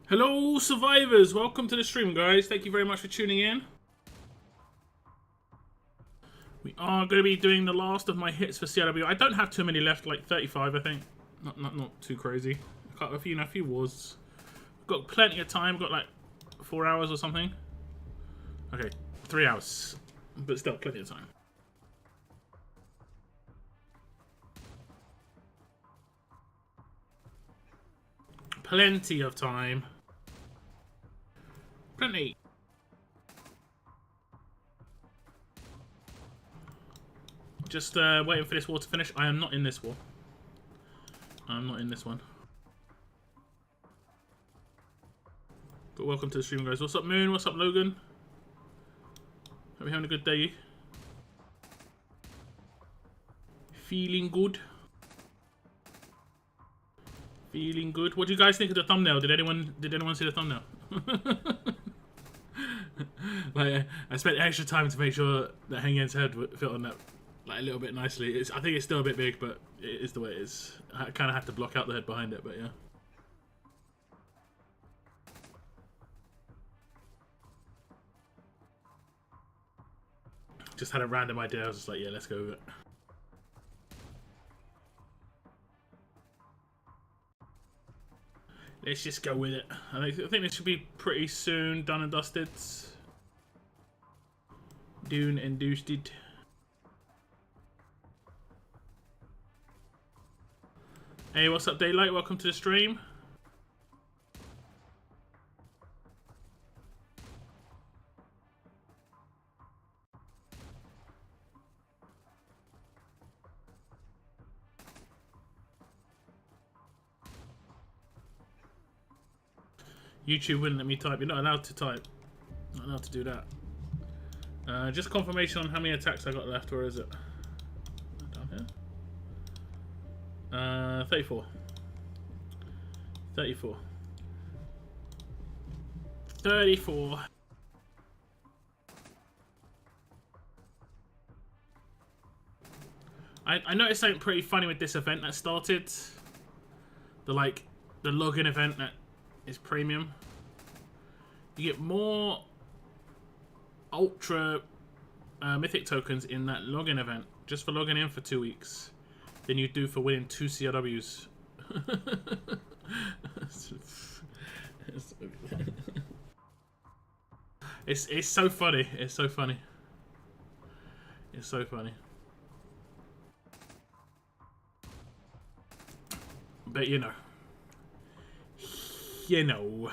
Hello survivors, welcome to the stream guys, thank you very much for tuning in. We are going to be doing the last of my hits for CRW. I don't have too many left, like 35 I think, not too crazy. I've got a few wars. Got plenty of time, got like 4 hours or something. Okay, 3 hours, but still plenty of time. Plenty of time. Plenty. Just waiting for this war to finish. I am not in this war. I'm not in this one. But welcome to the stream, guys. What's up, Moon? What's up, Logan? Hope you're having a good day. Feeling good. Feeling good. What do you guys think of the thumbnail? Did anyone see the thumbnail? Like, I spent extra time to make sure that Hangyen's head would fit on that like a little bit nicely. I think it's still a bit big, but it is the way it is. I kind of have to block out the head behind it, but yeah. Just had a random idea. I was just like, yeah, let's go with it. Let's just go with it. I think this should be pretty soon done and dusted. Dune and dusted. Hey, what's up, Daylight? Welcome to the stream. YouTube wouldn't let me type. You're not allowed to type. Not allowed to do that. Just confirmation on how many attacks I got left. Where is it? Down here. 34. 34. 34. I noticed something pretty funny with this event that started. The login event that is premium. You get more ultra mythic tokens in that login event just for logging in for 2 weeks than you do for winning 2 CRWs. It's so funny. It's so funny. It's so funny. But you know. You know.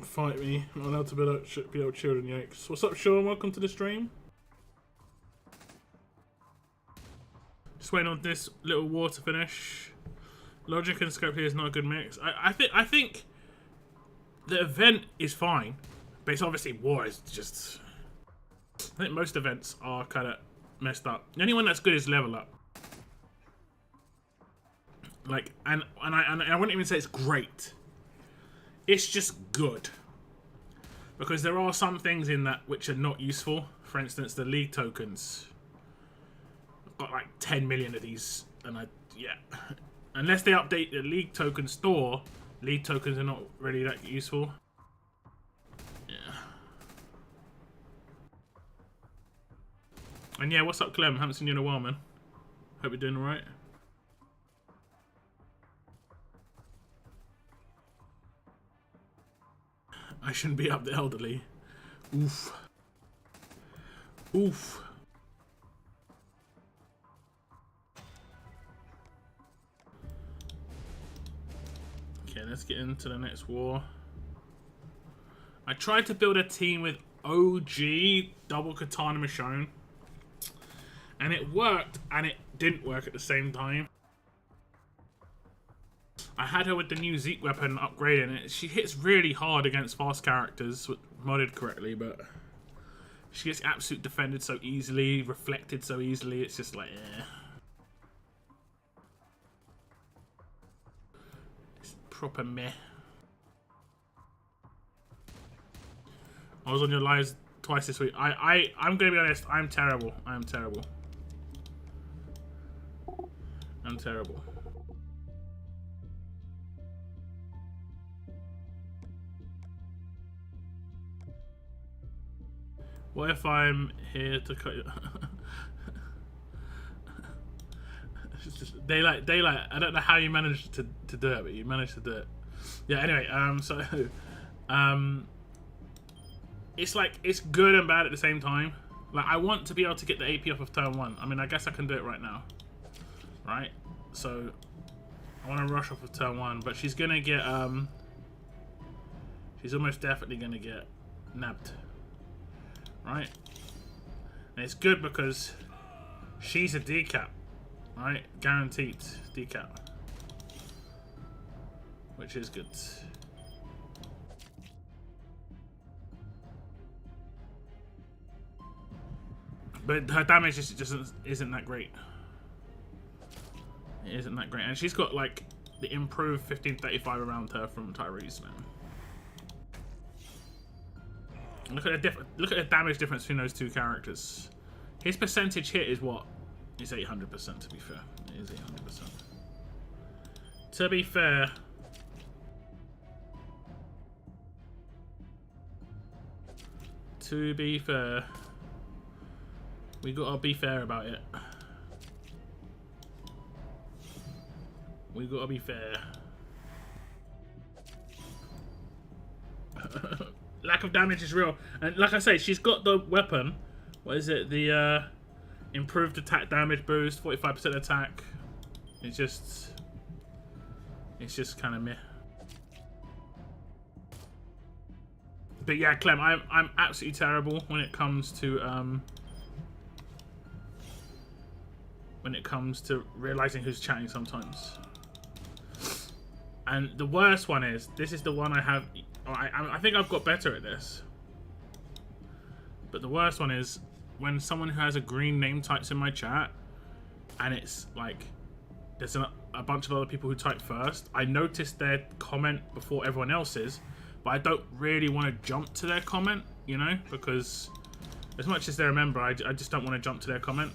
Fight me. I'm not allowed to be out children, yikes. What's up, Sean? Welcome to the stream. Just waiting on this little war to finish. Logic and scope here is not a good mix. I think the event is fine, but it's obviously war is just. I think most events are kind of messed up. The only one that's good is level up. Like, and I wouldn't even say it's great. It's just good. Because there are some things in that which are not useful. For instance, the league tokens. I've got like 10 million of these, and yeah. Unless they update the league token store, league tokens are not really that useful. And yeah, what's up, Clem? Haven't seen you in a while, man. Hope you're doing alright. I shouldn't be up the elderly. Oof. Oof. Okay, let's get into the next war. I tried to build a team with OG double Katana Michonne. And it worked, and it didn't work at the same time. I had her with the new Zeke weapon upgraded, and she hits really hard against fast characters, modded correctly, but she gets absolute defended so easily, reflected so easily, it's just like, eh. It's proper meh. I was on your lives twice this week. I'm gonna be honest. I'm terrible. I'm terrible. I'm terrible. What if I'm here to cut you? Daylight. I don't know how you managed to do it, but you managed to do it. Yeah. Anyway, so, it's like it's good and bad at the same time. Like I want to be able to get the AP off of turn 1. I mean, I guess I can do it right now, right? So I want to rush off of turn 1, but she's gonna get she's almost definitely gonna get nabbed, right? And it's good because she's a decap. Right, guaranteed decap, which is good. But her damage just isn't that great. It isn't that great, and she's got like the improved 1535 around her from Tyrese, man. Look at the damage difference between those two characters. His percentage hit is what? It's 800%, to be fair. It is 800%. To be fair. To be fair. We gotta be fair about it. We gotta be fair. Lack of damage is real. And like I say, she's got the weapon. What is it? The, improved attack damage boost, 45% attack. It's just kind of meh. But yeah, Clem, I'm absolutely terrible when it comes to realizing who's chatting sometimes. And the worst one is this is the one I have. I think I've got better at this. But the worst one is when someone who has a green name types in my chat, and it's like there's a bunch of other people who type first. I noticed their comment before everyone else's, but I don't really want to jump to their comment, you know, because as much as they're a member, I just don't want to jump to their comment.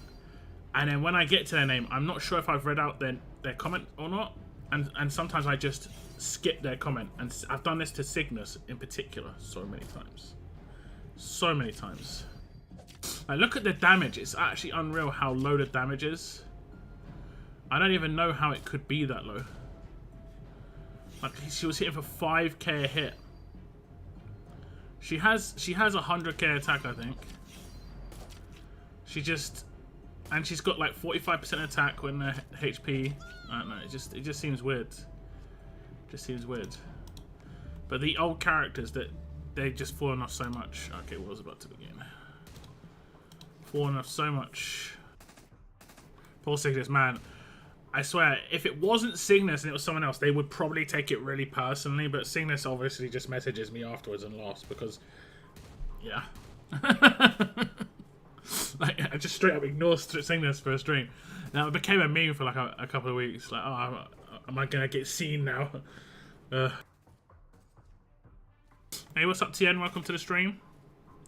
And then when I get to their name, I'm not sure if I've read out their comment or not, and sometimes I just skip their comment. And I've done this to Cygnus in particular so many times. So many times. Like, look at the damage. It's actually unreal how low the damage is. I don't even know how it could be that low. Like, she was hitting for 5k a hit. She has 100k attack, I think. And she's got like 45% attack when the HP. I don't know. It just seems weird. Just seems weird. But the old characters they've just fallen off so much. Okay, what was about to begin? Fallen off so much. Poor Cygnus, man. I swear, if it wasn't Cygnus and it was someone else, they would probably take it really personally. But Cygnus obviously just messages me afterwards and laughs because, yeah. Like, I just straight up ignore Cygnus for a stream. Now it became a meme for like a couple of weeks. Like, oh, am I gonna get seen now? Hey, what's up, TN? Welcome to the stream.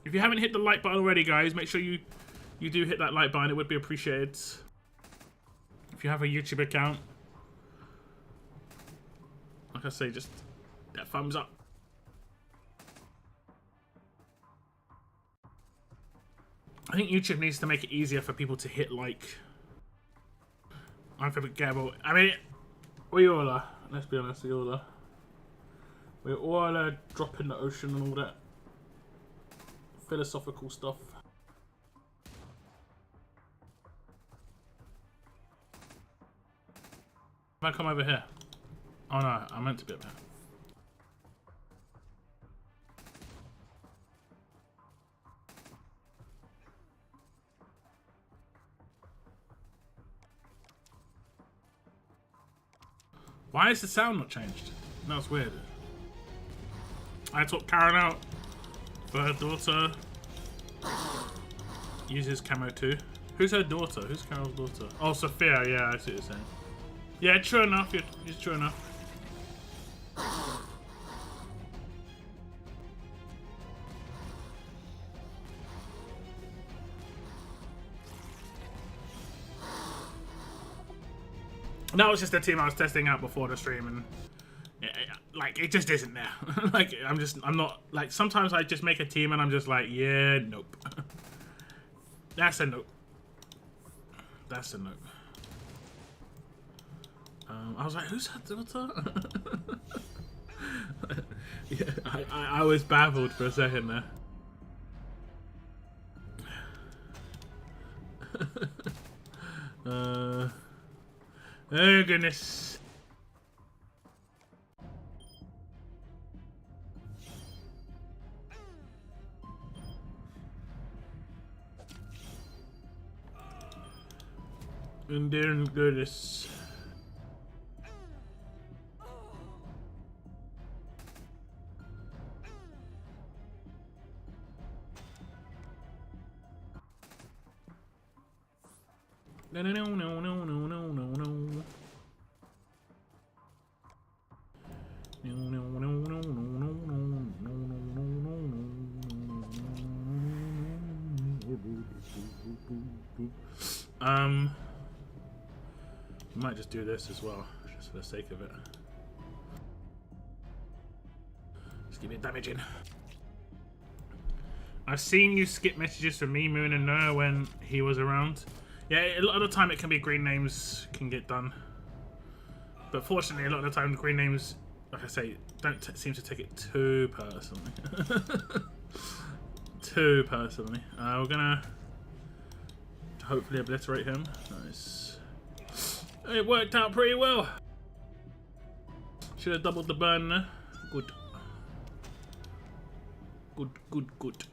If you haven't hit the like button already, guys, make sure you do hit that like button. It would be appreciated. If you have a YouTube account, like I say, just that thumbs up. I think YouTube needs to make it easier for people to hit like. I'm forgettable. I mean, we all are. Let's be honest, we all are. We all are drop in the ocean and all that philosophical stuff. If I come over here. Oh no, I meant to be up here. Why is the sound not changed? That's weird. I took Karen out for her daughter uses camo too. Who's her daughter? Who's Carol's daughter? Oh, Sophia. Yeah, I see what you're saying. Yeah, true enough. It's true enough. That was just the team I was testing out before the stream, and like it just isn't there. Like I'm not like sometimes I just make a team and I'm just like, yeah, nope. That's a nope. That's a nope. I was like, who's that daughter? Yeah, I was baffled for a second there. Oh goodness. And then goodness. No no no no no no no no no. No no no no no no no no no. Might just do this as well, just for the sake of it. Just give me damage in. I've seen you skip messages from me, Moon, and Noah when he was around. Yeah, a lot of the time it can be green names can get done. But fortunately, a lot of the time the green names, like I say, don't seem to take it too personally. Too personally. We're gonna hopefully obliterate him. Nice. It worked out pretty well. Should have doubled the burn there. Good. Good, good, good.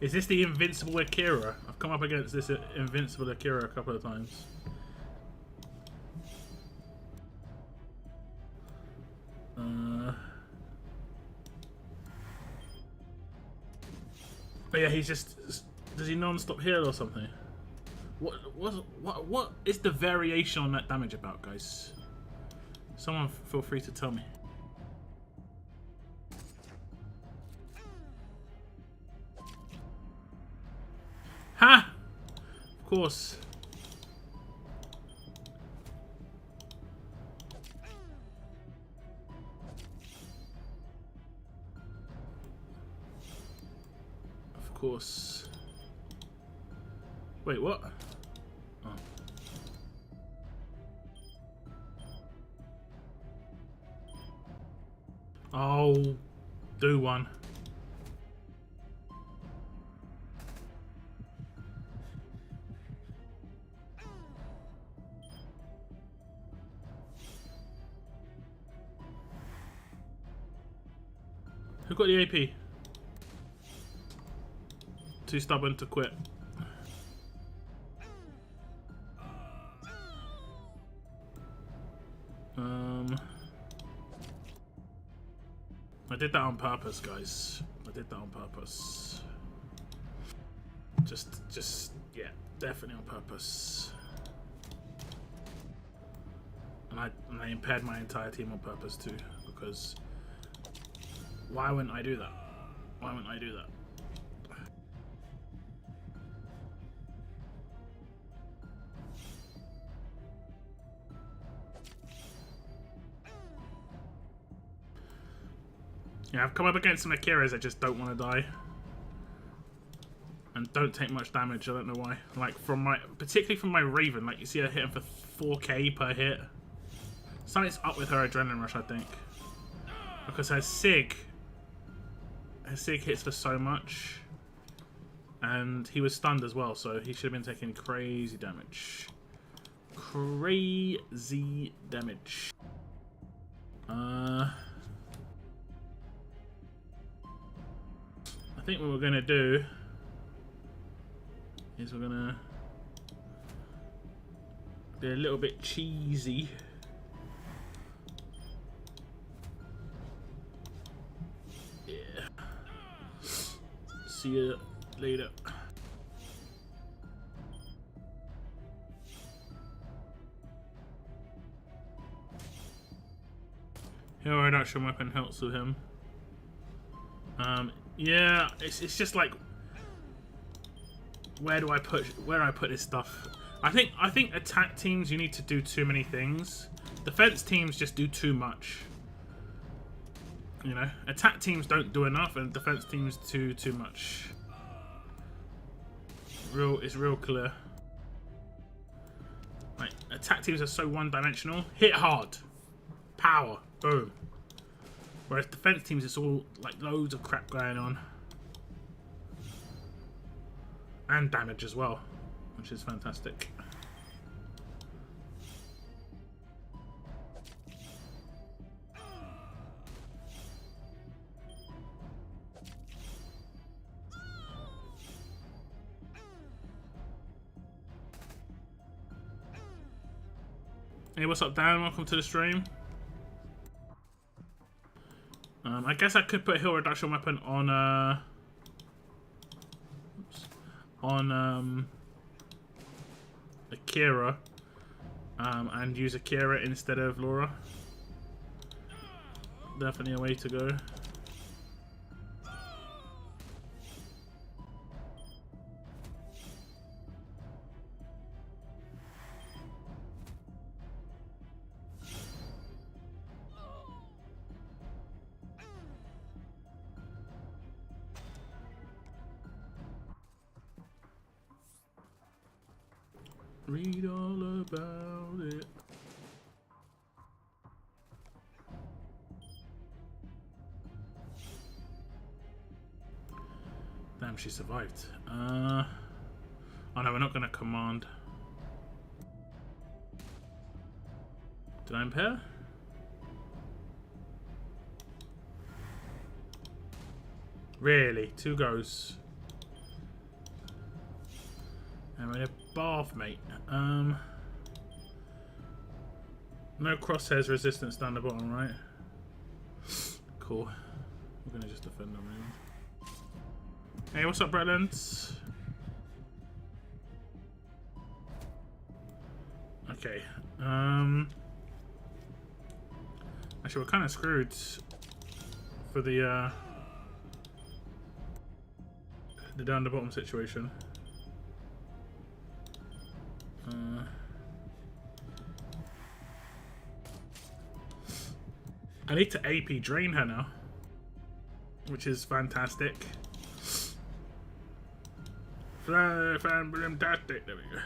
Is this the invincible Akira? I've come up against this invincible Akira a couple of times. But yeah, he's just... Does he non-stop heal or something? What is the variation on that damage about, guys? Someone feel free to tell me. Ha! Of course. Of course. Wait, what? Oh. Oh, do one. Who got the AP? Too stubborn to quit. I did that on purpose, guys. I did that on purpose. Just, yeah, definitely on purpose. And I impaired my entire team on purpose too, because why wouldn't I do that? Why wouldn't I do that? Yeah, I've come up against some Akiras that just don't want to die. And don't take much damage, I don't know why. Like, particularly from my Raven, like, you see her hitting for 4k per hit. Something's up with her Adrenaline Rush, I think. Because her Sig hits for so much. And he was stunned as well, so he should have been taking crazy damage. Crazy damage. I think what we're gonna do is we're gonna be a little bit cheesy. Yeah. See you later. Hero reduction weapon helps with him. Yeah, it's just like, where do I put this stuff? I think attack teams, you need to do too many things. Defense teams just do too much. You know, attack teams don't do enough, and defense teams do too much. It's real clear. Like, attack teams are so one-dimensional. Hit hard, power, boom. Whereas defense teams, it's all like loads of crap going on, and damage as well, which is fantastic. Hey, what's up, Dan? Welcome to the stream. I guess I could put a heal reduction weapon on Akira, and use Akira instead of Laura. Definitely a way to go. Read all about it. Damn, she survived. Oh no, we're not gonna command. Did I impair? Really? 2 goes. And we're in a bath, mate. No crosshairs resistance down the bottom, right? Cool. We're gonna just defend them. Really. Hey, what's up, Bretlands? Okay. Actually, we're kind of screwed for the down the bottom situation. I need to AP drain her now, which is fantastic. Fantastic. There we go.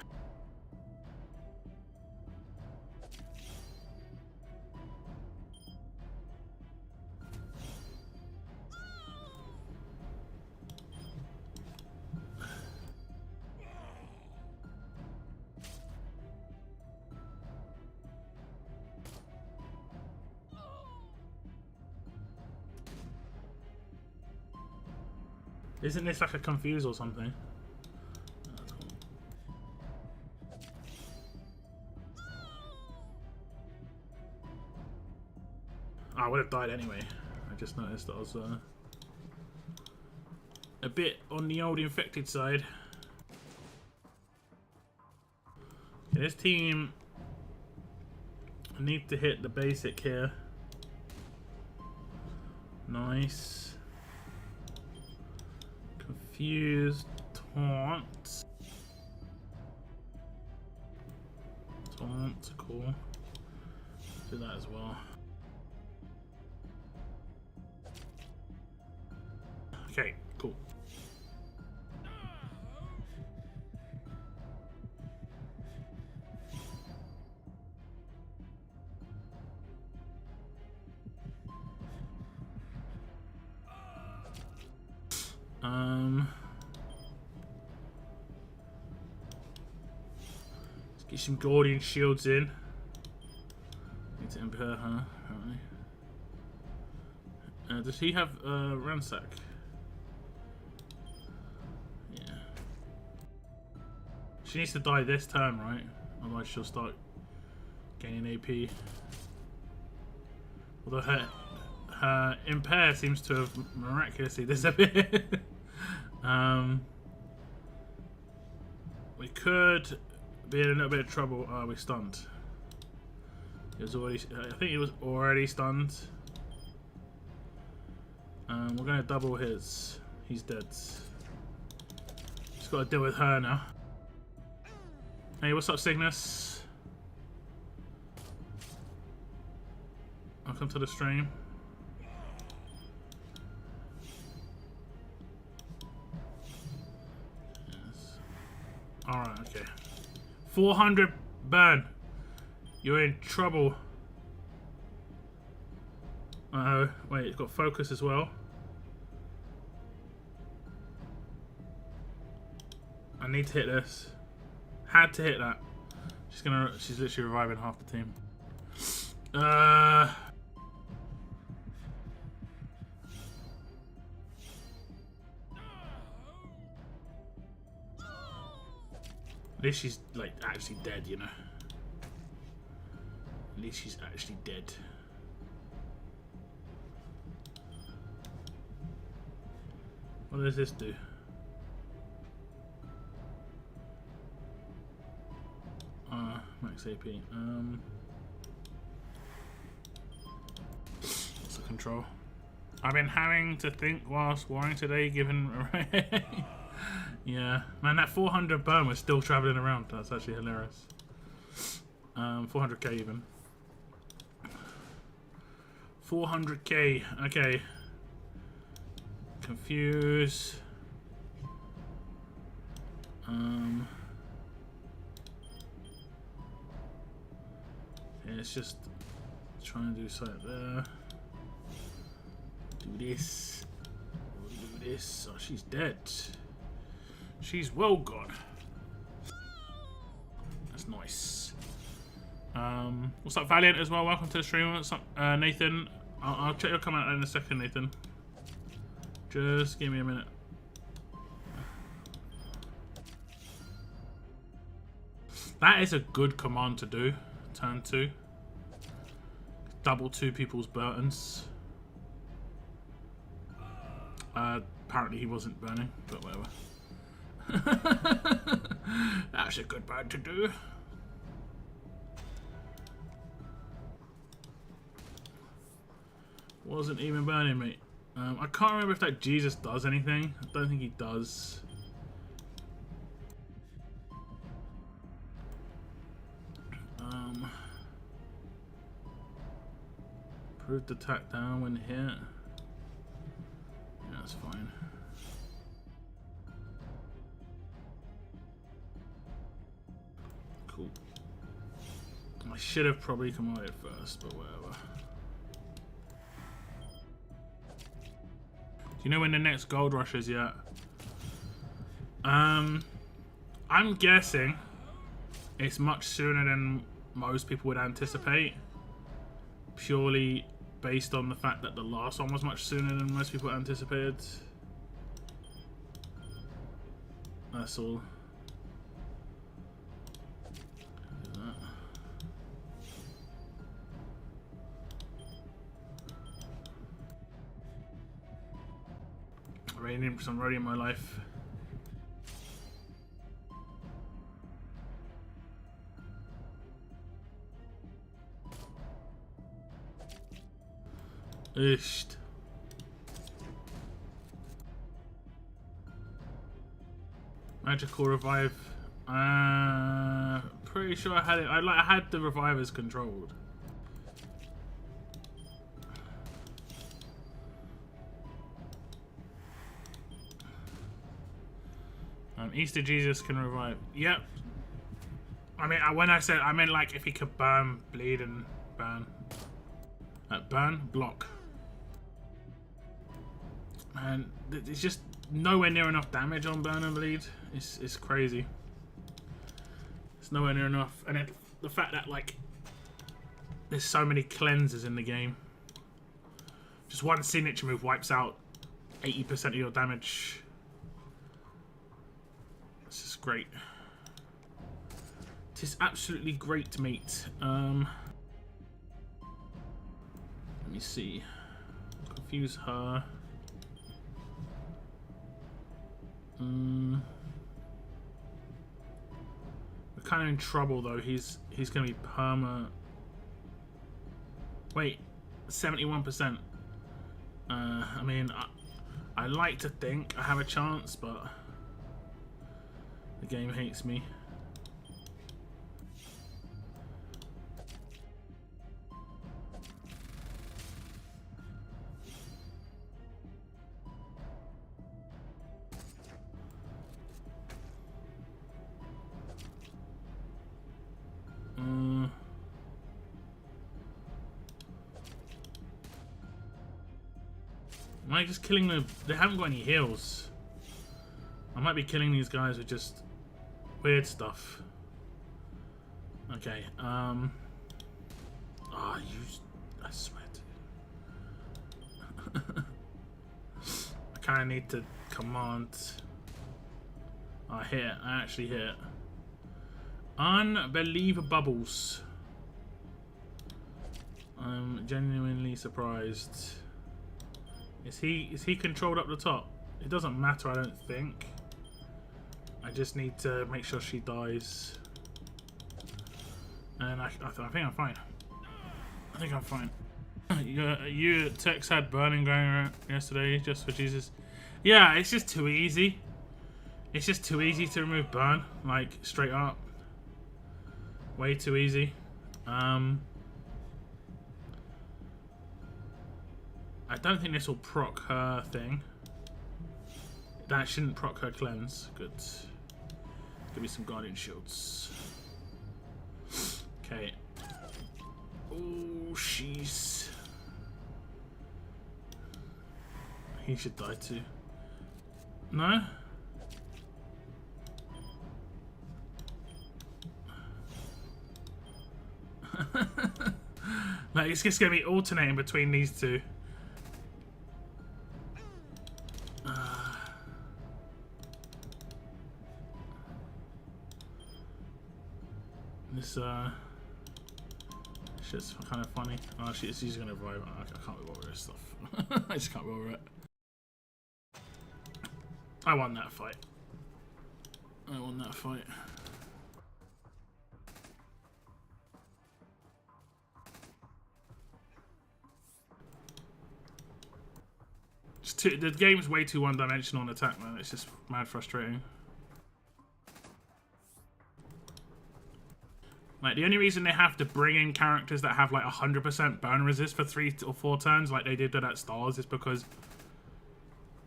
Isn't this like a confuse or something? Oh, I would have died anyway. I just noticed that I was a bit on the old infected side. Okay, this team need to hit the basic here. Nice. Confused, taunt. Taunt, cool. Do that as well. Okay, cool. Let's get some Guardian shields in. Need to impair her, apparently. Does he have ransack? Yeah. She needs to die this turn, right? Otherwise she'll start gaining AP. Although her impair seems to have miraculously disappeared. We could be in a little bit of trouble. Oh, we're stunned. It was already. I think it was already stunned. We're gonna double his. He's dead. Just gotta deal with her now. Hey, what's up, Cygnus? Welcome to the stream. Yes. Alright, okay. 400 burn. You're in trouble. Uh-oh. Wait, it's got focus as well. I need to hit this. Had to hit that. She's literally reviving half the team. At least she's like actually dead, you know. At least she's actually dead. What does this do? Max AP. What's the control? I've been having to think whilst warring today, given. Yeah, man, that 400 burn was still traveling around. That's actually hilarious. 400k even. 400k. Okay. Confuse. Yeah, it's just trying to do something there. Do this. Do this. Oh, she's dead. She's well gone. That's nice. What's up, Valiant, as well? Welcome to the stream. What's up, Nathan? I'll check your comment in a second, Nathan. Just give me a minute. That is a good command to do. Turn 2. Double 2 people's burdens. Apparently he wasn't burning, but whatever. That's a good bird to do. Wasn't even burning, mate. I can't remember if that Jesus does anything. I don't think he does. Improved attack down when hit. Yeah, that's fine. Cool. I should have probably come out first, but whatever. Do you know when the next gold rush is yet? I'm guessing it's much sooner than most people would anticipate. Purely based on the fact that the last one was much sooner than most people anticipated. That's all. I really need some roadie in my life. Isht. Magical revive. Pretty sure I had it. I had the revivers controlled. Easter Jesus can revive. Yep. I mean, when I said, I meant like if he could burn, bleed, and burn. Burn, block. Man, it's just nowhere near enough damage on burn and bleed. It's crazy. It's nowhere near enough, and it, the fact that like there's so many cleansers in the game. Just one signature move wipes out 80% of your damage. This is great. It is absolutely great, mate. Let me see. Confuse her. We're kind of in trouble though. He's gonna be perma. Wait, 71%. I mean, I like to think I have a chance, but the game hates me. Am I just killing them? They haven't got any heals. I might be killing these guys with just weird stuff. Okay, I swear to I kinda need to command. I hit it. I actually hit it. Unbelievable. I'm genuinely surprised. Is he controlled up the top? It doesn't matter, I don't think. I just need to make sure she dies. And I think I'm fine. I think I'm fine. You Tex had burning going around yesterday just for Jesus. Yeah, it's just too easy. It's just too easy to remove burn, like straight up. Way too easy. I don't think this will proc her thing. That shouldn't proc her cleanse. Good. Give me some guardian shields. Okay. Oh, she's. He should die too. No? Like, it's just gonna be alternating between these two. This shit's kind of funny. Oh, she's gonna revive. I can't be bothered with this stuff. I just can't be bothered with it. I won that fight. I won that fight. The game's way too one-dimensional on attack, man. It's just mad frustrating. Like, the only reason they have to bring in characters that have like 100% burn resist for 3 or 4 turns, like they did that at Stars, is because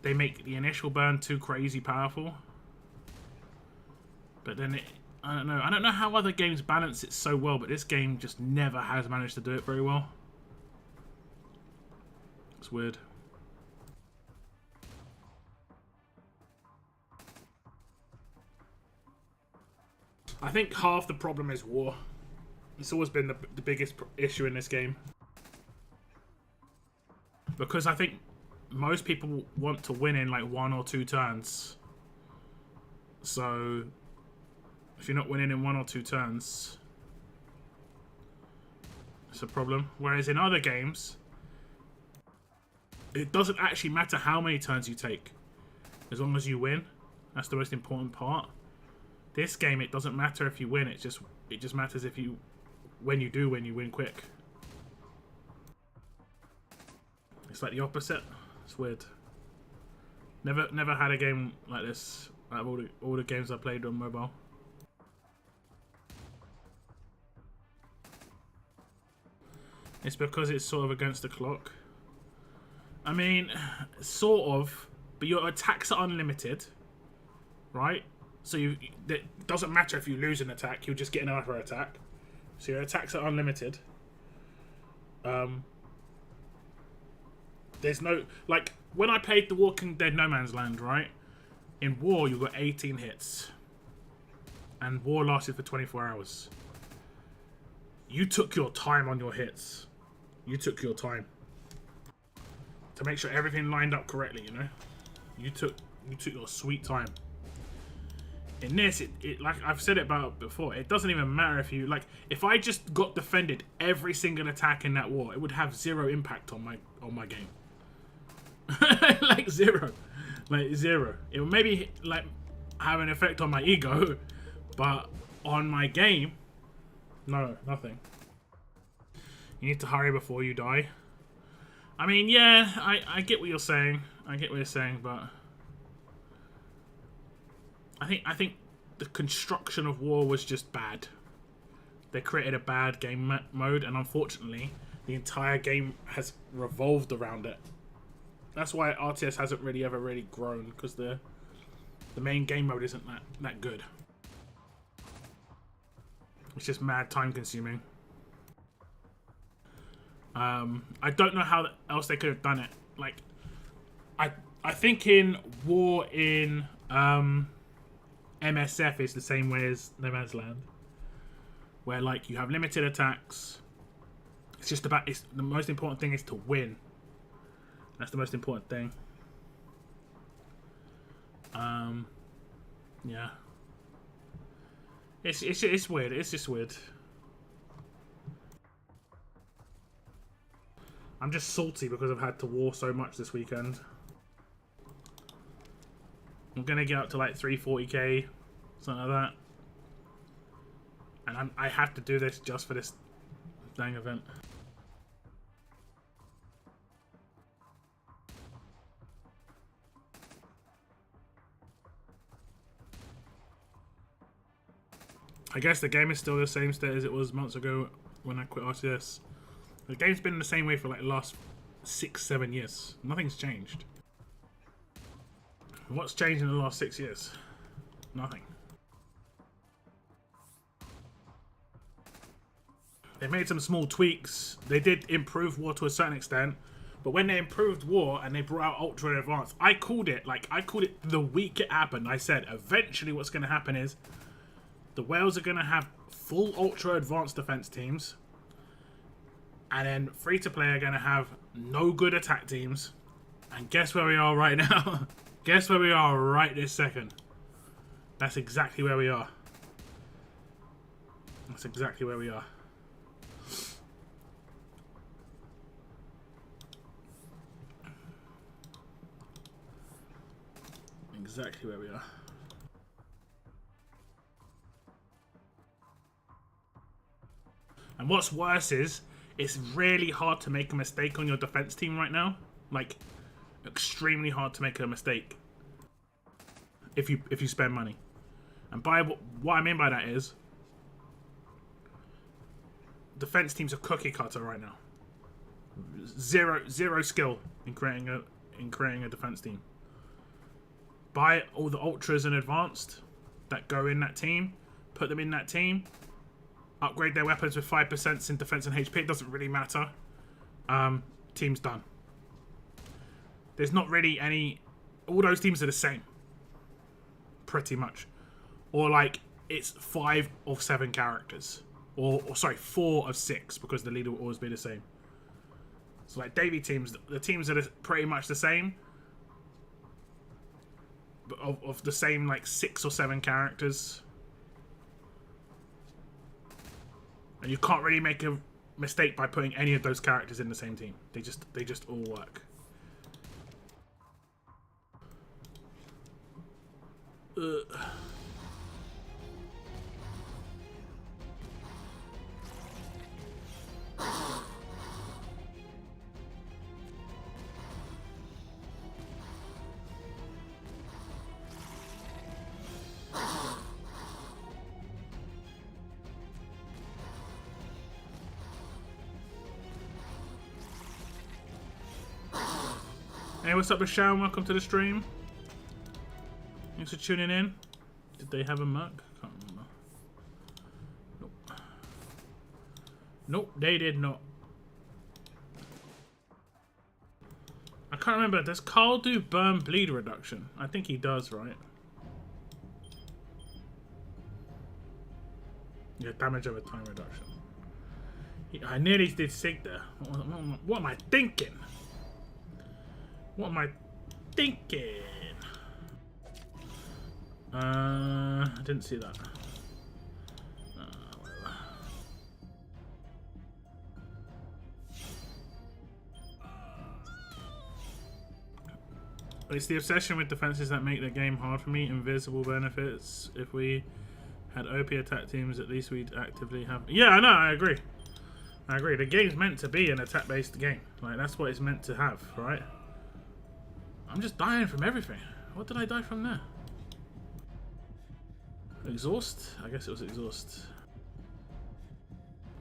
they make the initial burn too crazy powerful. But then I don't know. I don't know how other games balance it so well, but this game just never has managed to do it very well. It's weird. I think half the problem is war. It's always been the biggest issue in this game. Because I think most people want to win in like 1 or 2 turns. So if you're not winning in 1 or 2 turns, it's a problem. Whereas in other games, it doesn't actually matter how many turns you take, as long as you win. That's the most important part. This game, it doesn't matter if you win. It just matters if you, when you do win, you win quick. It's like the opposite. It's weird. Never had a game like this out of all the games I played on mobile. It's because it's sort of against the clock. I mean, sort of, but your attacks are unlimited, right? So it doesn't matter if you lose an attack, you'll just get another attack. So your attacks are unlimited. There's no, like, when I played The Walking Dead No Man's Land, right? In War, you got 18 hits. And War lasted for 24 hours. You took your time on your hits. You took your time to make sure everything lined up correctly, you know? You took your sweet time. In this, it like I've said it about before, it doesn't even matter if you, like, if I just got defended every single attack in that war, it would have 0 impact on my game. Like 0. Like 0. It would maybe like have an effect on my ego, but on my game, no, nothing. You need to hurry before you die. I mean, yeah, I get what you're saying. I get what you're saying, but I think the construction of war was just bad. They created a bad game mode, and unfortunately, the entire game has revolved around it. That's why RTS hasn't really ever really grown, because the main game mode isn't that good. It's just mad time consuming. I don't know how else they could have done it. Like, I think in war in MSF is the same way as No Man's Land, where like you have limited attacks. It's just about, it's the most important thing is to win. That's the most important thing. Yeah. It's weird. It's just weird. I'm just salty because I've had to war so much this weekend. I'm gonna get up to like 340k, something like that. And I have to do this just for this dang event. I guess the game is still the same state as it was months ago when I quit RTS. The game's been the same way for like the last 6-7 years. Nothing's changed. What's changed in the last 6 years? Nothing. They made some small tweaks. They did improve war to a certain extent. But when they improved war and they brought out Ultra and Advanced, I called it the week it happened. I said eventually what's going to happen is the Whales are going to have full Ultra Advanced defense teams. And then free-to-play are going to have no good attack teams. And guess where we are right now? Guess where we are right this second? That's exactly where we are. That's exactly where we are. Exactly where we are. And what's worse is, it's really hard to make a mistake on your defense team right now. Like, extremely hard to make a mistake if you spend money. And by what I mean by that is, defense teams are cookie cutter right now. Zero skill in creating a defense team. Buy all the ultras and advanced that go in that team, put them in that team, upgrade their weapons with 5% in defense and HP. It doesn't really matter. Team's done. There's not really any... All those teams are the same. Pretty much. Or like, it's 5 of 7 characters. Or sorry, 4 of 6, because the leader will always be the same. So like Davy teams, the teams that are pretty much the same. But of the same like 6 or 7 characters. And you can't really make a mistake by putting any of those characters in the same team. They just all work. Hey, what's up, Michelle? Welcome to the stream. Thanks for tuning in. Did they have a mug? Can't remember. Nope. Nope, they did not. I can't remember. Does Carl do burn bleed reduction? I think he does, right? Yeah, damage over time reduction. I nearly did sig there. What am I thinking? What am I thinking? I didn't see that. Whatever. It's the obsession with defenses that make the game hard for me. Invisible benefits. If we had OP attack teams, at least we'd actively have... Yeah, I know, I agree. I agree. The game's meant to be an attack-based game. Like, that's what it's meant to have, right? I'm just dying from everything. What did I die from there? Exhaust? I guess it was exhaust.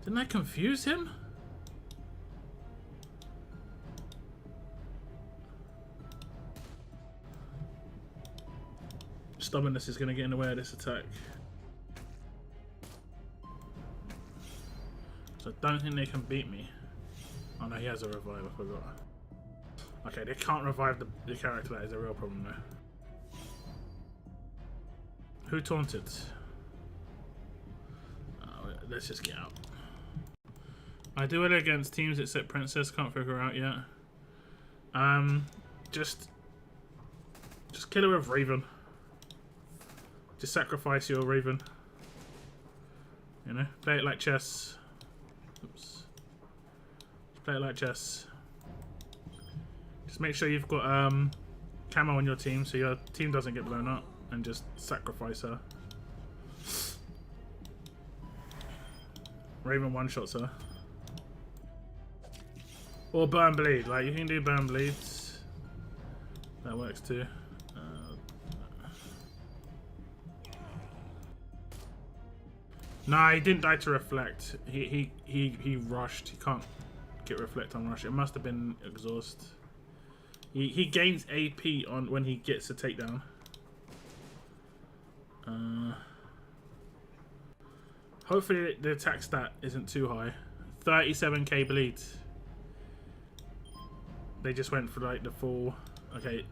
Didn't I confuse him? Stubbornness is going to get in the way of this attack. So I don't think they can beat me. Oh no, he has a revive, I forgot. Okay, they can't revive the character, that is a real problem though. Who taunted? Let's just get out. I do it against teams except Princess, can't figure her out yet. Just kill her with Raven. Just sacrifice your Raven. You know, play it like chess. Oops. Just play it like chess. Just make sure you've got camo on your team so your team doesn't get blown up, and just sacrifice her. Raven one-shots her. Or burn bleed, like you can do burn bleeds. That works too. Nah, he didn't die to reflect. He rushed. He can't get reflect on rush. It must have been exhaust. He gains AP on when he gets a takedown. Hopefully the attack stat isn't too high. 37k bleed. They just went for like the full. Okay,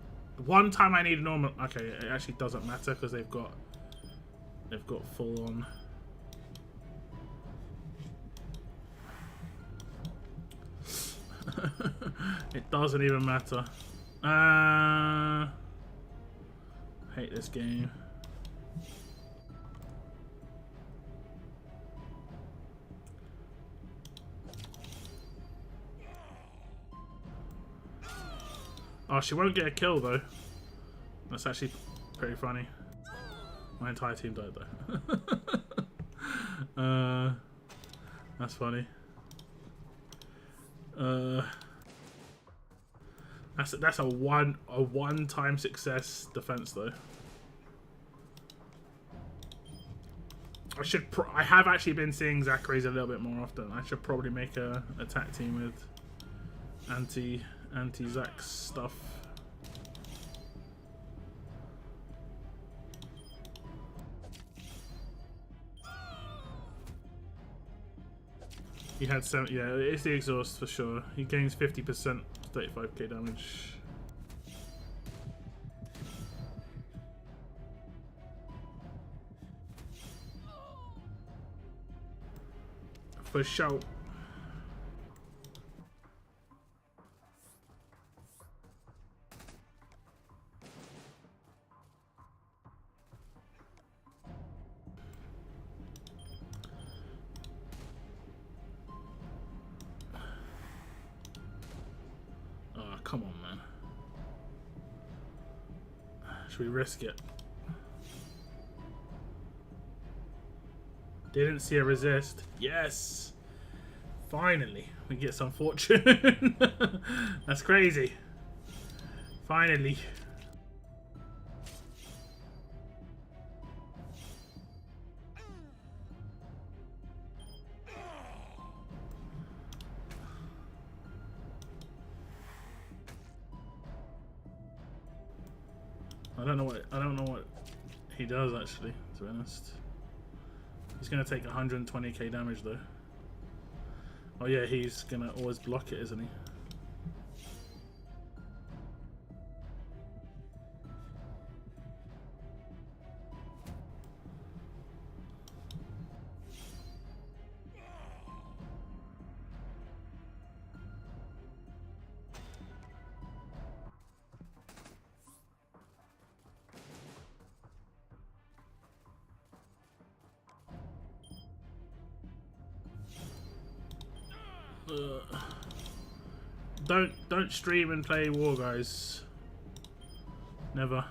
one time I need a normal. Okay, it actually doesn't matter because they've got full on. It doesn't even matter. Hate this game. Oh, she won't get a kill though. That's actually pretty funny. My entire team died though. That's funny. That's a one-time success defense though. I have actually been seeing Zachary's a little bit more often. I should probably make a attack team with anti-Zach stuff. He had 7. Yeah, it's the exhaust for sure. He gains 50%, 35k damage. For sure. Come on, man. Should we risk it? Didn't see a resist. Yes! Finally, we get some fortune. That's crazy. Finally. I don't know what he does actually, to be honest. He's gonna take 120k damage though. Oh yeah, he's gonna always block it, isn't he? Don't stream and play war, guys. Never.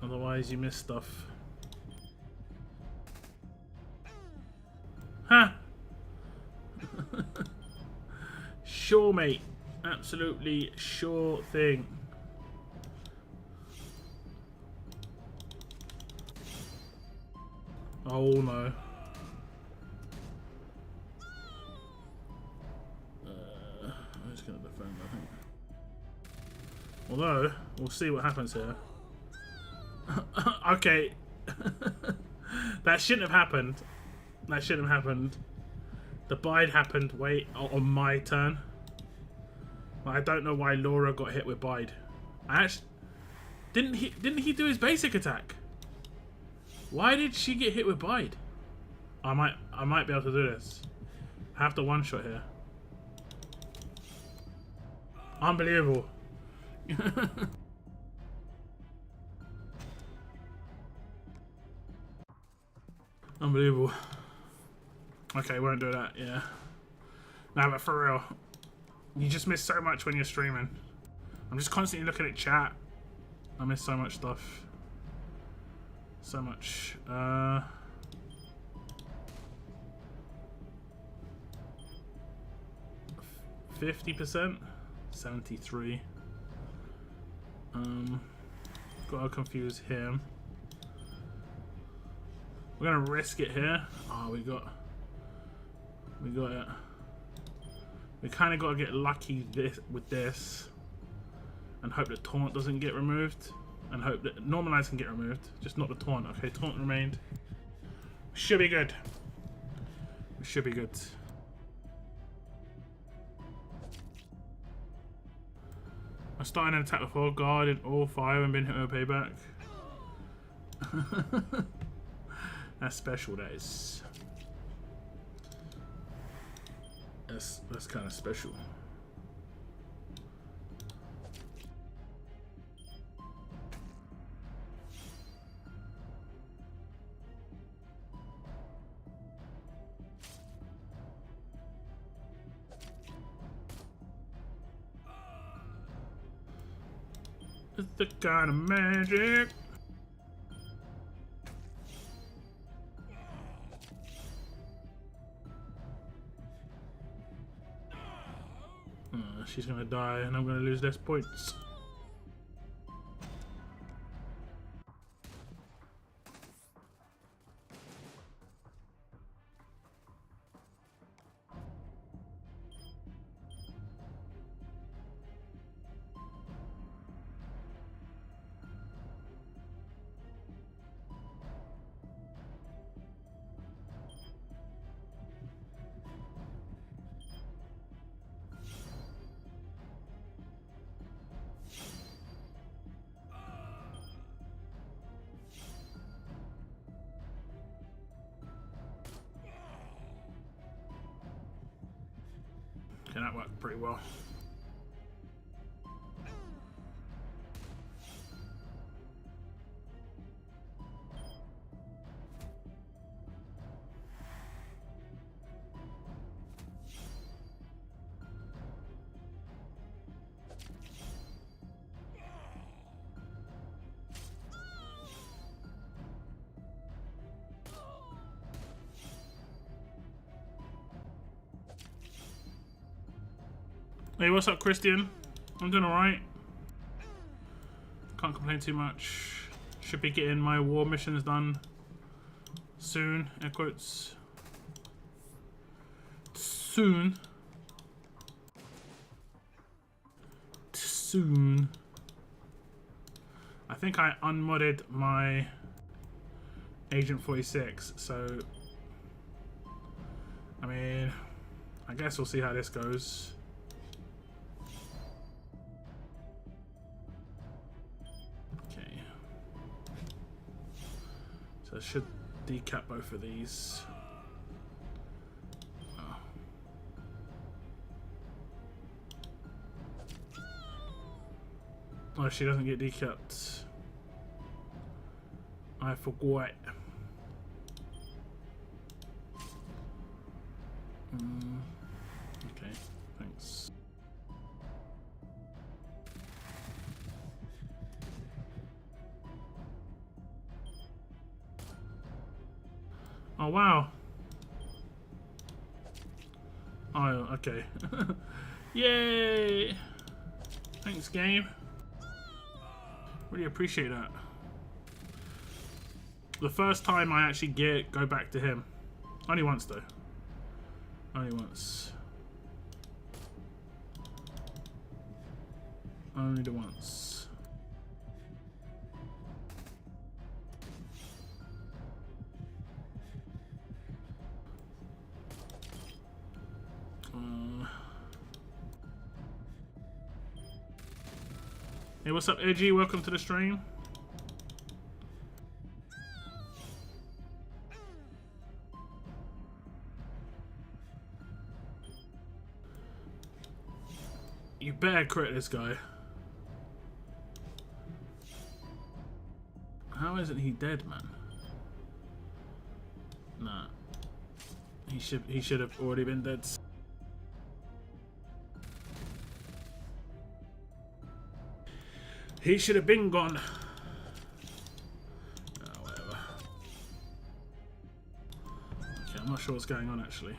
Otherwise you miss stuff. Huh? Sure, mate. Absolutely sure thing. Oh no. I'm just gonna defend, I think. Although, we'll see what happens here. Okay. That shouldn't have happened. That shouldn't have happened. The bide happened, wait, on my turn. I don't know why Laura got hit with bide. I actually didn't he do his basic attack? Why did she get hit with bide? I might be able to do this. I have to one shot here. Unbelievable. Unbelievable. Okay, won't do that, yeah. No, but for real, you just miss so much when you're streaming. I'm just constantly looking at chat. I miss so much stuff. So much. 50%? 73. Gotta confuse him. We're gonna risk it here. Oh, we got it. We kind of got to get lucky with this, and hope that taunt doesn't get removed, and hope that normalize can get removed, just not the taunt. Okay, taunt remained. Should be good. We should be good. I started an attack before, guarded all 5 and been hit with a payback. That's special, that is. That's kind of special. It's the kind of magic. She's gonna die and I'm gonna lose less points. Okay, that worked pretty well. Hey, what's up, Christian? I'm doing alright. Can't complain too much. Should be getting my war missions done soon, air quotes. Soon. Soon. I think I unmodded my Agent 46, so I mean, I guess we'll see how this goes. So I should decap both of these. Oh, she doesn't get decapped. I forgot. Okay, thanks. Oh wow. Oh, okay. Yay! Thanks, game. Really appreciate that. The first time I actually go back to him. Only once, though. Only once. Only the once. Hey, what's up, Edgy? Welcome to the stream. You better crit this guy. How isn't he dead, man? Nah. He should have already been dead. He should have been gone. Oh, whatever. Okay, I'm not sure what's going on actually.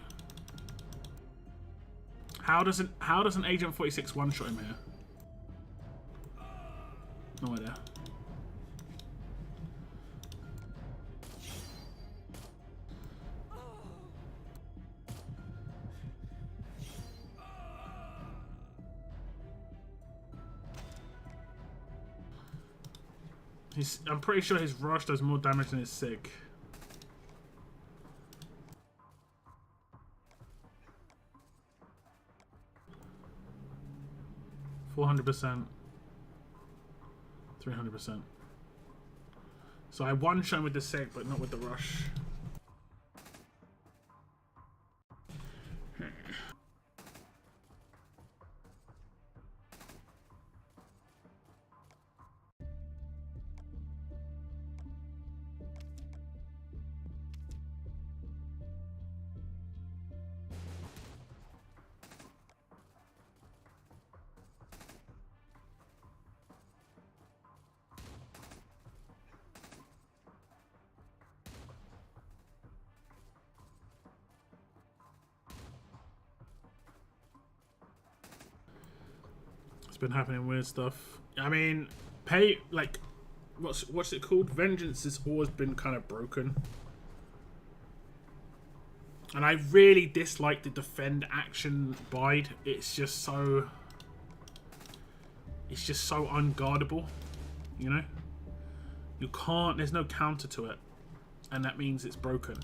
How does an Agent 46 one-shot him here? No idea. I'm pretty sure his rush does more damage than his sig. %400%. 300%. So I one-shot him with the sig, but not with the rush. Been happening weird stuff. I mean, what's it called? Vengeance has always been kind of broken, and I really dislike the defend action bide. It's just so unguardable, you know. You can't. There's no counter to it, and that means it's broken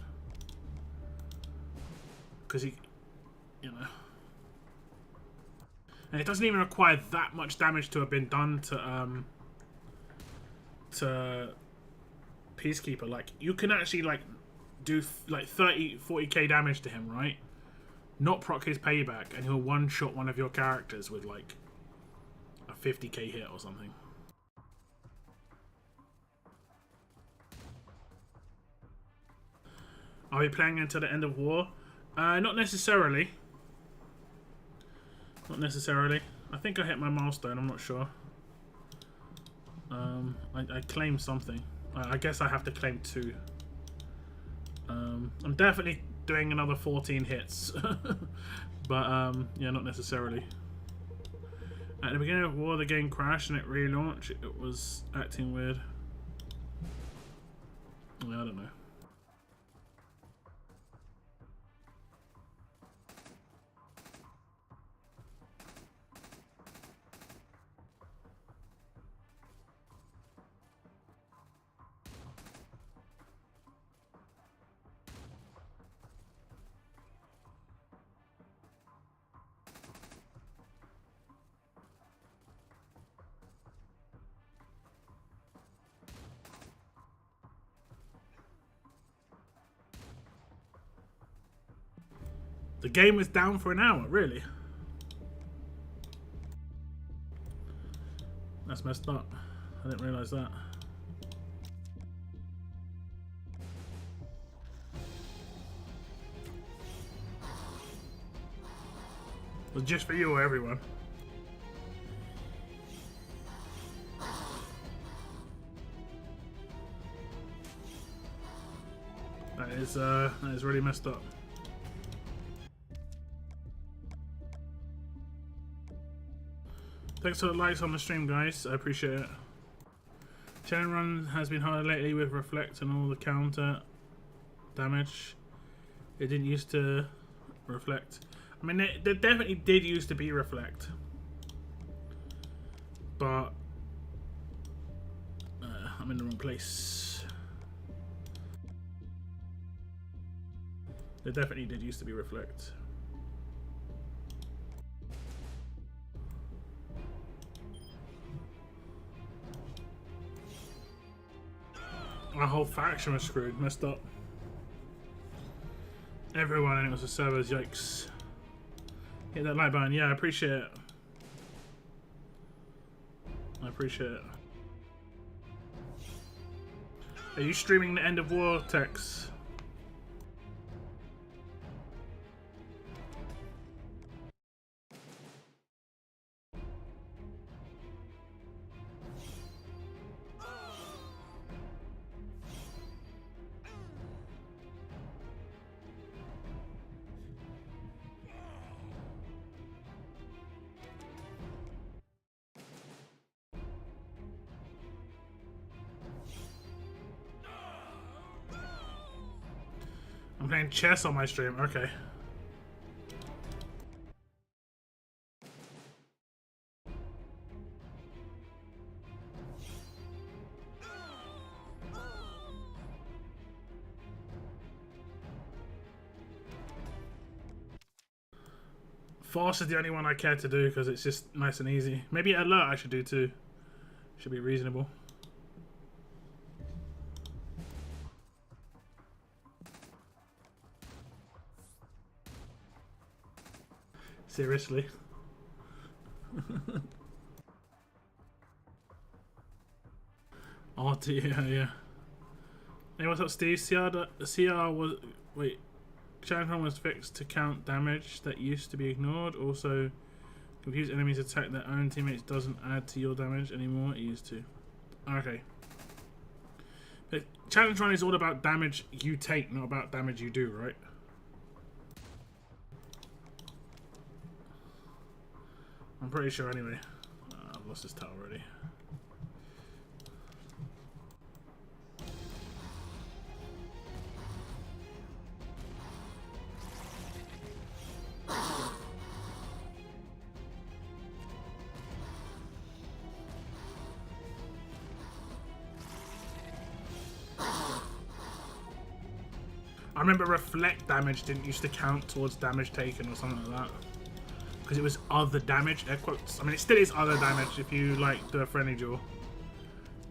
because you know. And it doesn't even require that much damage to have been done to Peacekeeper. Like, you can actually like do like 30-40k damage to him, right? Not proc his payback, and he'll one-shot one of your characters with like a 50k hit or something. Are we playing until the end of war? Not necessarily. Not necessarily. I think I hit my milestone, I'm not sure. I claimed something. I guess I have to claim 2. I'm definitely doing another 14 hits. But, yeah, not necessarily. At the beginning of war, the game crashed and it relaunched. It was acting weird. I don't know. The game was down for an hour, really? That's messed up. I didn't realise that. It was just for you or everyone. That is really messed up. Thanks for the likes on the stream, guys. I appreciate it. Challenge run has been harder lately with reflect and all the counter damage. It didn't used to reflect. I mean, there definitely did used to be reflect, but I'm in the wrong place. There definitely did used to be reflect. Our whole faction was screwed, messed up. Everyone, and it was the servers, yikes. Hit that like button, yeah, I appreciate it. I appreciate it. Are you streaming the end of war, Tex? I'm playing chess on my stream, okay. Fast is the only one I care to do because it's just nice and easy. Maybe alert I should do too. Should be reasonable. Seriously. RT, yeah. Hey, what's up, Steve? CR was... Wait. Challenge was fixed to count damage that used to be ignored. Also, confused enemies attack their own teammates doesn't add to your damage anymore. It used to. Okay. But challenge run is all about damage you take, not about damage you do, right? I'm pretty sure anyway. I've lost this tower already. I remember reflect damage didn't used to count towards damage taken or something like that. Because it was other damage, air quotes. I mean, it still is other damage if you, like, do a friendly duel.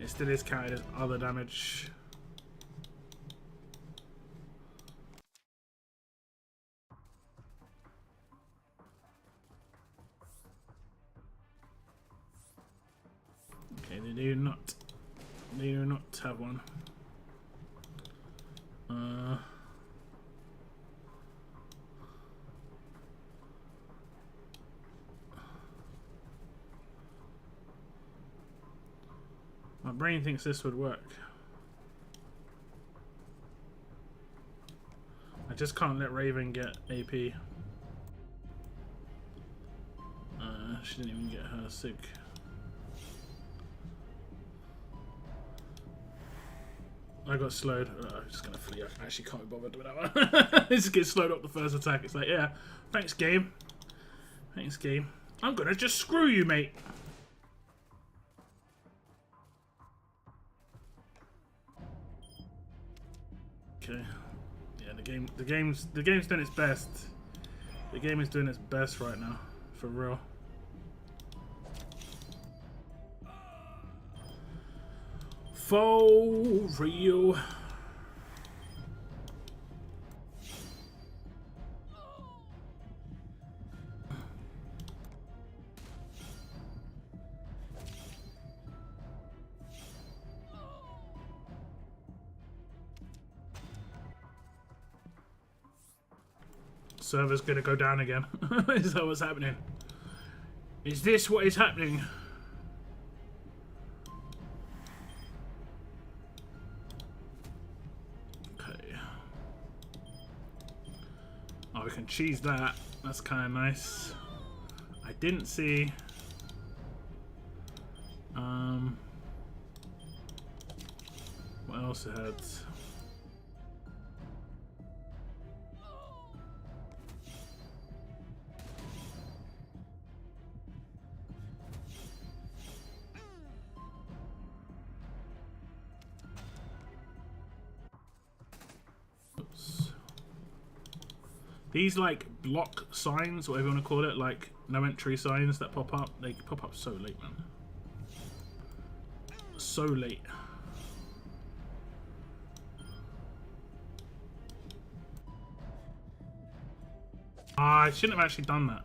It still is counted as other damage. Okay, they do not have one. My brain thinks this would work. I just can't let Raven get AP. She didn't even get her sig. I got slowed. I'm just gonna flee. I actually can't be bothered doing that one. Just get slowed up the first attack. It's like, yeah, thanks game. Thanks game. I'm gonna just screw you, mate. Okay. Yeah, the game's doing its best. The game is doing its best right now, for real. For real. Server's gonna go down again. Is that what's happening? Is this what is happening? Okay. Oh, we can cheese that. That's kind of nice. I didn't see. What else it had? Oops. These like block signs, whatever you want to call it, like no entry signs that pop up, they pop up so late, man. So late. I shouldn't have actually done that.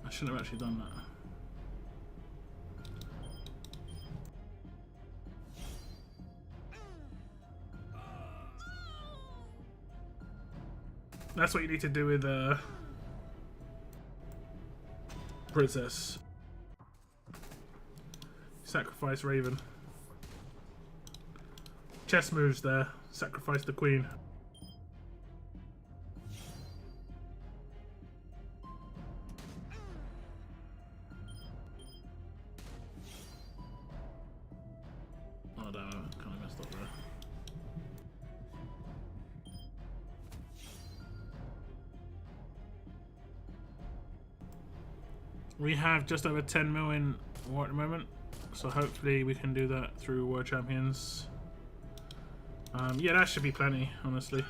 I shouldn't have actually done that. That's what you need to do with Princess. Sacrifice Raven. Chess moves there. Sacrifice the Queen. Oh damn, I kind of messed up there. We have just over 10 mil in war at the moment, so hopefully we can do that through World Champions. Yeah, that should be plenty, honestly.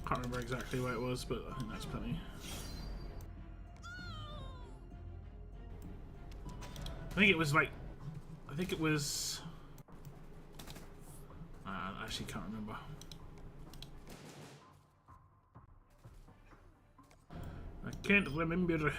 Can't remember exactly where it was, but I think that's plenty. I think it was like, I think it was, I actually can't remember. I can't remember.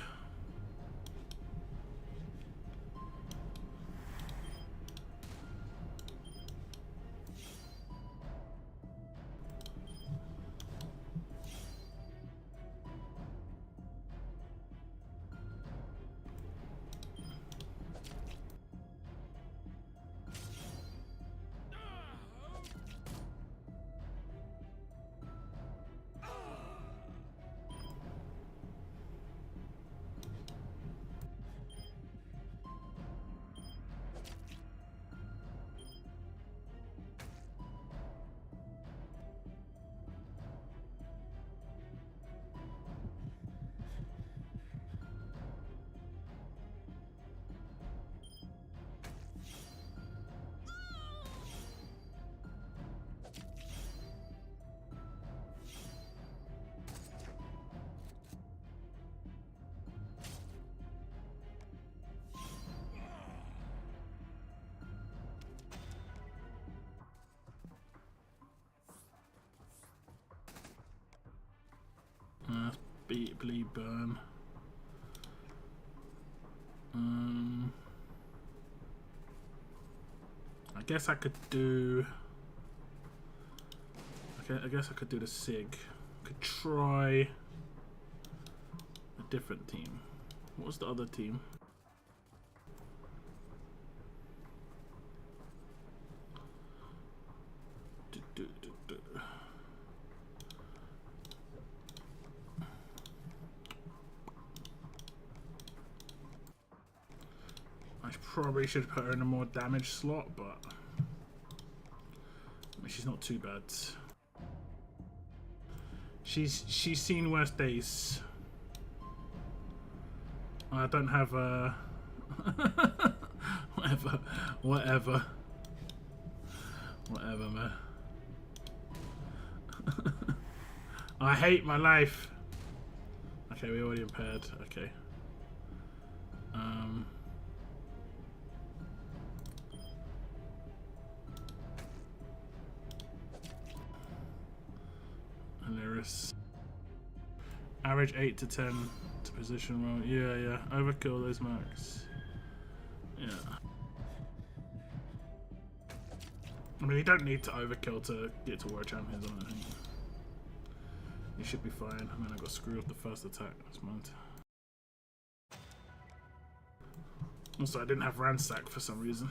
Bleed burn. I guess I could do. Okay, I guess I could do the Sig. Could try a different team. What was the other team? Probably should put her in a more damage slot, but I mean, she's not too bad. She's seen worse days. I don't have whatever, man. I hate my life. Okay, we already impaired. Okay. Average 8 to 10 to position roll. Yeah. Overkill those marks. Yeah. I mean, you don't need to overkill to get to World Champions, I don't think. You should be fine. I mean, I got screwed with the first attack. That's mine. Also, I didn't have Ransack for some reason.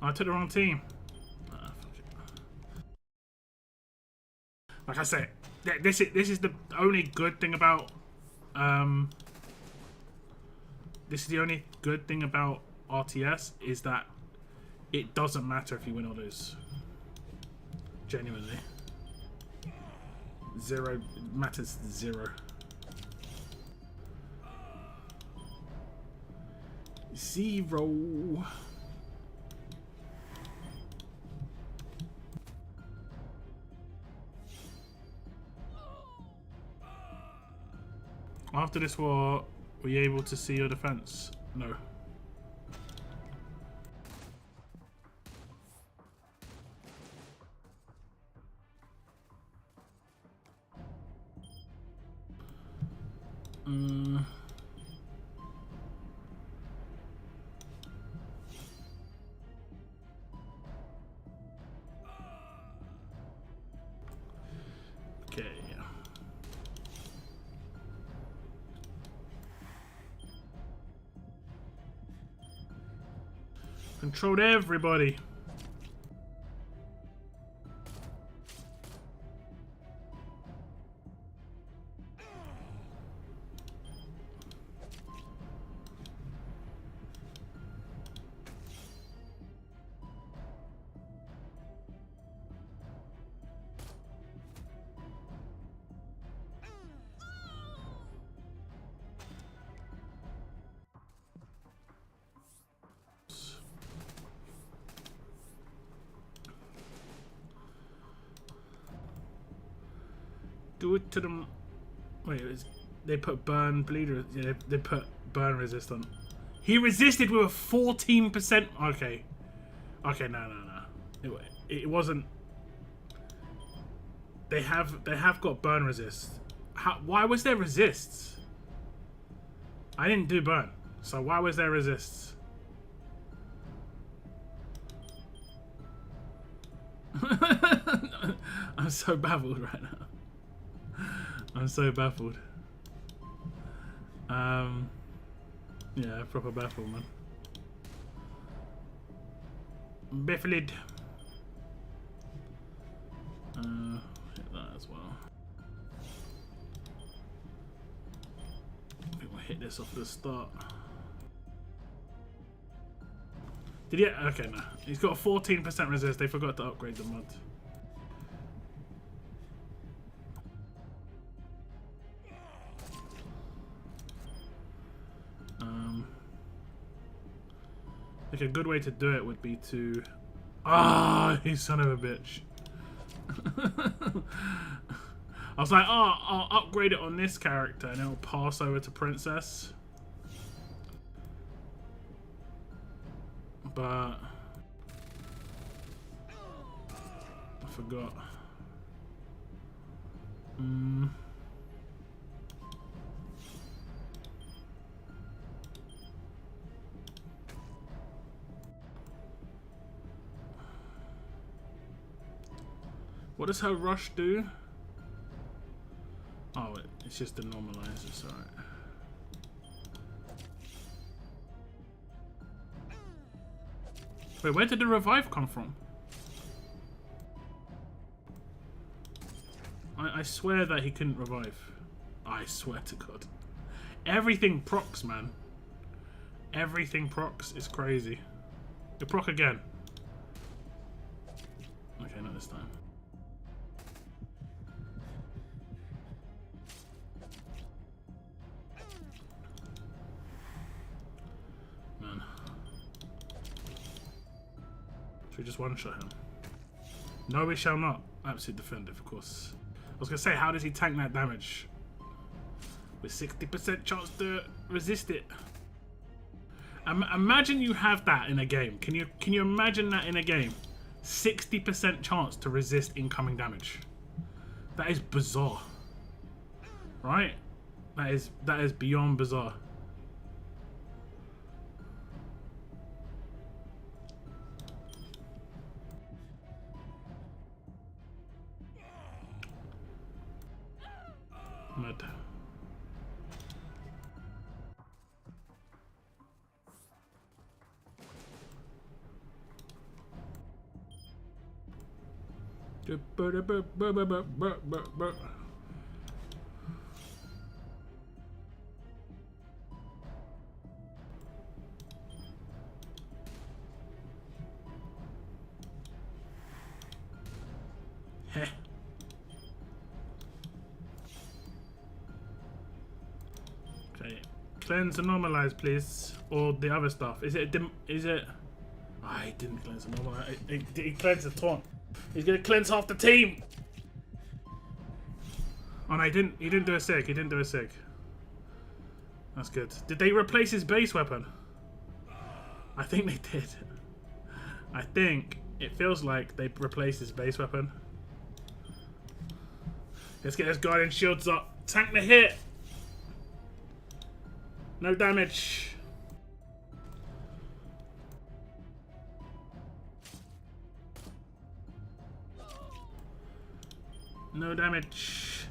I took the wrong team. Fuck it. Like I said, This is the only good thing about this is the only good thing about RTS is that it doesn't matter if you win or lose. Genuinely. Zero matters zero. Zero. After this war, were you able to see your defense? No. Okay. Controlled everybody. Do it to them. Wait, they put burn bleeder. Yeah, they put burn resist on. He resisted with a 14%. Okay, okay, no. It wasn't. They have got burn resist. Why was there resists? I didn't do burn, so why was there resists? I'm so baffled right now. I'm so baffled. Yeah, proper baffled, man. Baffled. Hit that as well. I think we'll hit this off the start. Did he? Okay, no. He's got a 14% resist. They forgot to upgrade the mod. Like a good way to do it would be to... Ah, you son of a bitch. I was like, oh, I'll upgrade it on this character and it'll pass over to Princess. But... I forgot. What does her rush do? Oh, it's just the normalizer, sorry. Wait, where did the revive come from? I swear that he couldn't revive. I swear to God. Everything procs, man. Everything procs is crazy. You proc again. Okay, not this time. We just one-shot him. No, we shall not. Absolute defensive, of course. I was gonna say, how does he tank that damage? With 60% chance to resist it. Imagine you have that in a game. Can you imagine that in a game? 60% chance to resist incoming damage. That is bizarre. Right? That is beyond bizarre. Mad. Heh. Okay. Cleanse and normalize, please. Or the other stuff. Is it is it? Oh, he didn't cleanse and normalize. He cleansed the taunt. He's gonna cleanse half the team. Oh no, he didn't do a sig. He didn't do a sig. That's good. Did they replace his base weapon? I think they did. I think it feels like they replaced his base weapon. Let's get those guardian shields up. Tank the hit. No damage. No damage.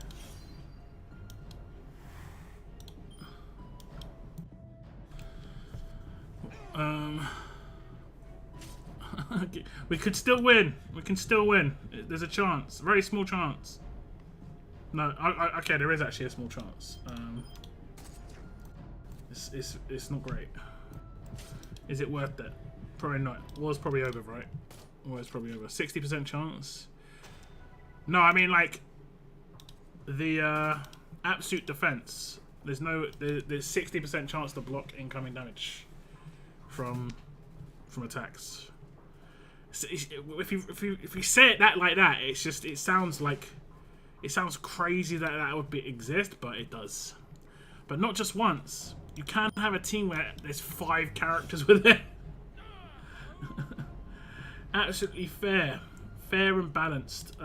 We could still win. We can still win. There's a chance. Very small chance. No, okay, there is actually a small chance. It's not great. Is it worth it? Probably not. War's probably over, right? War's probably over. 60% chance. No, I mean like the absolute defense. There's 60% chance to block incoming damage from attacks. So if you say it like that, it's just it sounds crazy that would exist, but it does. But not just once. You can't have a team where there's 5 characters with it. Absolutely fair and balanced.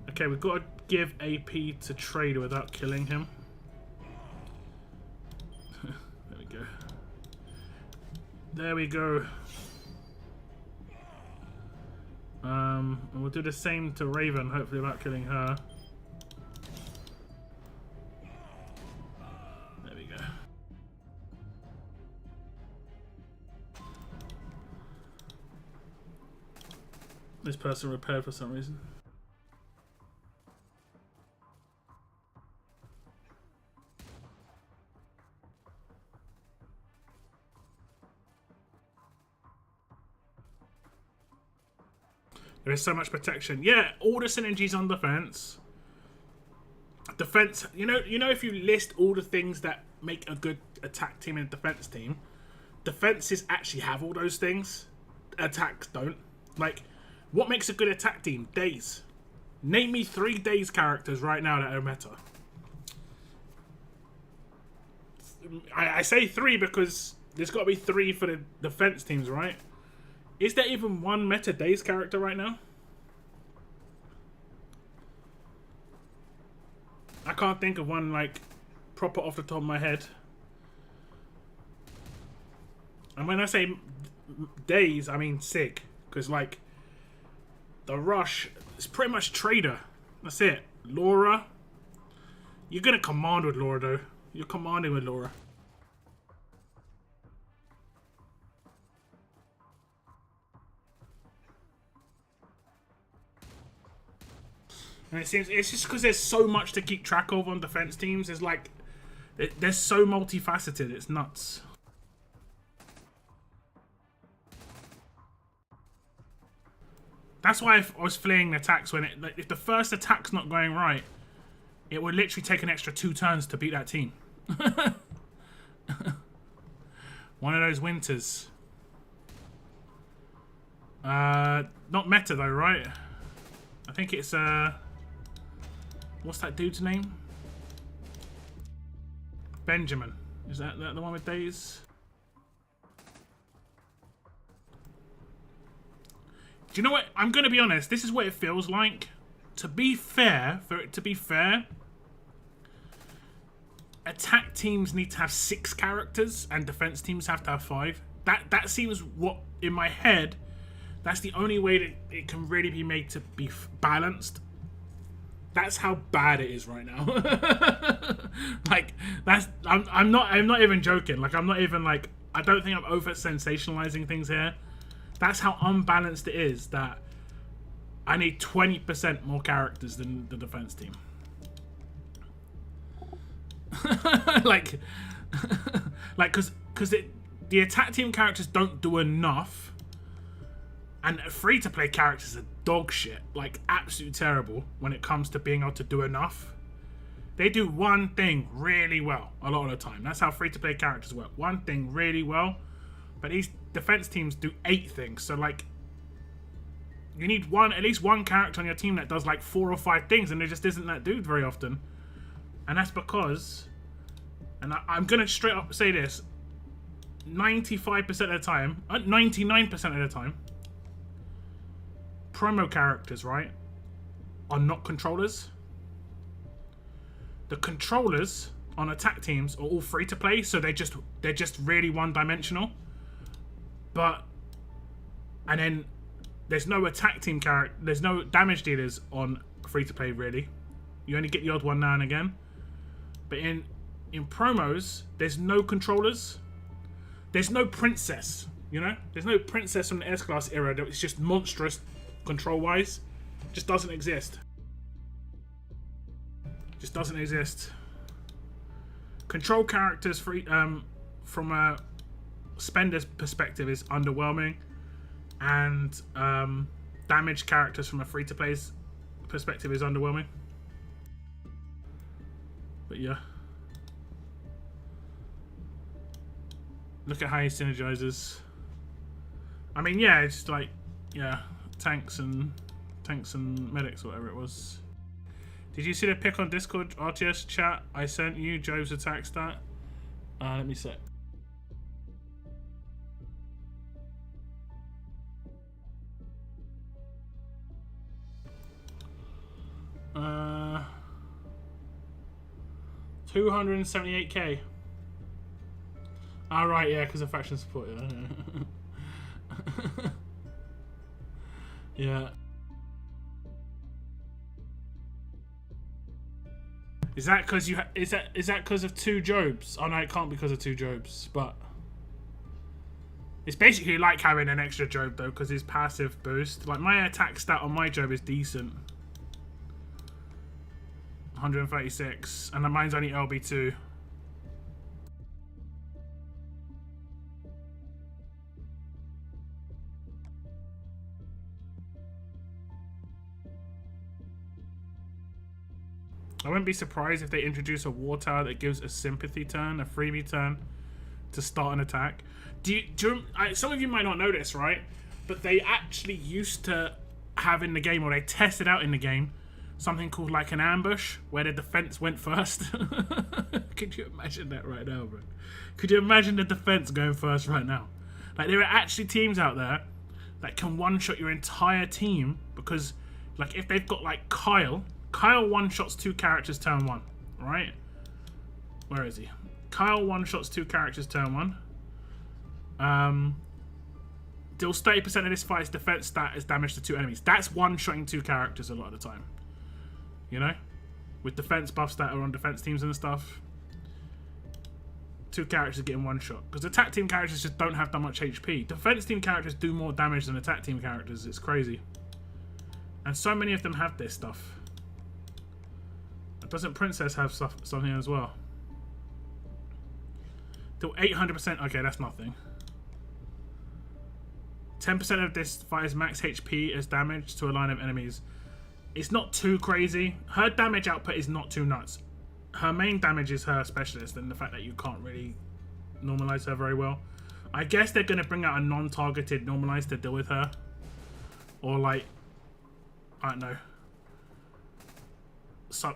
Okay, we've got to give AP to Trader without killing him. There we go. There we go. And we'll do the same to Raven, hopefully without killing her. There we go. This person repaired for some reason. There is so much protection. Yeah, all the synergies on defense. Defense, you know if you list all the things that make a good attack team and defense team, defenses actually have all those things. Attacks don't. Like, what makes a good attack team? Days. Name me 3 Days characters right now that are meta. I say 3 because there's got to be 3 for the defense teams, right? Is there even one meta Days character right now? I can't think of one, like, proper off the top of my head. And when I say Days, I mean Sig. Because, like, the Rush is pretty much Trader. That's it. Laura. You're going to command with Laura, though. You're commanding with Laura. And it seems it's just because there's so much to keep track of on defense teams. It's like they're so multifaceted. It's nuts. That's why I was fleeing attacks when if the first attack's not going right, it would literally take an extra 2 turns to beat that team. One of those winters. Not meta though, right? I think it's what's that dude's name? Benjamin. Is that the one with Days? Do you know what? I'm going to be honest. This is what it feels like. To be fair, for it to be fair, attack teams need to have 6 characters and defense teams have to have 5. That seems what, in my head, that's the only way that it can really be made to be balanced. That's how bad it is right now. Like, I'm not even joking. Like, I'm not even like, I don't think I'm over sensationalizing things here. That's how unbalanced it is, that I need 20% more characters than the defense team. like because the attack team characters don't do enough And free-to-play characters are dog shit. Like, absolutely terrible when it comes to being able to do enough. They do one thing really well a lot of the time. That's how free-to-play characters work. One thing really well. But these defense teams do 8 things. So, like, you need at least one character on your team that does, like, 4 or 5 things. And there just isn't that dude very often. And that's because... And I'm going to straight up say this. 95% of the time... 99% of the time... promo characters, right, are not controllers. The controllers on attack teams are all free to play, so they're just really one-dimensional. And then there's no attack team character, there's no damage dealers on free to play really. You only get the odd one now and again. But in promos, there's no controllers. There's no princess, you know? There's no princess from the S-Class era. It's just monstrous control-wise. Just doesn't exist. Just doesn't exist. Control characters from a spender's perspective is underwhelming. And damage characters from a free-to-play's perspective is underwhelming. But yeah. Look at how he synergizes. I mean, yeah, it's like, yeah, tanks and medics or whatever it was. Did you see the pic on Discord RTS chat I sent you, Joe's attack stat? Let me see. 278k. Ah, right, yeah, because of faction support, yeah. Yeah. Is that because you? Is that because of 2 Jobs? Oh no, it can't be because of 2 Jobs. But it's basically like having an extra Job though, because his passive boost. Like my attack stat on my Job is decent. 136, and mine's only LB2. I wouldn't be surprised if they introduce a war tower that gives a sympathy turn, a freebie turn, to start an attack. Some of you might not know this, right? But they actually used to have in the game, or they tested out in the game, something called like an ambush, where the defense went first. Could you imagine that right now, bro? Could you imagine the defense going first right now? Like, there are actually teams out there that can one-shot your entire team, because, like, if they've got, like, Kyle one-shots 2 characters turn 1, right? Where is he? Kyle one-shots 2 characters turn 1. Deals 30% of this fight's defense stat as damage to 2 enemies. That's one-shotting 2 characters a lot of the time. You know? With defense buffs that are on defense teams and stuff. 2 characters are getting one shot. Because attack team characters just don't have that much HP. Defense team characters do more damage than attack team characters. It's crazy. And so many of them have this stuff. Doesn't Princess have something as well? Till 800%. Okay, that's nothing. 10% of this fighter's max HP as damage to a line of enemies. It's not too crazy. Her damage output is not too nuts. Her main damage is her specialist and the fact that you can't really normalize her very well. I guess they're going to bring out a non-targeted normalize to deal with her. Or like, I don't know.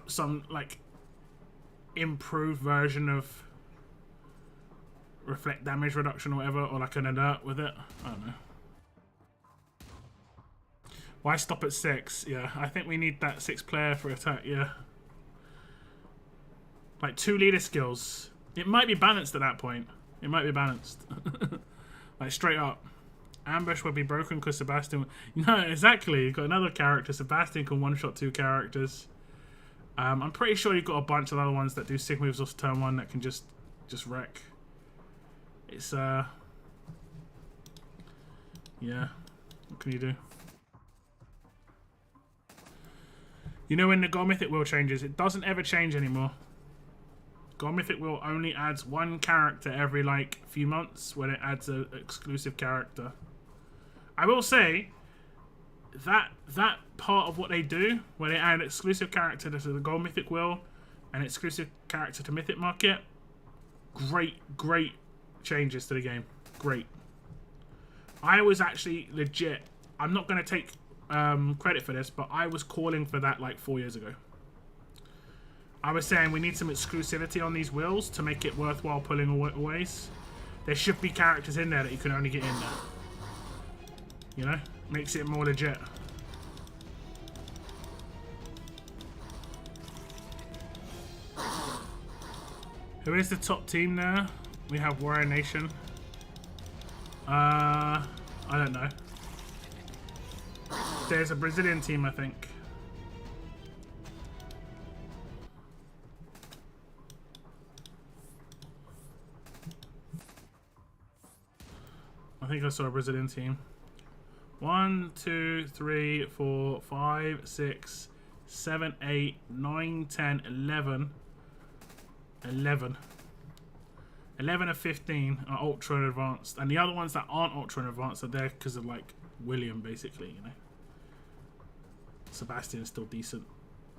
Some like improved version of reflect damage reduction or whatever, or like an alert with it. I don't know. Why stop at 6? Yeah, I think we need that 6 player for attack. Yeah, like 2 leader skills. It might be balanced at that point. It might be balanced. Like straight up. Ambush will be broken because Sebastian. No, exactly. You've got another character. Sebastian can one-shot 2 characters. I'm pretty sure you've got a bunch of other ones that do sig moves off turn 1 that can just wreck. It's yeah. What can you do? You know when the God Mythic Wheel changes, it doesn't ever change anymore. God Mythic Wheel only adds 1 character every like few months when it adds an exclusive character. I will say that part of what they do, where they add exclusive character to the Gold Mythic Wheel and exclusive character to Mythic Market, great changes to the game. Great. I was actually legit. I'm not going to take credit for this, but I was calling for that like 4 years ago. I was saying we need some exclusivity on these wheels to make it worthwhile pulling always. There should be characters in there that you can only get in there. You know? Makes it more legit. Who is the top team there? We have Warrior Nation. I don't know. There's a Brazilian team, I think. I think I saw a Brazilian team. 1, 2, 3, 4, 5, 6, 7, 8, 9, 10, 11. 11 of 15 are ultra and advanced, and the other ones that aren't ultra and advanced are there because of like William, basically, you know. Sebastian's still decent.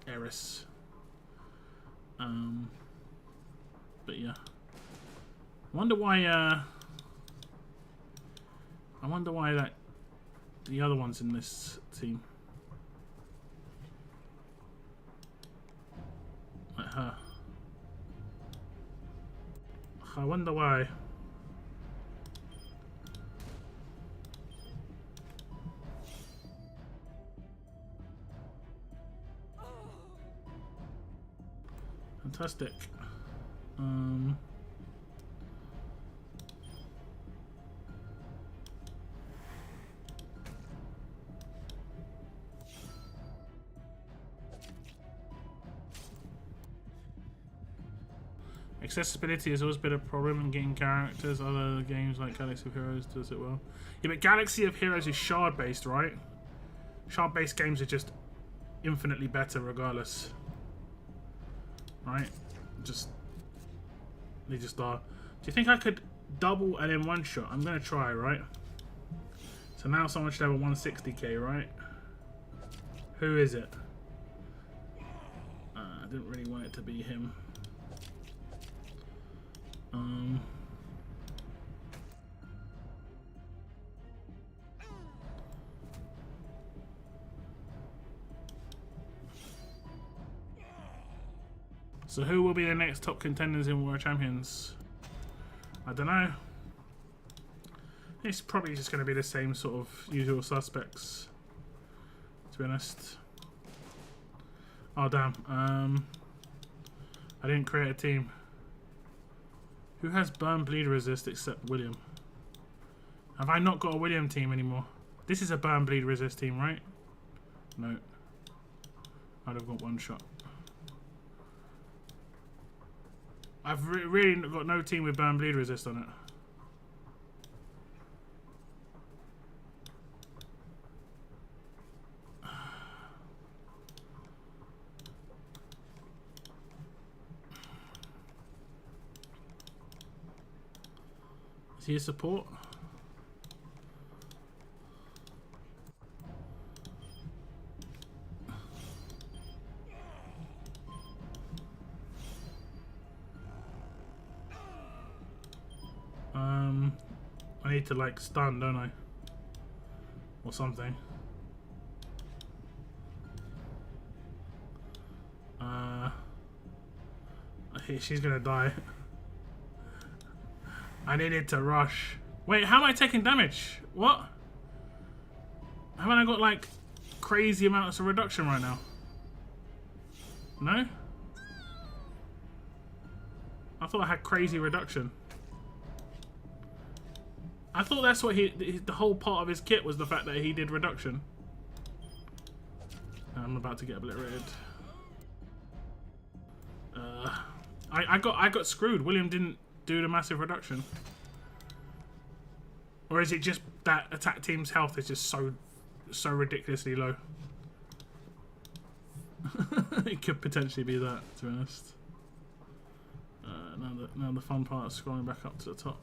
Eris. But yeah. I wonder why that the other ones in this team. Like her. I wonder why. Fantastic. Accessibility has always been a problem in getting characters. Other games like Galaxy of Heroes does it well. Yeah, but Galaxy of Heroes is shard based, right? Shard based games are just infinitely better regardless. Right? They just are. Do you think I could double and then one shot? I'm gonna try, right? So now someone should have a 160k, right? Who is it? I didn't really want it to be him. So who will be the next top contenders in World Champions? I don't know. It's probably just going to be the same sort of usual suspects, to be honest. Oh damn, I didn't create a team. Who has burn bleed resist except William? Have I not got a William team anymore? This is a burn bleed resist team, right? No. I'd have got one shot. I've really got no team with burn bleed resist on it. Is he a support? I need to like stun, don't I? Or something. She's gonna die. I needed to rush. Wait, how am I taking damage? What? Haven't I got like crazy amounts of reduction right now? No? I thought I had crazy reduction. I thought that's what the whole part of his kit was, the fact that he did reduction. I'm about to get obliterated. I got screwed. William didn't do the massive reduction. Or is it just that attack team's health is just so ridiculously low? It could potentially be that, to be honest. Now the fun part is scrolling back up to the top.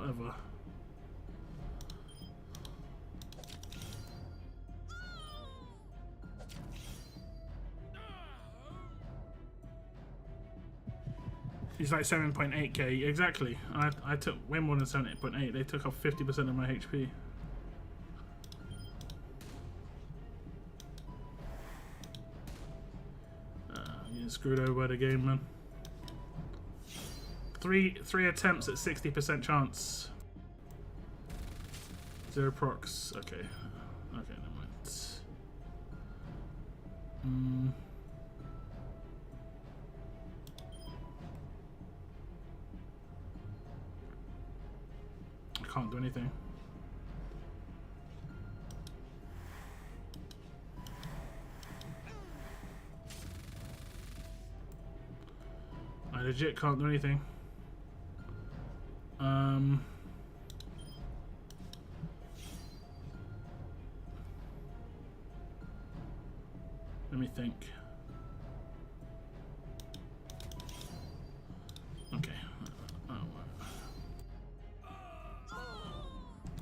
whatever. He's like 7.8k, exactly. I took way more than 7.8. They took off 50% of my HP. I'm getting screwed over by the game, man. Three attempts at 60% chance. 0 procs. Okay. Okay, never mind. I can't do anything. I legit can't do anything. Let me think. Okay.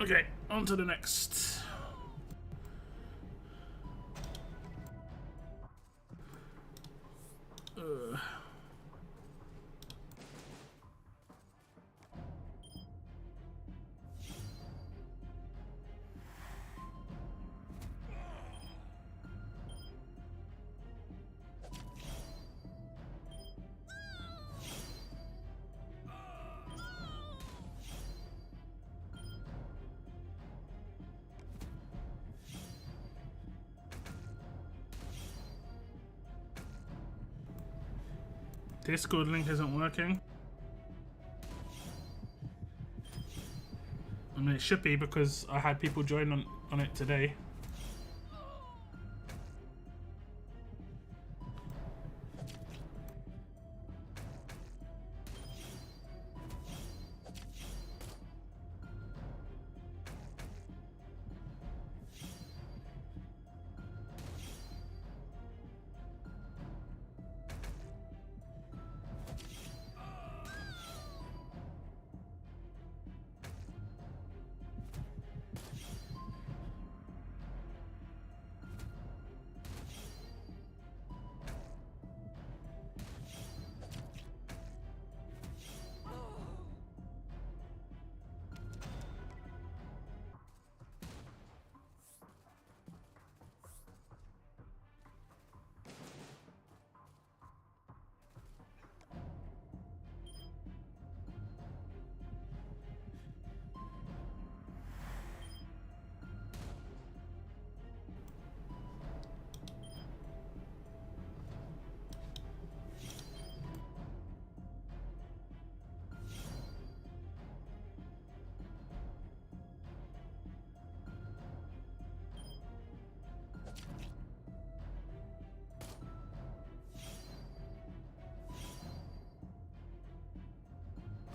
Okay, on to the next. Discord link isn't working. I mean, it should be because I had people join on it today.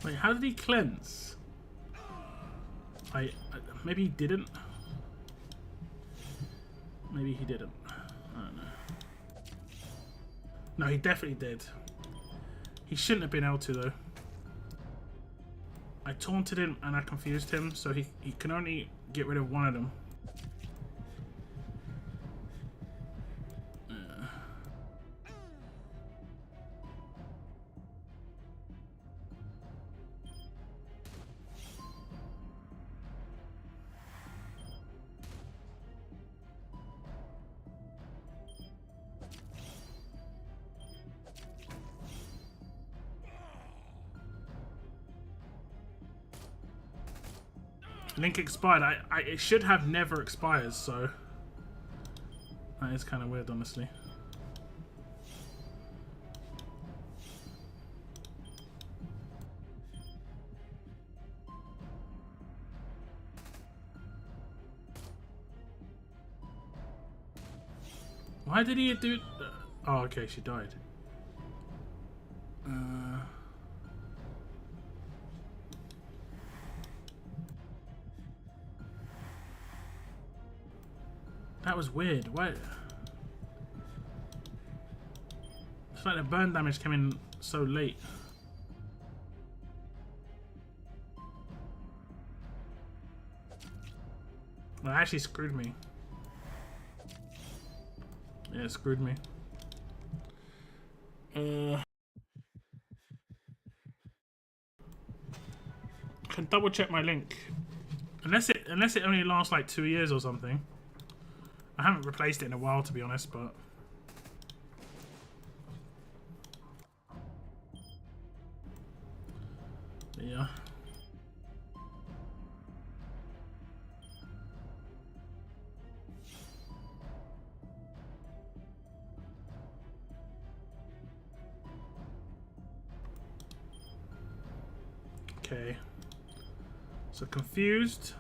Wait, how did he cleanse? Maybe he didn't. Maybe he didn't. I don't know. No, he definitely did. He shouldn't have been able to though. I taunted him and I confused him, so he can only get rid of one of them. Link expired. It should have never expires, so that is kind of weird, honestly. Why did he do? Oh, okay, she died. That was weird. Why? It's like the burn damage came in so late. Well, it actually screwed me. Yeah, it screwed me. Can double check my link. Unless it only lasts like 2 years or something. I haven't replaced it in a while, to be honest, but yeah. Okay. So confused.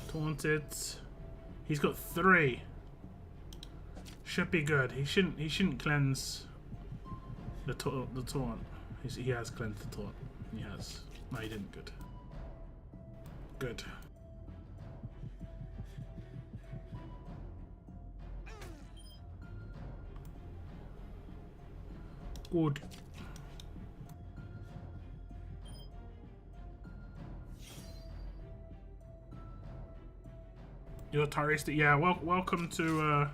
Taunted. He's got 3. Should be good. He shouldn't cleanse the taunt. He has cleansed the taunt. He has. No, he didn't. Good. Good. Good. You're Taristic. Yeah. Welcome to.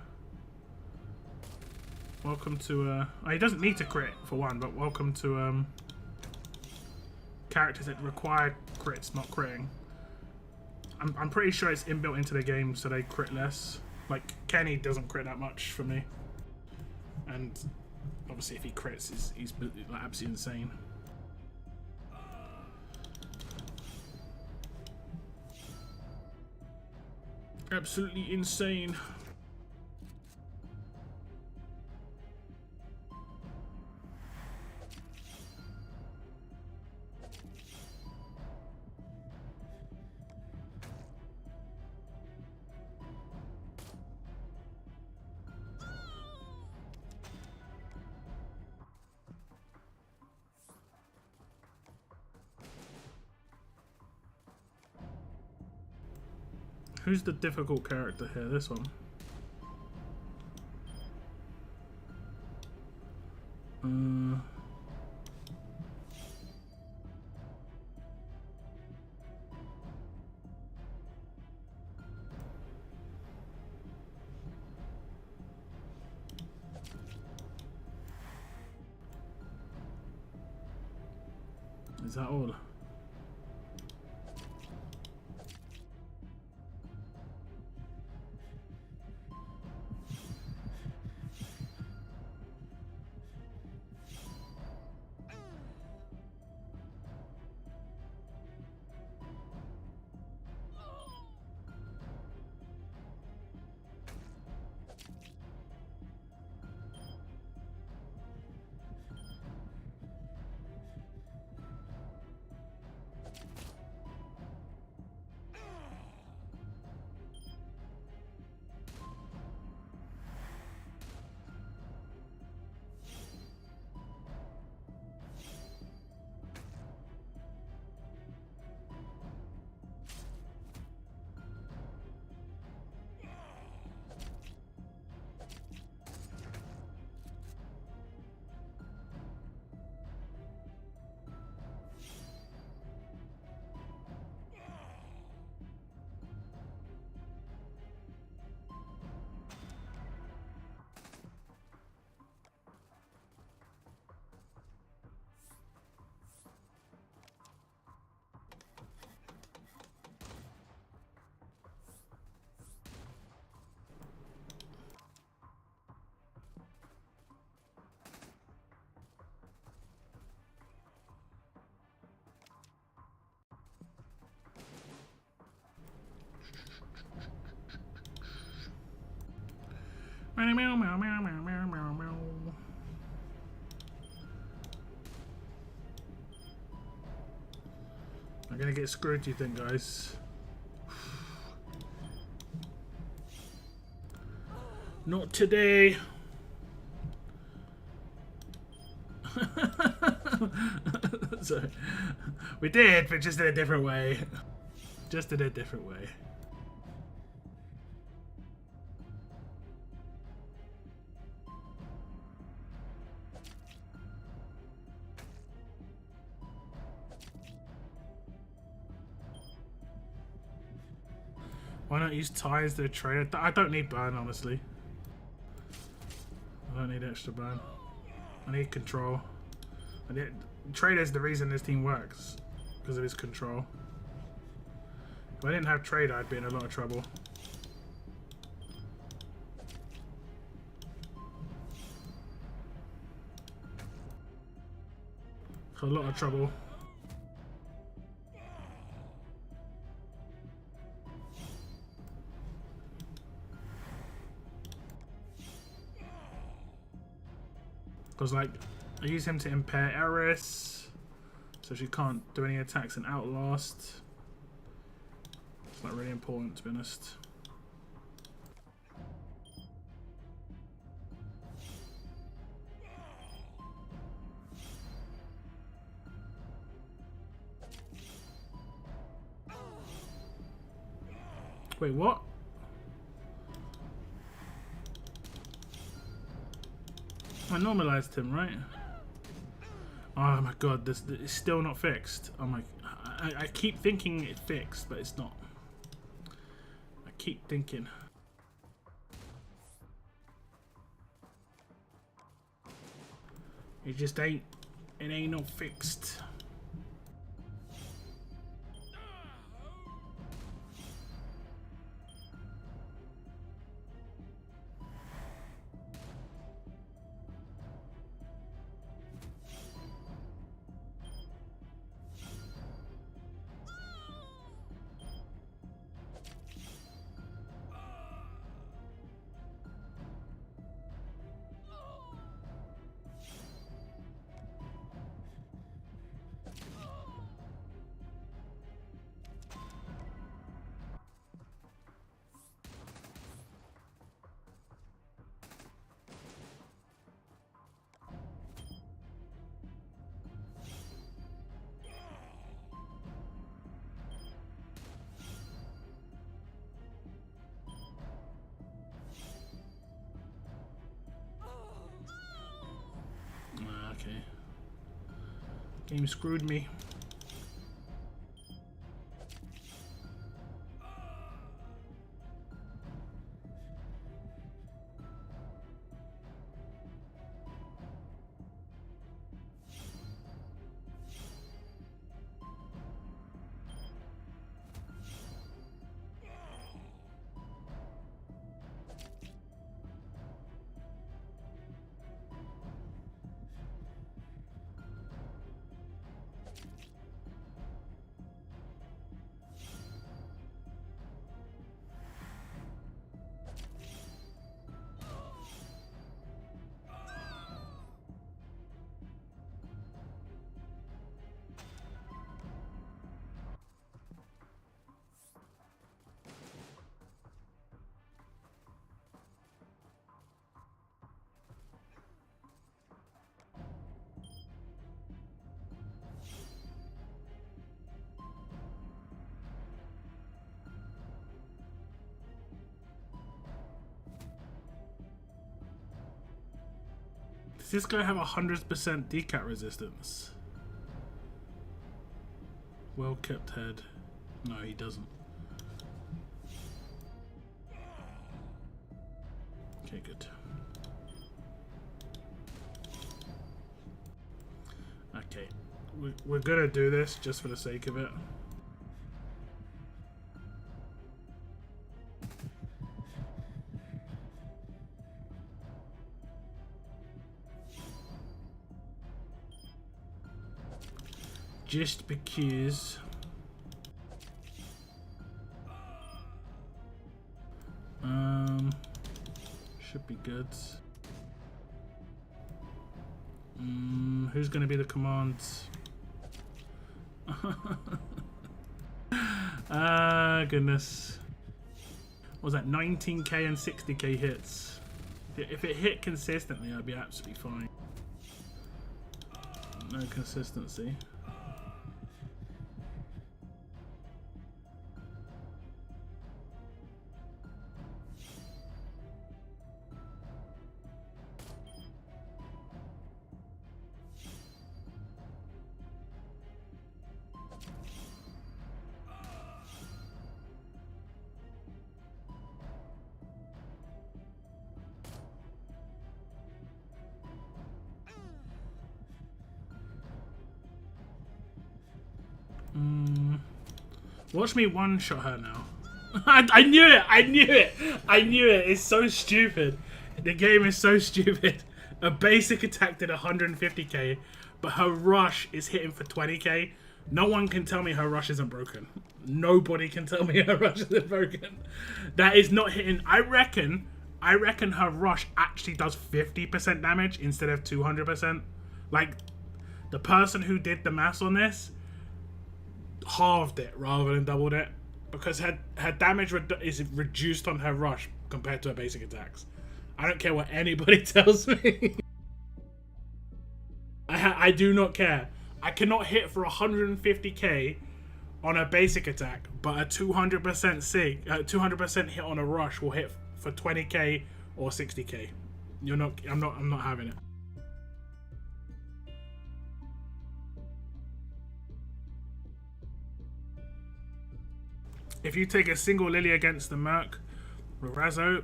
Welcome to. He doesn't need to crit for one, but welcome to characters that require crits, not critting. I'm pretty sure it's inbuilt into the game, so they crit less. Like Kenny doesn't crit that much for me, and obviously if he crits, he's like absolutely insane. Absolutely insane. Who's the difficult character here? This one. Is that all? Meow, meow, meow, meow, meow, meow, meow. I'm gonna get screwed, do you think, guys? Not today. So, we did, but just in a different way. Just in a different way. Why not use tie as the trader? I don't need burn, honestly. I don't need extra burn. I need control. Trader's the reason this team works, because of his control. If I didn't have Trader, I'd be in a lot of trouble. A lot of trouble. Because, like, I use him to impair Eris, so she can't do any attacks in Outlast. It's not really important, to be honest. Wait, what? I normalized him, right? Oh my god, this is still not fixed. Oh my, I keep thinking it's fixed, but it's not. I keep thinking. It just ain't, it ain't not fixed. Okay. Game screwed me. Does this guy have 100% decat resistance? Well kept head. No, he doesn't. Okay, good. Okay, we're gonna do this just for the sake of it. Just because should be good. Who's going to be the command? Ah, goodness. What was that, 19k and 60k hits? If it hit consistently, I'd be absolutely fine. No consistency. Watch me one-shot her now. I knew it! I knew it! I knew it! It's so stupid. The game is so stupid. A basic attack did 150k, but her rush is hitting for 20k. No one can tell me her rush isn't broken. Nobody can tell me her rush isn't broken. That is not hitting. I reckon her rush actually does 50% damage instead of 200%. Like, the person who did the maths on this halved it rather than doubled it, because her damage is reduced on her rush compared to her basic attacks. I don't care what anybody tells me. I do not care. I cannot hit for 150k on a basic attack, but a 200% hit on a rush will hit for 20k or 60k. You're not. I'm not having it. If you take a single Lily against the Merc with Razzo,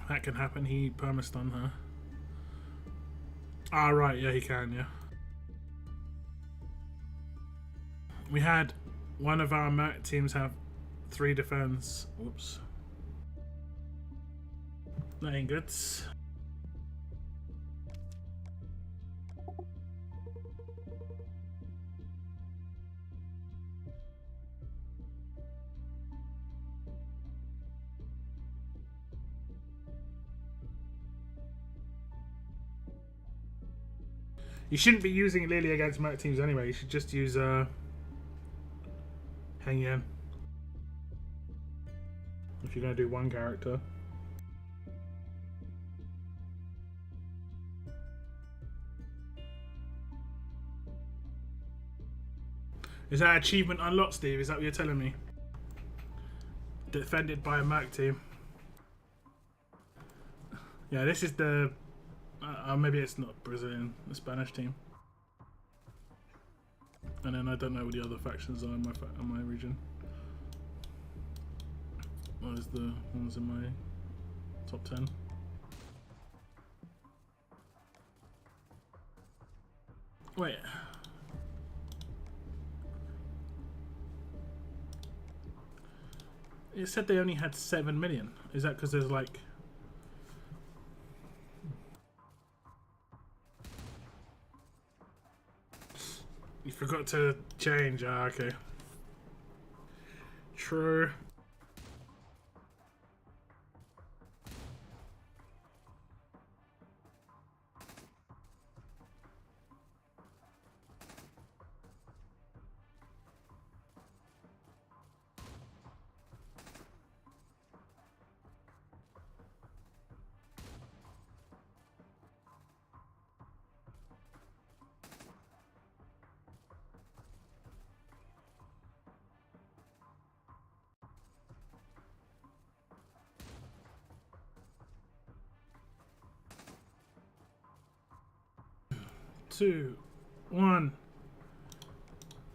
that can happen. He perma-stun her. Ah, right. Yeah, he can. Yeah. We had one of our Merc teams have 3 defense. Whoops. That ain't good. You shouldn't be using Lily against Merc teams anyway. You should just use Heng Yan if you're going to do one character. Is that achievement unlocked, Steve? Is that what you're telling me? Defended by a Merc team. Yeah, this is the... maybe it's not Brazilian, the Spanish team. And then I don't know what the other factions are in my region. What is the ones in my top 10? Wait. It said they only had 7 million. Is that because there's like... You forgot to change. Ah, okay. True. Two, one,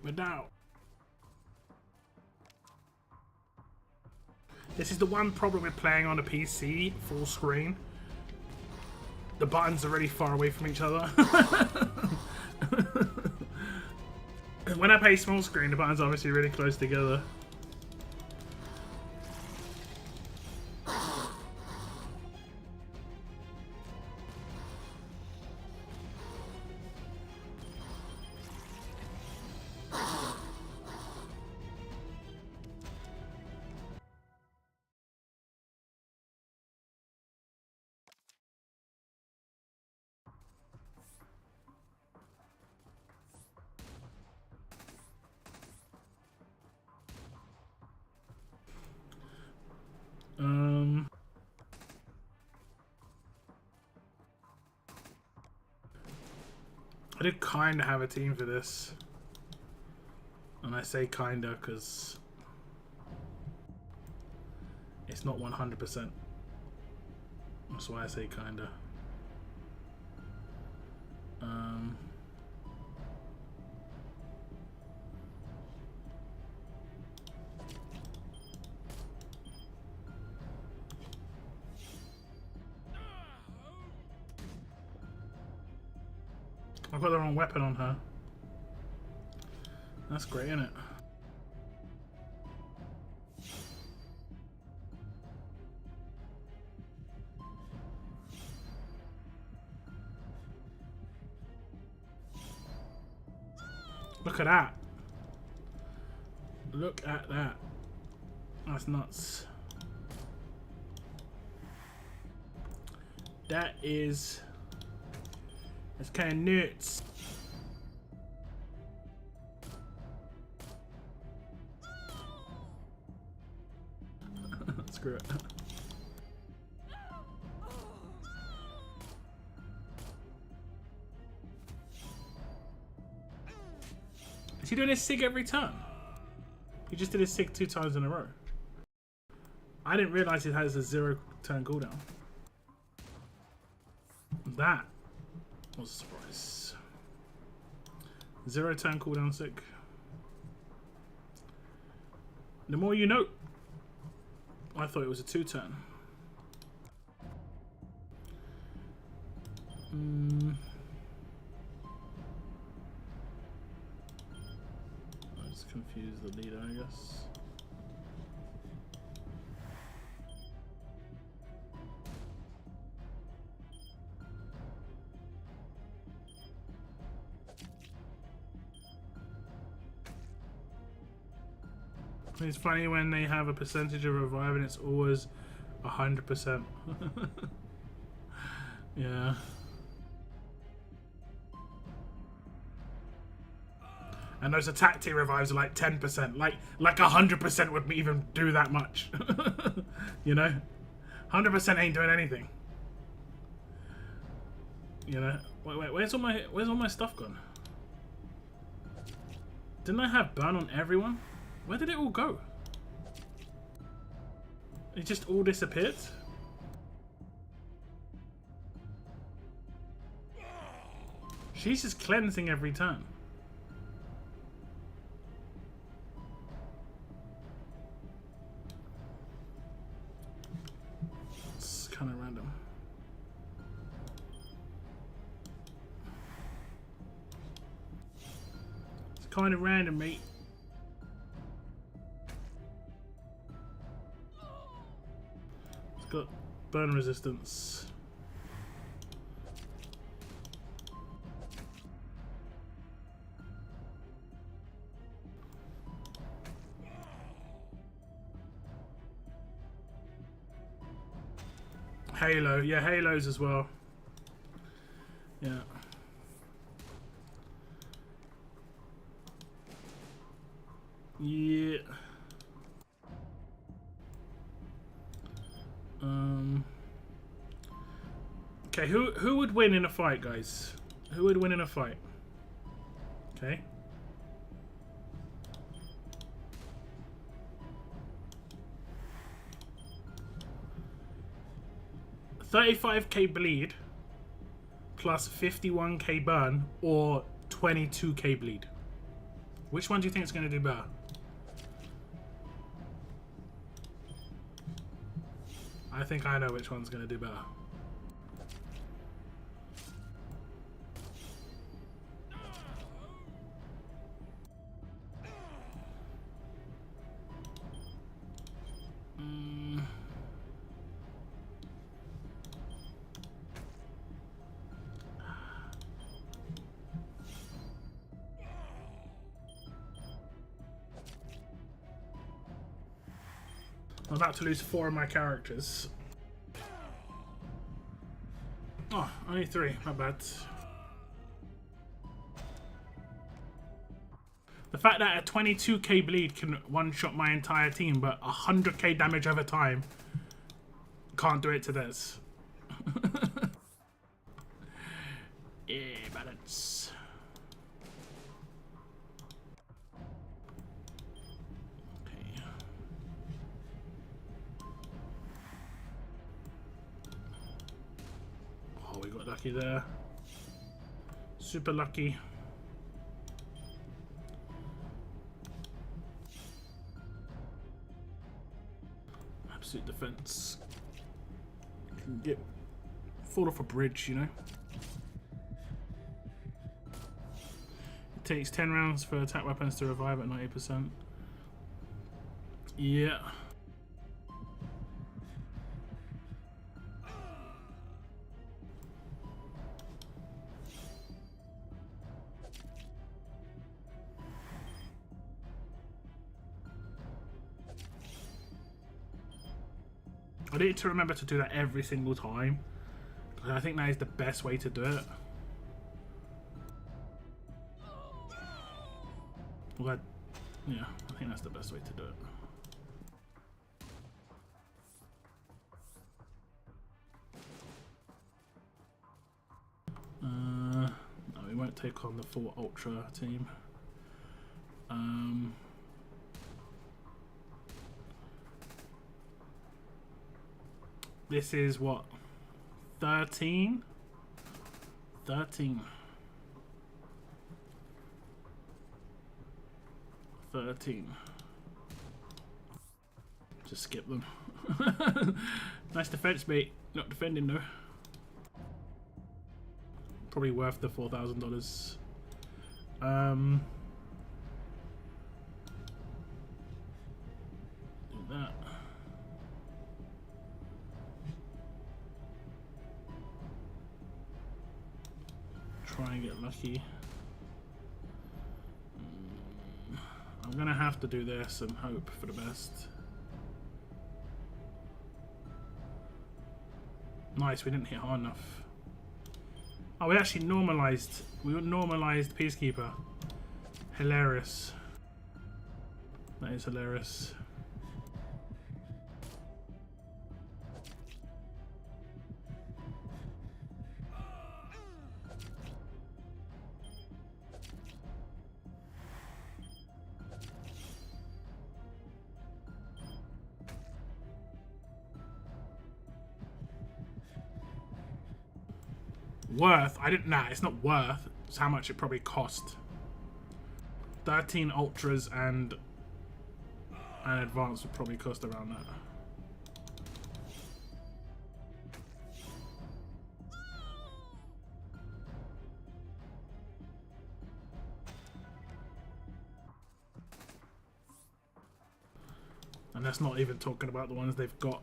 without. This is the one problem with playing on a PC full screen. The buttons are really far away from each other. When I play small screen, the buttons are obviously really close together. I did kind of have a team for this, and I say kinda because it's not 100%. That's why I say kinda. I've got the wrong weapon on her. That's great, isn't it? Look at that. Look at that. That's nuts. That is... That's kind of nuts. Screw it. Is he doing his SIG every turn? He just did his SIG 2 times in a row. I didn't realise it has a 0 turn cooldown. That was a surprise. 0 turn cooldown SIG. The more you know. I thought it was a 2 turn. Let's confuse the leader, I guess. It's funny when they have a percentage of revive and it's always 100%. Yeah. And those attack tier revives are like 10%. Like 100% would even do that much. You know? 100% ain't doing anything. You know? Wait, where's all my stuff gone? Didn't I have burn on everyone? Where did it all go? It just all disappeared? She's just cleansing every turn. It's kind of random. It's kind of random, mate. Got burn resistance. Halo, yeah, halos as well. Yeah. Yeah. Okay, who would win in a fight, guys? Who would win in a fight? Okay. $35k bleed plus 51k burn or 22k bleed. Which one do you think is going to do better? I think I know which one's going to do better. I'm about to lose 4 of my characters. Oh, only 3. Not bad. The fact that a 22k bleed can one-shot my entire team, but 100k damage over time can't do it to this. Yeah, balance. Okay. Oh, we got lucky there. Super lucky. Absolute defense. Can get fall off a bridge, you know. Takes 10 rounds for attack weapons to revive at 90%. Yeah. I need to remember to do that every single time. I think that is the best way to do it. Well, yeah, I think that's the best way to do it. No, we won't take on the full Ultra team. This is what? 13? 13. 13. Just skip them. Nice defense, mate. Not defending though. Probably worth the $4,000. Do that. Try and get lucky. I'm gonna have to do this and hope for the best. Nice, we didn't hit hard enough. Oh, we actually normalized. We normalized Peacekeeper. Hilarious. That is hilarious. Worth? I didn't. Nah, it's not worth. It's how much it probably cost. 13 ultras and an advance would probably cost around that. And that's not even talking about the ones they've got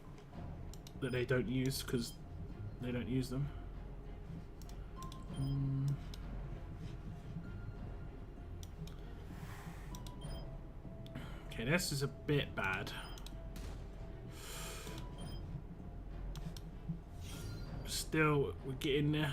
that they don't use because they don't use them. Okay, this is a bit bad. Still, we're getting there.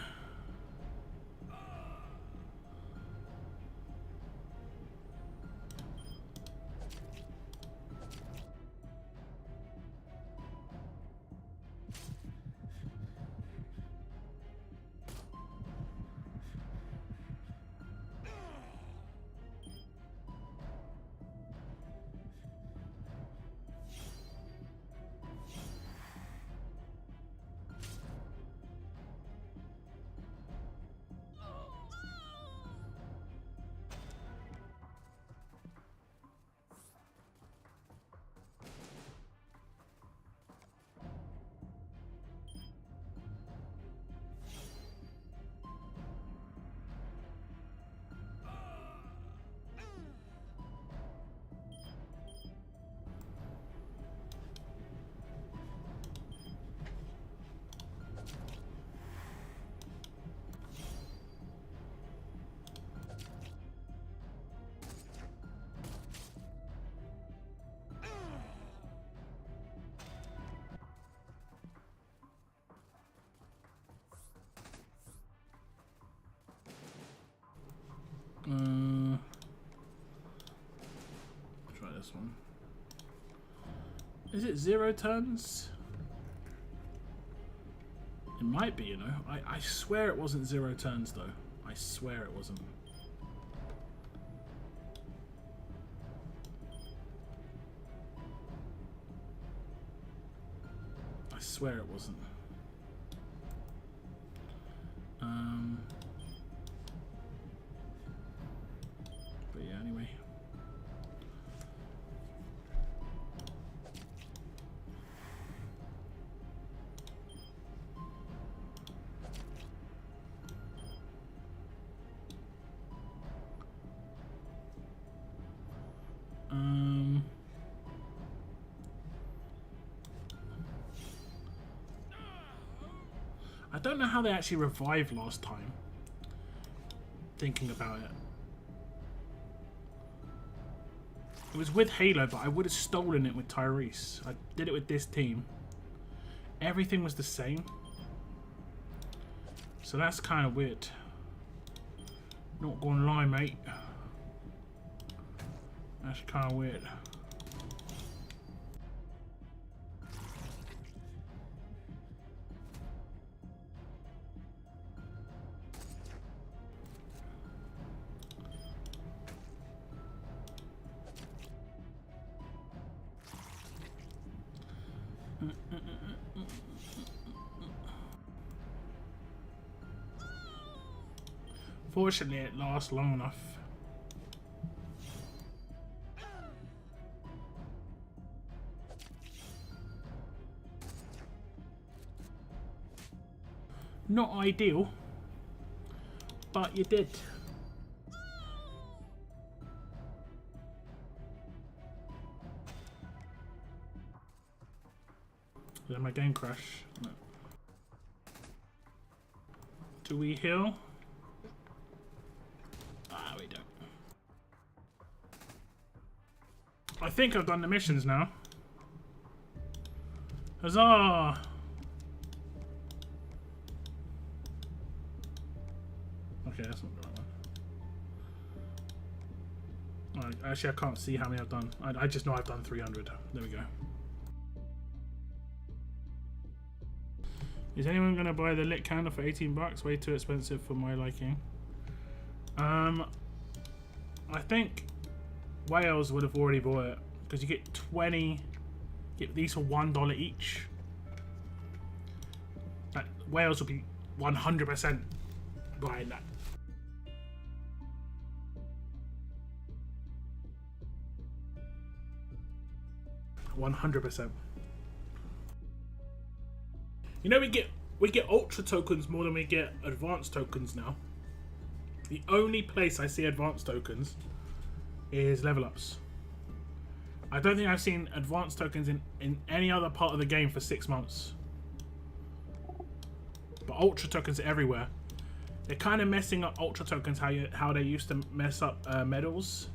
Try this one. Is it 0 turns? It might be, you know. I swear it wasn't 0 turns though. I swear it wasn't. I swear it wasn't. But yeah, anyway. I don't know how they actually revived last time. Thinking about it. It was with Halo, but I would have stolen it with Tyrese. I did it with this team. Everything was the same. So that's kind of weird. Not gonna lie, mate. That's kind of weird. Fortunately, it lasts long enough. Not ideal, but you did. Did my game crash? No. Do we heal? Ah, we don't. I think I've done the missions now. Huzzah! Okay, that's not the right one. Alright, actually, I can't see how many I've done. I just know I've done 300. There we go. Is anyone going to buy the lit candle for 18 bucks? Way too expensive for my liking. I think Wales would have already bought it because you get 20. Get these for $1 each. Wales will be 100% buying that. $100%. You know, we get ultra tokens more than we get advanced tokens now. The only place I see advanced tokens is level ups. I don't think I've seen advanced tokens in any other part of the game for 6 months. But ultra tokens are everywhere. They're kind of messing up ultra tokens how they used to mess up medals.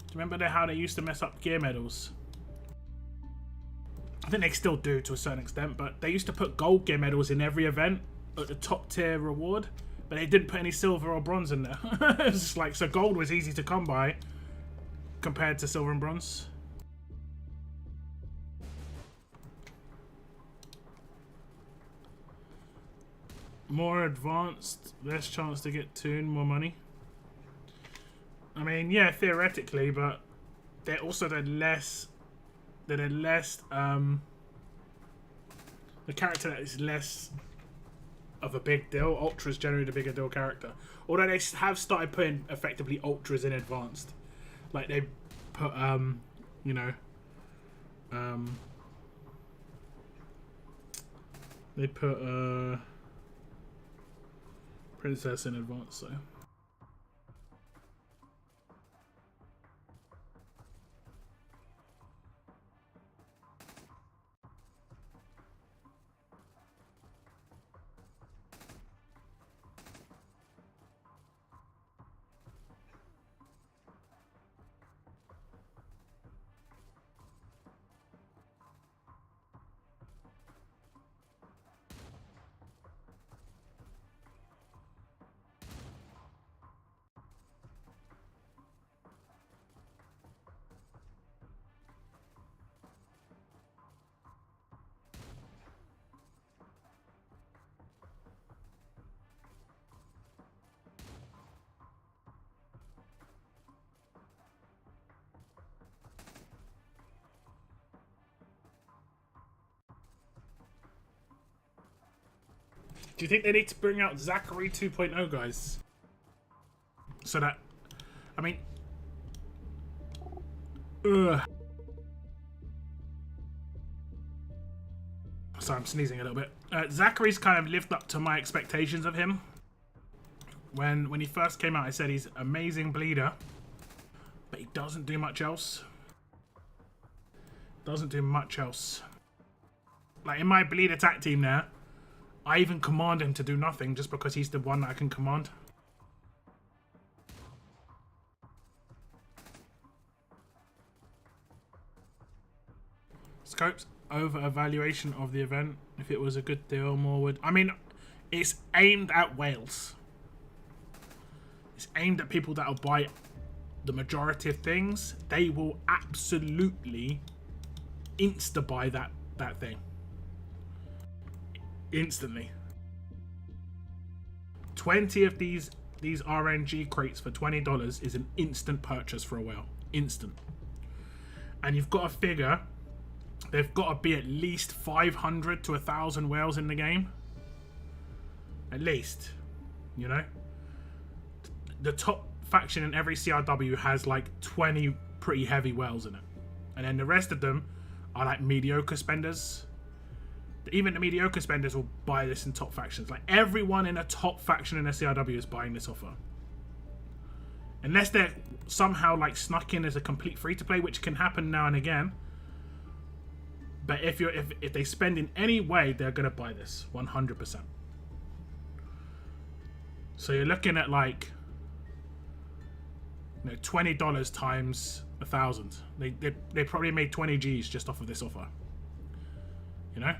Do you remember how they used to mess up gear medals? I think they still do to a certain extent, but they used to put gold gear medals in every event at the top tier reward, but they didn't put any silver or bronze in there. It's just like, so gold was easy to come by compared to silver and bronze. More advanced, less chance to get tuned, more money. I mean, yeah, theoretically, but they're also the character that is less of a big deal. Ultra is generally the bigger deal character. Although they have started putting effectively ultras in advanced. Like they put, you know, they put Princess in advanced, so. Do you think they need to bring out Zachary 2.0, guys? So that, I mean, sorry, I'm sneezing a little bit. Zachary's kind of lived up to my expectations of him. When he first came out, I said he's an amazing bleeder, but he doesn't do much else. Doesn't do much else. Like in my bleed attack team there, I even command him to do nothing just because he's the one that I can command. Scopes over evaluation of the event. If it was a good deal, more would. I mean, it's aimed at whales. It's aimed at people that'll buy the majority of things. They will absolutely insta buy that thing instantly. 20 of these RNG crates for $20 is an instant purchase for a whale. Instant. And you've got to figure there've got to be at least 500 to 1,000 whales in the game. At least, you know. The top faction in every CRW has like 20 pretty heavy whales in it, and then the rest of them are like mediocre spenders. Even the mediocre spenders will buy this in top factions. Like everyone in a top faction in a CRW is buying this offer, unless they're somehow like snuck in as a complete free to play, which can happen now and again. But if they spend in any way, they're gonna buy this 100%. So you're looking at like, you know, $20 times 1,000. They probably made 20 G's just off of this offer. You know,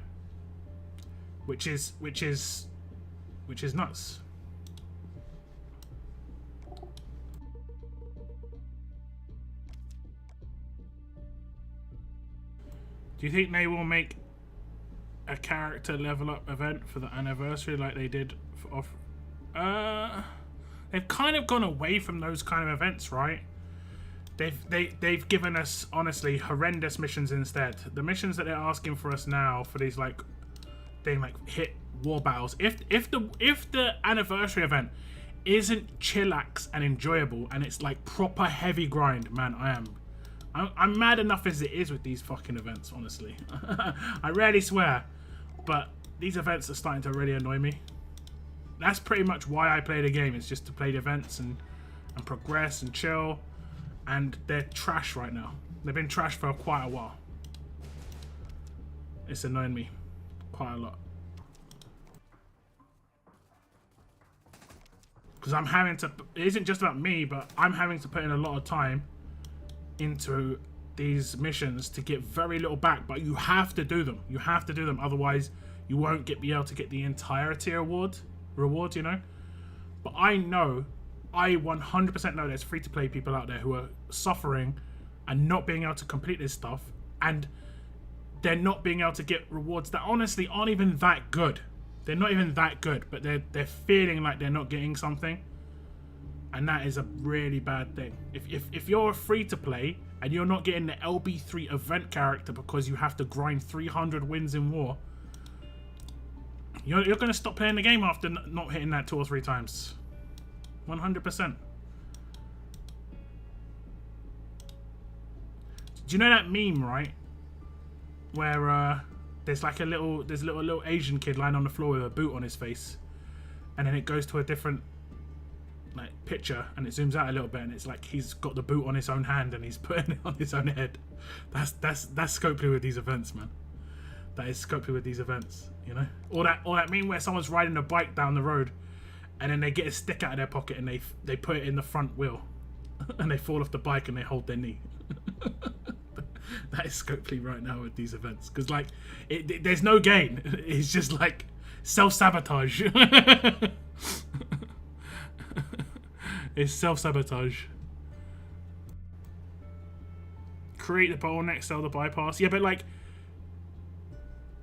which is nuts. Do you think they will make a character level up event for the anniversary like they did for off? They've kind of gone away from those kind of events, right? They've given us honestly horrendous missions instead. The missions that they're asking for us now for these like hit war battles. If the anniversary event isn't chillax and enjoyable and it's like proper heavy grind, man, I'm mad enough as it is with these fucking events, honestly. I rarely swear, but these events are starting to really annoy me. That's pretty much why I play the game, is just to play the events and progress and chill. And they're trash right now. They've been trash for quite a while. It's annoying me quite a lot. Because I'm having to, it isn't just about me, but I'm having to put in a lot of time into these missions to get very little back. But you have to do them. You have to do them. Otherwise, you won't be able to get the entirety rewards, you know. But I 100% know there's free-to-play people out there who are suffering and not being able to complete this stuff, and they're not being able to get rewards that honestly aren't even that good. They're not even that good, but they're feeling like they're not getting something, and that is a really bad thing. If you're free-to-play and you're not getting the LB3 event character because you have to grind 300 wins in war, you're going to stop playing the game after not hitting that 2 or 3 times. 100%. Do you know that meme, right? Where there's like a little Asian kid lying on the floor with a boot on his face, and then it goes to a different like picture, and it zooms out a little bit, and it's like he's got the boot on his own hand and he's putting it on his own head. That's Scopely with these events, man. That is Scopely with these events, you know? Or that meme where someone's riding a bike down the road, and then they get a stick out of their pocket and they put it in the front wheel, and they fall off the bike and they hold their knee. That is Scopely right now with these events, because like there's no gain. It's just like self-sabotage. It's self-sabotage. Create the bottleneck, sell the bypass. Yeah, but like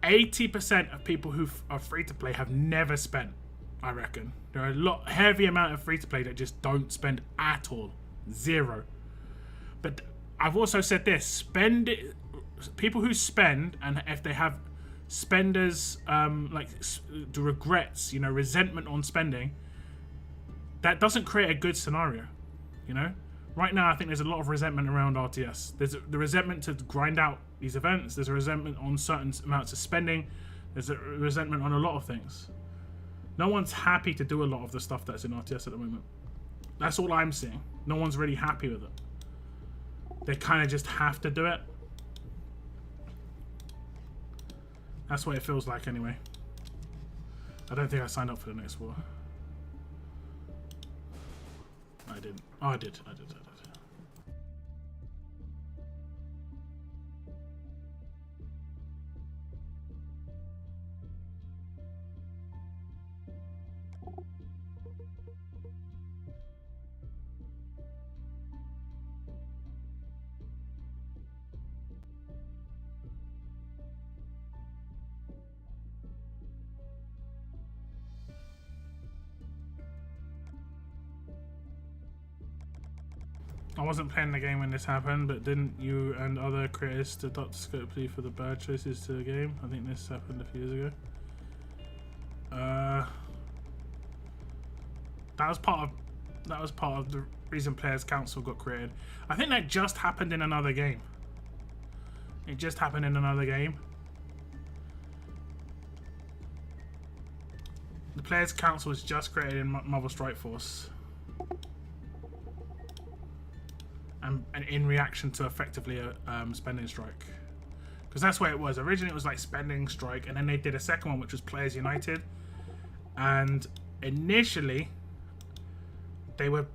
80% of people who are free to play have never spent. I reckon there are a heavy amount of free to play that just don't spend at all, 0. But I've also said this: people who spend, and if they have spenders like the regrets, you know, resentment on spending, that doesn't create a good scenario. You know, right now I think there's a lot of resentment around RTS. There's the resentment to grind out these events. There's a resentment on certain amounts of spending. There's a resentment on a lot of things. No one's happy to do a lot of the stuff that's in RTS at the moment. That's all I'm seeing. No one's really happy with it. They kind of just have to do it. That's what it feels like anyway. I don't think I signed up for the next war. I didn't. Oh, I did. I wasn't playing the game when this happened, but didn't you and other creators adopt the scope plea for the bad choices to the game? I think this happened a few years ago. That was part of the reason Players Council got created. I think that just happened in another game. It just happened in another game. The Players Council was just created in Marvel Strike Force. And in reaction to effectively a spending strike, because that's where it was originally. It was like spending strike, and then they did a second one which was Players United, and initially they were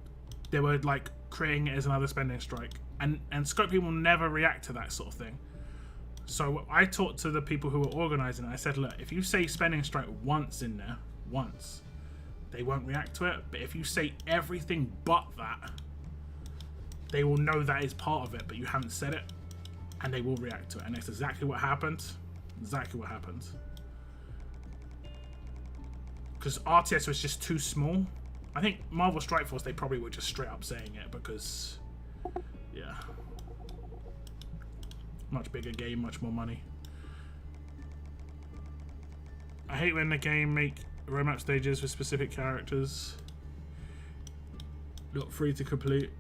like creating it as another spending strike, and scope people never react to that sort of thing. So I talked to the people who were organizing it. I said, look, if you say spending strike once in there, once, they won't react to it, but if you say everything but that, they will know that is part of it, but you haven't said it, and they will react to it. And that's exactly what happened. Exactly what happened. Because RTS was just too small. I think Marvel Strike Force, they probably were just straight up saying it because, yeah. Much bigger game, much more money. I hate when the game make roadmap stages with specific characters not free to complete.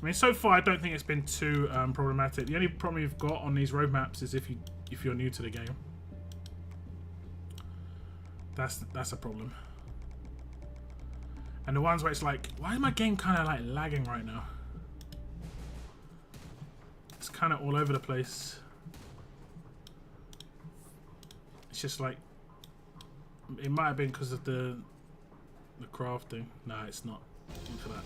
I mean, so far I don't think it's been too problematic. The only problem you've got on these roadmaps is if you're new to the game. That's a problem. And the ones where it's like, why is my game kind of like lagging right now? It's kind of all over the place. It's just like, it might have been because of the crafting. No, it's not. Look at that.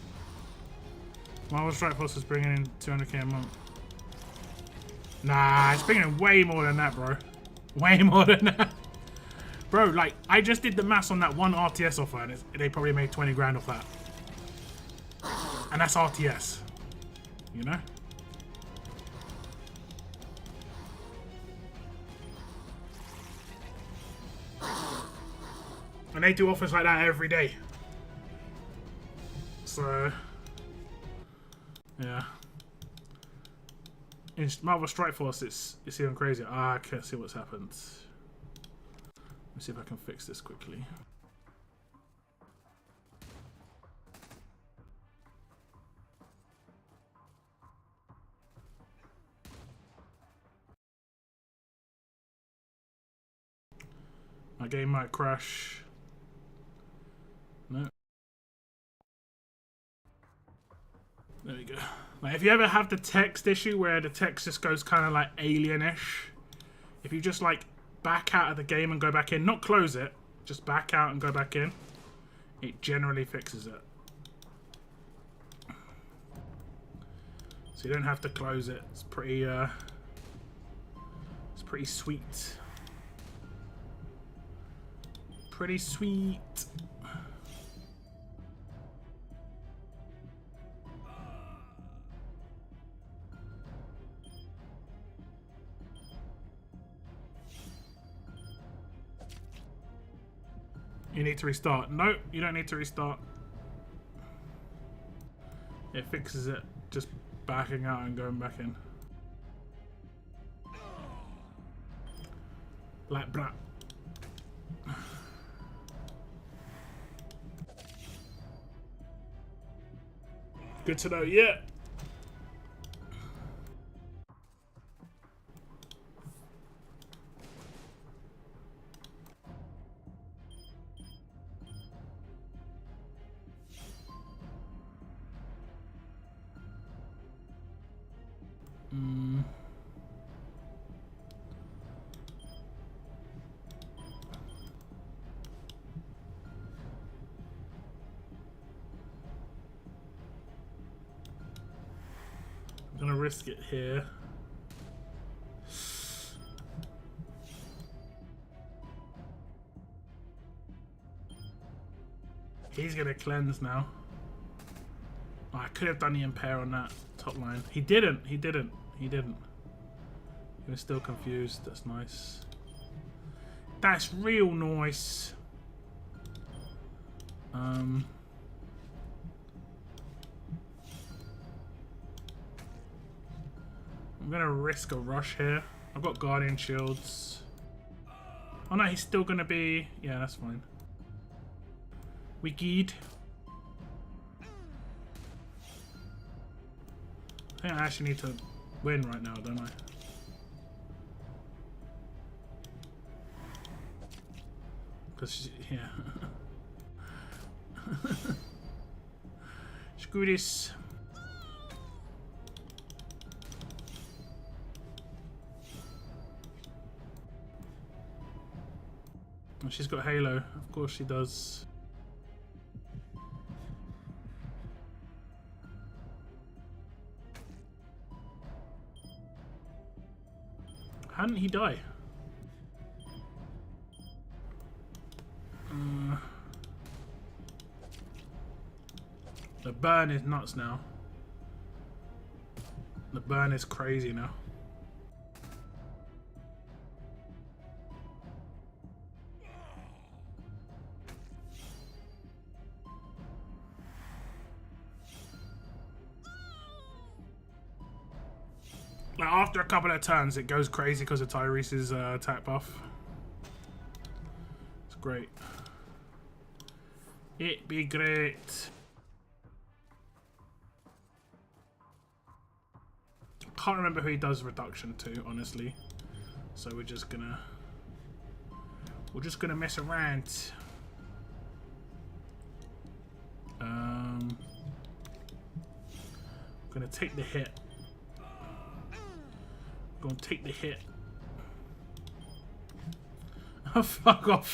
Marvel Strike Force is bringing in 200k a month. Nah, it's bringing in way more than that, bro. Way more than that. Bro, like, I just did the maths on that one RTS offer, and they probably made 20 grand off that. And that's RTS. You know? And they do offers like that every day. So... yeah. In Marvel Strike Force, it's even crazier. Ah, I can't see what's happened. Let me see if I can fix this quickly. My game might crash. No. There we go. Like, if you ever have the text issue where the text just goes kind of like alien-ish, if you just like back out of the game and go back in, not close it, just back out and go back in, it generally fixes it. So you don't have to close it. It's pretty sweet. Pretty sweet. You need to restart. No, you don't need to restart. It fixes it just backing out and going back in. Like brat. Good to know, yeah. gonna risk it here. He's gonna cleanse now. Oh, I could have done the impair on that top line. He didn't. He didn't. He didn't. He was still confused. That's nice. That's real nice. I'm gonna risk a rush here. I've got guardian shields. Oh no, he's still gonna be. Yeah, that's fine. We geed. I think I actually need to win right now, don't I? Because, yeah. Screw this. Oh, she's got Halo. Of course she does. How didn't he die? The burn is nuts now. The burn is crazy now. Like after a couple of turns, it goes crazy because of Tyrese's attack buff. It's great. It'd be great. Can't remember who he does reduction to, honestly. So we're just gonna mess around. Gonna take the hit. Gonna take the hit. Oh, fuck off.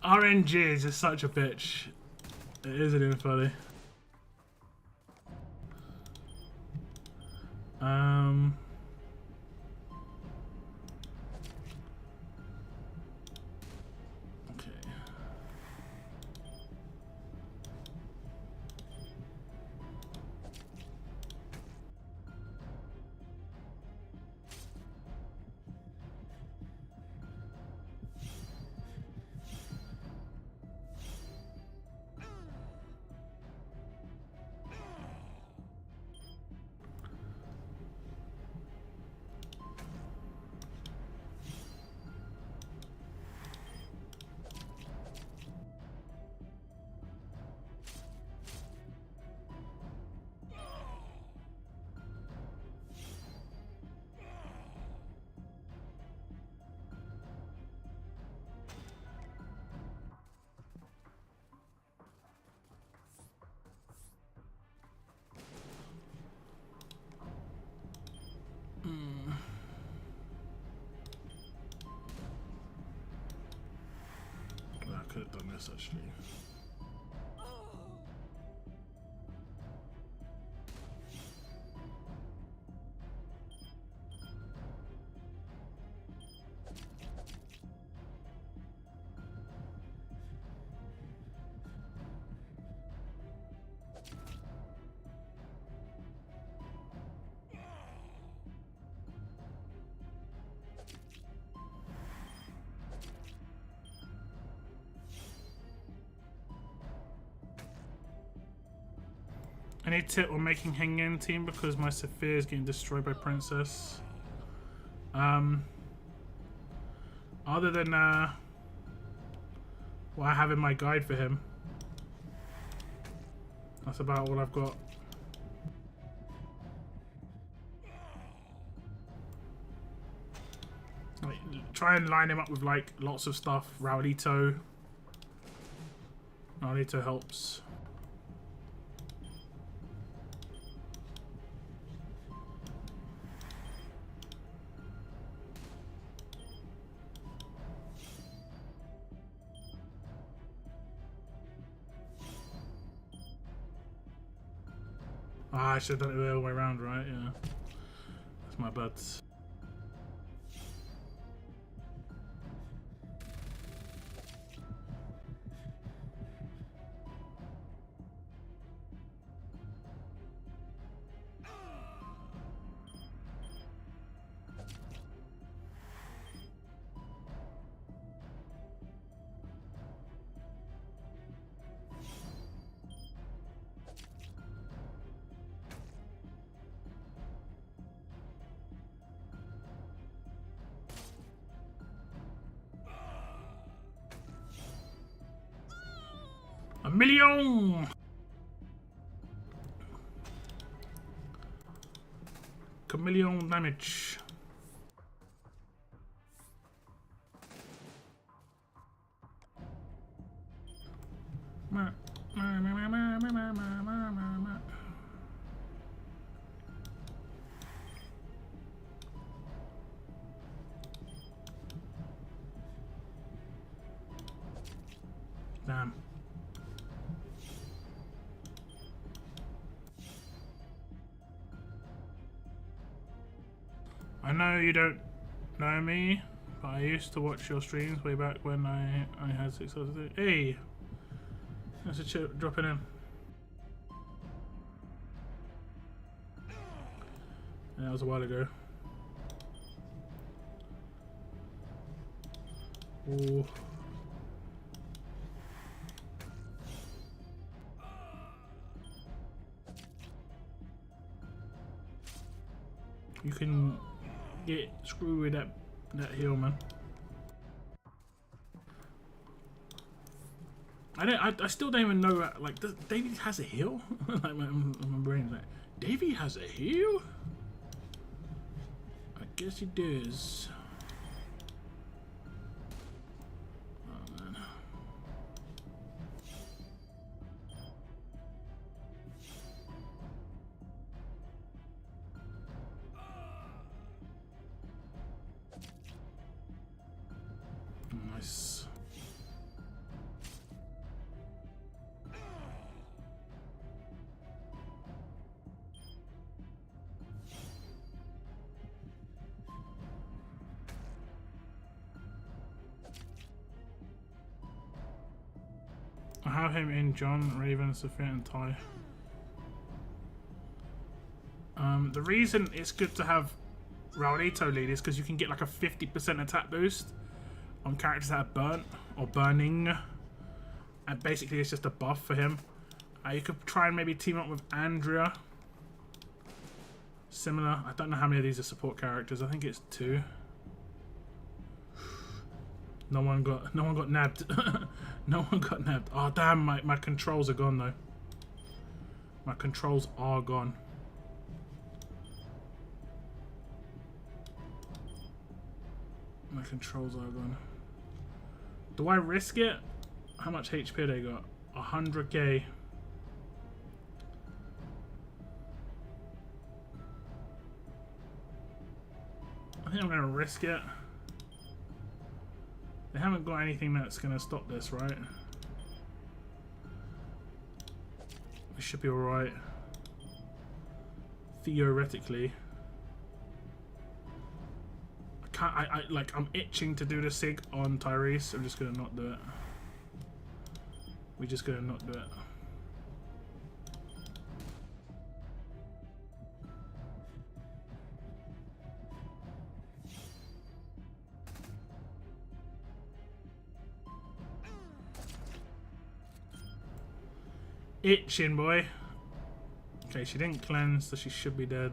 RNG is just such a bitch. It isn't even funny. Okay. I could have done this actually. Any tip on making Hengen team because my Sophia is getting destroyed by Princess? Other than what I have in my guide for him. That's about all I've got. Like, try and line him up with like lots of stuff. Raulito. Raulito helps. Ah, I should have done it the other way around, right? Yeah. That's my bad. A million! Chameleon damage. Damn. I know you don't know me, but I used to watch your streams way back when I had 6 hours a day. Hey! That's a chip dropping in. Yeah, that was a while ago. Ooh. You can get screwed with that heal, man. I still don't even know, like, does Davey has a heal? Like my brain's like, Davey has a heal? I guess he does. Oh man. Nice. I have him in John, Raven, Sophia, and Ty. The reason it's good to have Raulito lead is because you can get like a 50% attack boost on characters that are burnt or burning, and basically it's just a buff for him. You could try and maybe team up with Andrea. Similar. I don't know how many of these are support characters. I think it's 2. No one got nabbed. No one got nabbed. Oh damn, my controls are gone though. My controls are gone. My controls are gone. Do I risk it? How much HP they got? 100k. I think I'm gonna risk it. They haven't got anything that's gonna stop this, right? We should be alright. Theoretically. I'm itching to do the sig on Tyrese. I'm just gonna not do it. We're just gonna not do it. Itching, boy. Okay, she didn't cleanse, so she should be dead.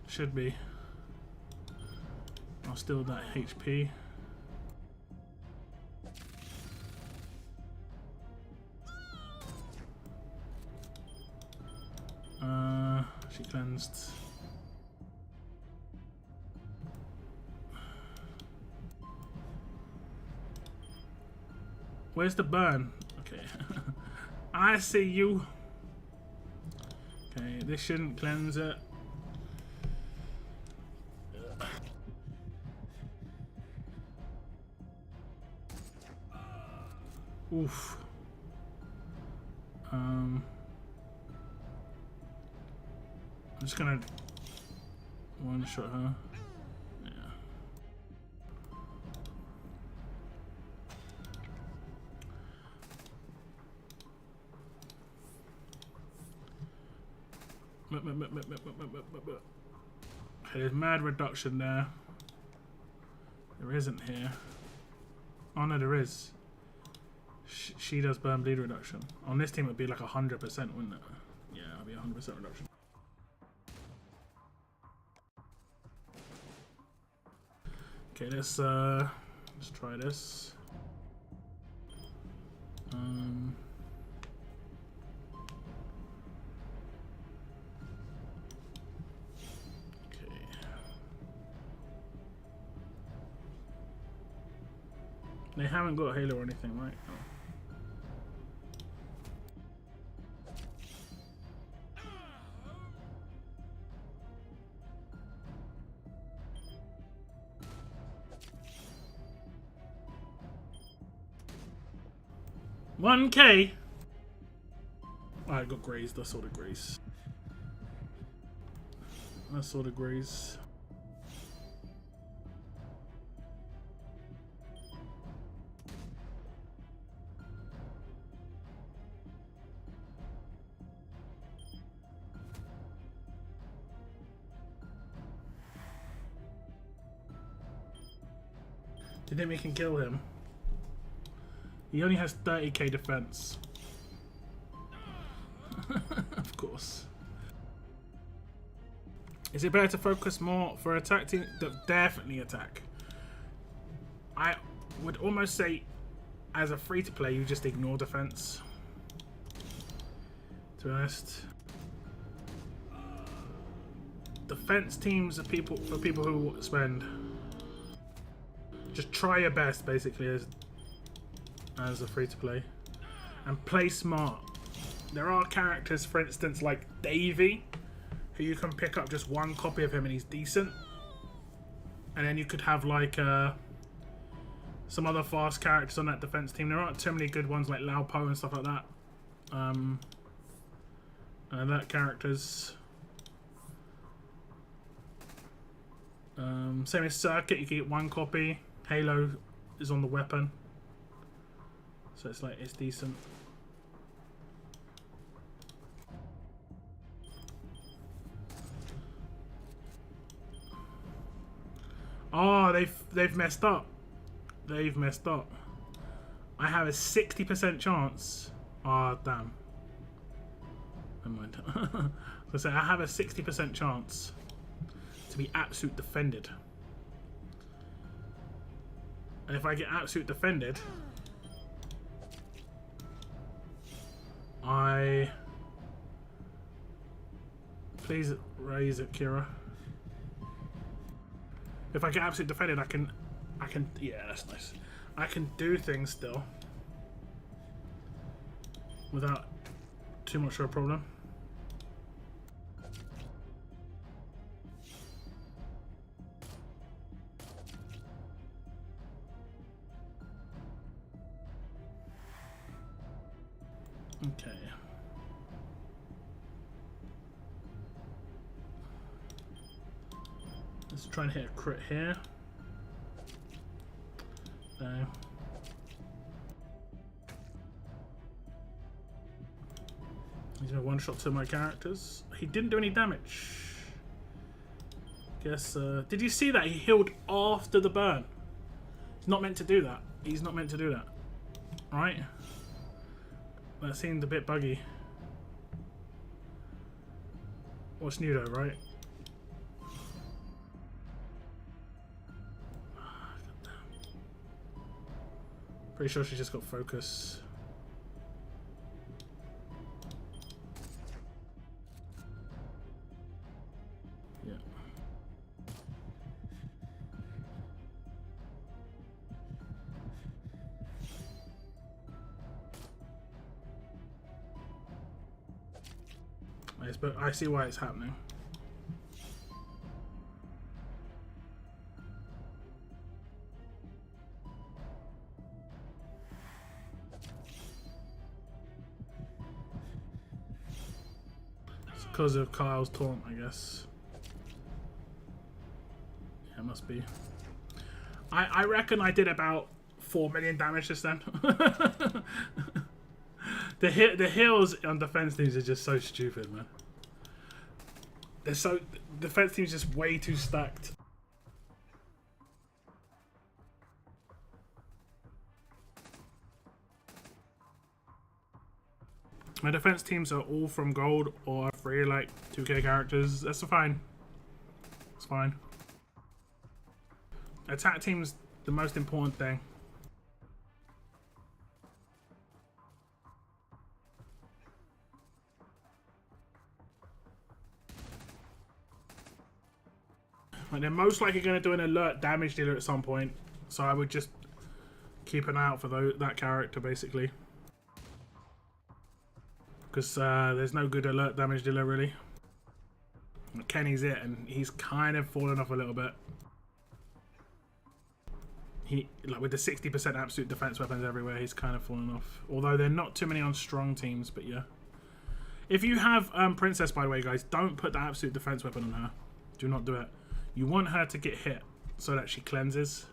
Should be. I'll steal that HP. She cleansed. Where's the burn? Okay. I see you. Okay, this shouldn't cleanse it. Oof. just gonna one-shot her. Yeah. There's mad reduction there. There isn't here. Oh no, there is. She does burn bleed reduction. On this team, it'd be like 100%, wouldn't it? Yeah, it'd be 100% reduction. Okay, let's try this. Okay. They haven't got Halo or anything, right? Oh. 1K. I got grazed. I saw the graze. I saw the graze. Did it make him kill him? He only has 30k defense. Of course. Is it better to focus more for attack team? Definitely attack. I would almost say, as a free-to-play, you just ignore defense. To be honest, defense teams are for people who spend. Just try your best, basically, as a free-to-play, and play smart. There are characters, for instance, like Davey, who you can pick up just one copy of him and he's decent. And then you could have like some other fast characters on that defense team. There aren't too many good ones like Lao Po and stuff like that. That characters. Same as Circuit, you can get one copy. Halo is on the weapon, so it's like, it's decent. Oh, they've messed up. They've messed up. I have a 60% chance. Oh, damn. Never mind. So I have a 60% chance to be absolute defended. And if I get absolute defended, please raise it, Kira. If I get absolute defended, I can, yeah, that's nice. I can do things still without too much of a problem. Okay. Let's try and hit a crit here. No. He's gonna one-shot to my characters. He didn't do any damage. Guess, did you see that? He healed after the burn. He's not meant to do that. He's not meant to do that. Right? That seemed a bit buggy. What's new though, right? Pretty sure she just got focus. Yeah. But I see why it's happening. because of Kyle's taunt, I guess. Yeah, it must be. I reckon I did about 4 million damage just then. The heals on defense teams are just so stupid, man. They're so defense teams just way too stacked. My defense teams are all from gold or free, like 2K characters. That's fine. It's fine. Attack team's the most important thing. And they're most likely going to do an alert damage dealer at some point, so I would just keep an eye out for that character, basically. Because there's no good alert damage dealer, really. Kenny's it, and he's kind of fallen off a little bit. Like with the 60% absolute defense weapons everywhere, he's kind of fallen off. Although there are not too many on strong teams, but yeah. If you have Princess, by the way, guys, don't put the absolute defense weapon on her. Do not do it. You want her to get hit so that she cleanses.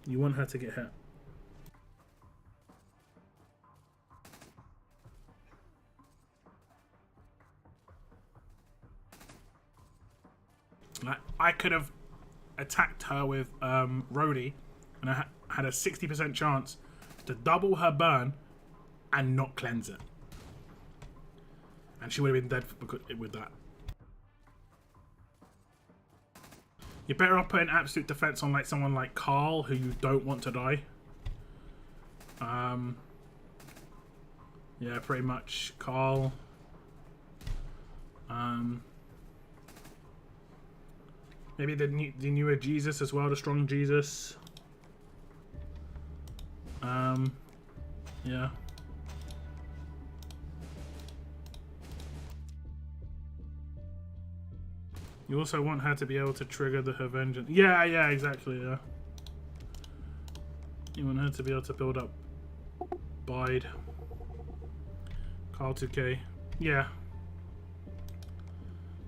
You want her to get hit. Like, I could have attacked her with Rhodey, and I had a 60% chance to double her burn and not cleanse it. And she would have been dead with that. You're better off putting absolute defense on like someone like Carl, who you don't want to die. Yeah, pretty much Carl. Maybe the newer Jesus as well, the strong Jesus. Yeah. You also want her to be able to trigger her vengeance. Yeah, exactly, yeah. You want her to be able to build up Bide. Carl 2K. Yeah.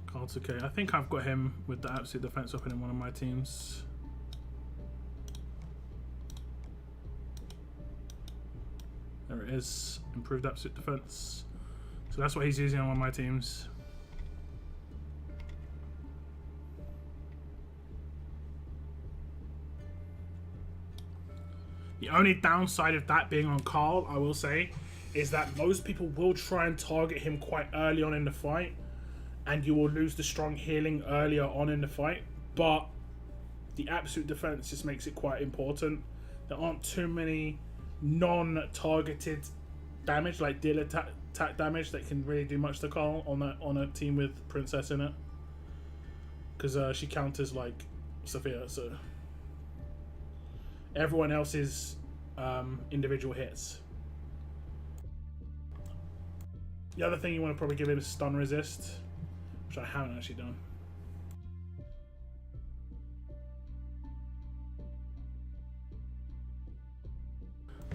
Carl 2K. I think I've got him with the absolute defense weapon in one of my teams. There it is. Improved absolute defense. So that's what he's using on one of my teams. The only downside of that being on Carl, I will say, is that most people will try and target him quite early on in the fight, and you will lose the strong healing earlier on in the fight. But the absolute defense just makes it quite important. There aren't too many non-targeted damage, like deal attack damage, that can really do much to Carl on a team with Princess in it, because she counters like Sophia, so everyone else's individual hits. The other thing you want to probably give him is stun resist, which I haven't actually done.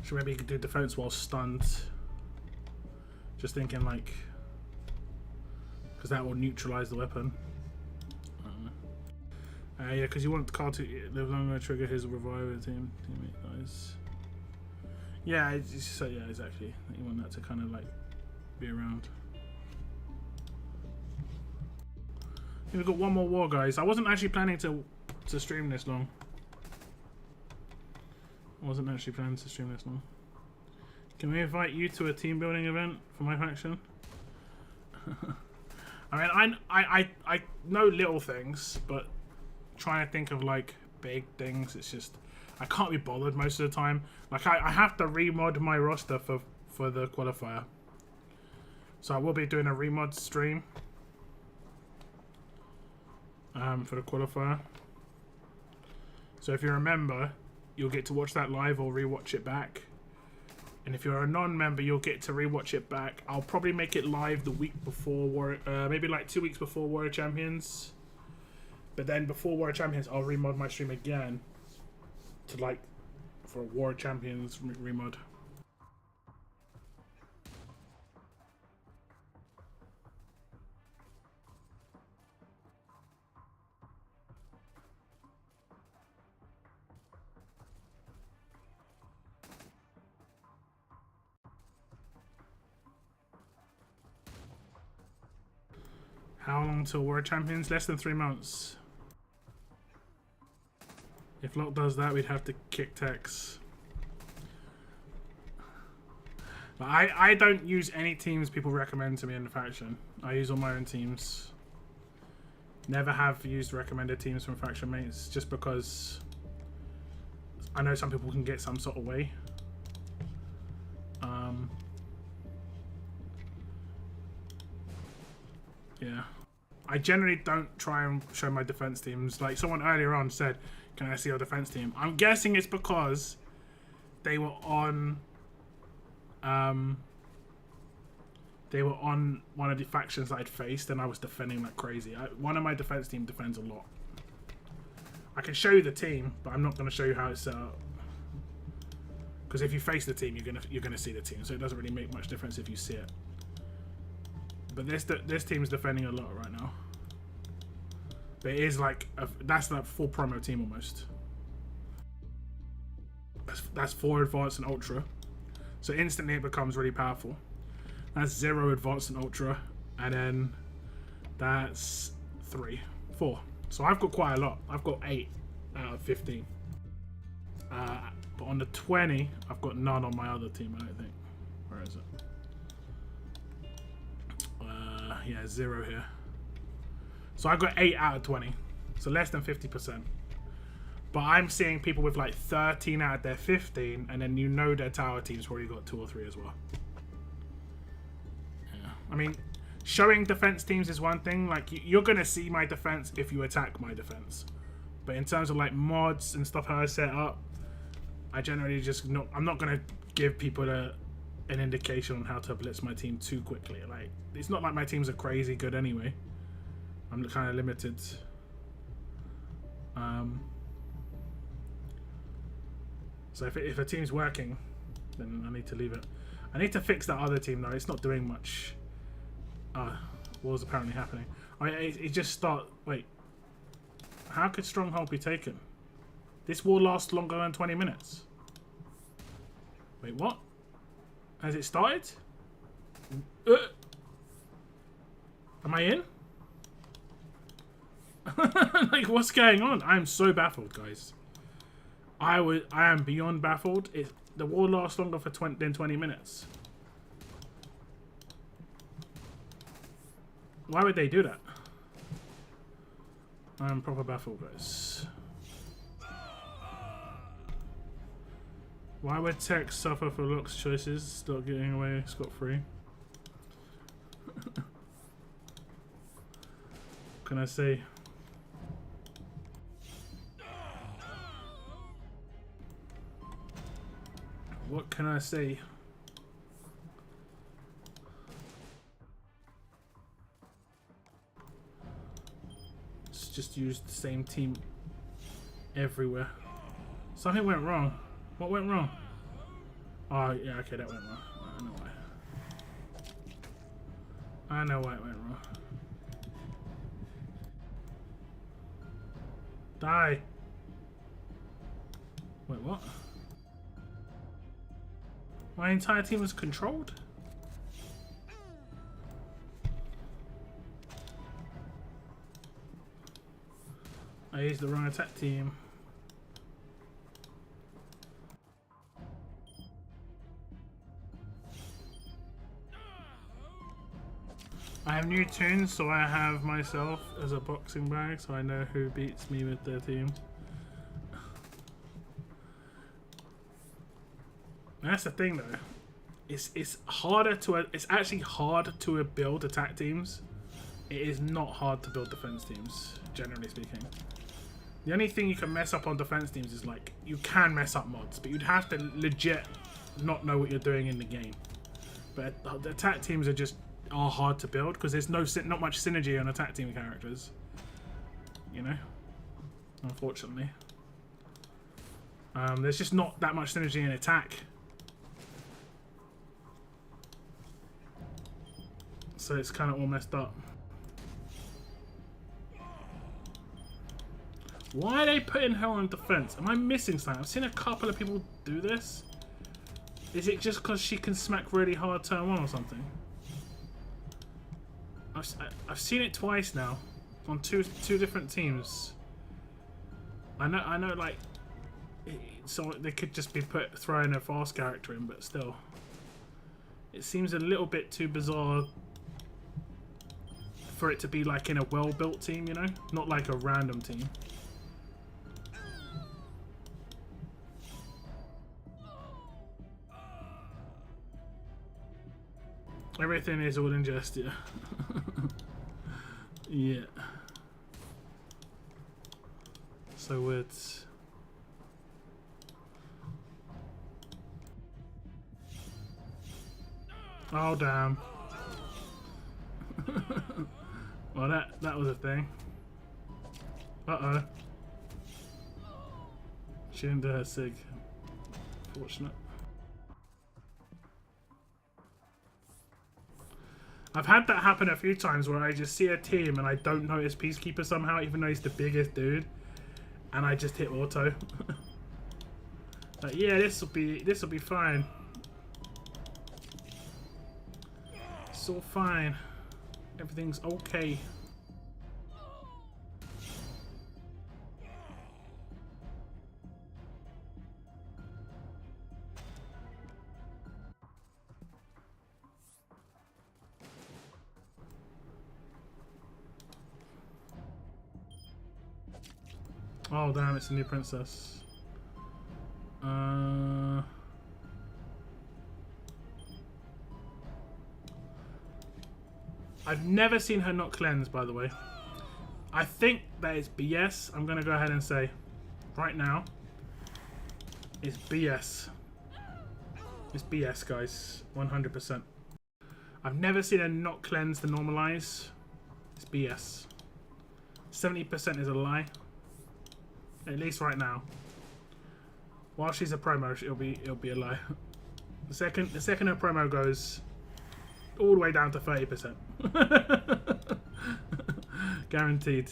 So maybe you could do defense while stunned. Just thinking, like, because that will neutralize the weapon. Yeah, because you want Carl to live longer, trigger his revival teammate dies. Yeah, so yeah, exactly. You want that to kind of like be around. We've got one more war, guys. I wasn't actually planning to stream this long. Can we invite you to a team building event for my faction? I mean, I know little things, but trying to think of like big things, it's just I can't be bothered most of the time. Like I have to remod my roster for the qualifier, so I will be doing a remod stream for the qualifier. So if you remember, you'll get to watch that live or rewatch it back. And if you're a non-member, you'll get to rewatch it back. I'll probably make it live the week before maybe like 2 weeks before Warrior Champions. But then before Warrior Champions, I'll remod my stream again to like for a Warrior Champions remod. How long till World Champions? Less than 3 months. If Locke does that, we'd have to kick Tex. But I don't use any teams people recommend to me in the faction. I use all my own teams. Never have used recommended teams from faction mates, just because I know some people can get some sort of way. Yeah. I generally don't try and show my defense teams. Like someone earlier on said, can I see your defense team? I'm guessing it's because they were on one of the factions that I'd faced and I was defending like crazy. One of my defense team defends a lot. I can show you the team, but I'm not going to show you how it's set up. Because if you face the team, you're gonna see the team, so it doesn't really make much difference if you see it. But this team's defending a lot right now. But it is like that's like full promo team almost. That's 4 advanced and ultra, so instantly it becomes really powerful. That's 0 advanced and ultra, and then that's 4. So I've got quite a lot. I've got 8 out of 15. But on the 20, I've got none on my other team. I don't think. Where is it? Yeah, 0 here. So I got 8 out of 20, so less than 50%. But I'm seeing people with like 13 out of their 15, and then their tower team's probably got 2 or 3 as well. Yeah, I mean, showing defense teams is one thing. Like you're gonna see my defense if you attack my defense. But in terms of like mods and stuff how I set up, I generally just I'm not gonna give people an indication on how to blitz my team too quickly. Like it's not like my teams are crazy good anyway. I'm kind of limited. So if a team's working, then I need to leave it. I need to fix that other team though. It's not doing much. War's apparently happening. I mean, it just start. Wait, how could Stronghold be taken? This war lasts longer than 20 minutes. Wait, what? Has it started? Am I in? Like, what's going on? I'm so baffled, guys. I am beyond baffled. The war lasts longer than 20 minutes. Why would they do that? I'm proper baffled, guys. Why would Tex suffer for Locke's choices, start getting away scot-free? What can I say? What can I say? Let's just use the same team everywhere. Something went wrong. What went wrong? Oh, yeah, okay, that went wrong. I know why. I know why it went wrong. Die. Wait, what? My entire team was controlled? I used the wrong attack team. I have new tunes, so I have myself as a boxing bag, so I know who beats me with their team. That's the thing, though. It's harder to. It's actually hard to build attack teams. It is not hard to build defense teams, generally speaking. The only thing you can mess up on defense teams is like you can mess up mods, but you'd have to legit not know what you're doing in the game. But the attack teams are hard to build because there's not much synergy on attack team characters. You know, unfortunately, there's just not that much synergy in attack. So it's kind of all messed up. Why are they putting her on defense? Am I missing something? I've seen a couple of people do this. Is it just because she can smack really hard turn 1 or something? I've seen it twice now, on two different teams. I know, like, so they could just be throwing a fast character in, but still, it seems a little bit too bizarre for it to be like in a well-built team, you know, not like a random team. Everything is all in jest, yeah. Yeah. So it's... Oh, damn. Well, that was a thing. Uh-oh. She didn't do her sig. Fortunate. I've had that happen a few times where I just see a team and I don't notice Peacekeeper somehow, even though he's the biggest dude, and I just hit auto. Like, yeah, this'll be fine. It's all fine. Everything's okay. Oh damn, it's a new princess. I've never seen her not cleanse, by the way. I think that is BS. I'm gonna go ahead and say right now it's BS. It's BS, guys. 100%. I've never seen her not cleanse to normalize. It's BS. 70% is a lie. At least right now. While she's a promo, it'll be a lie. The second her promo goes all the way down to 30%. Guaranteed.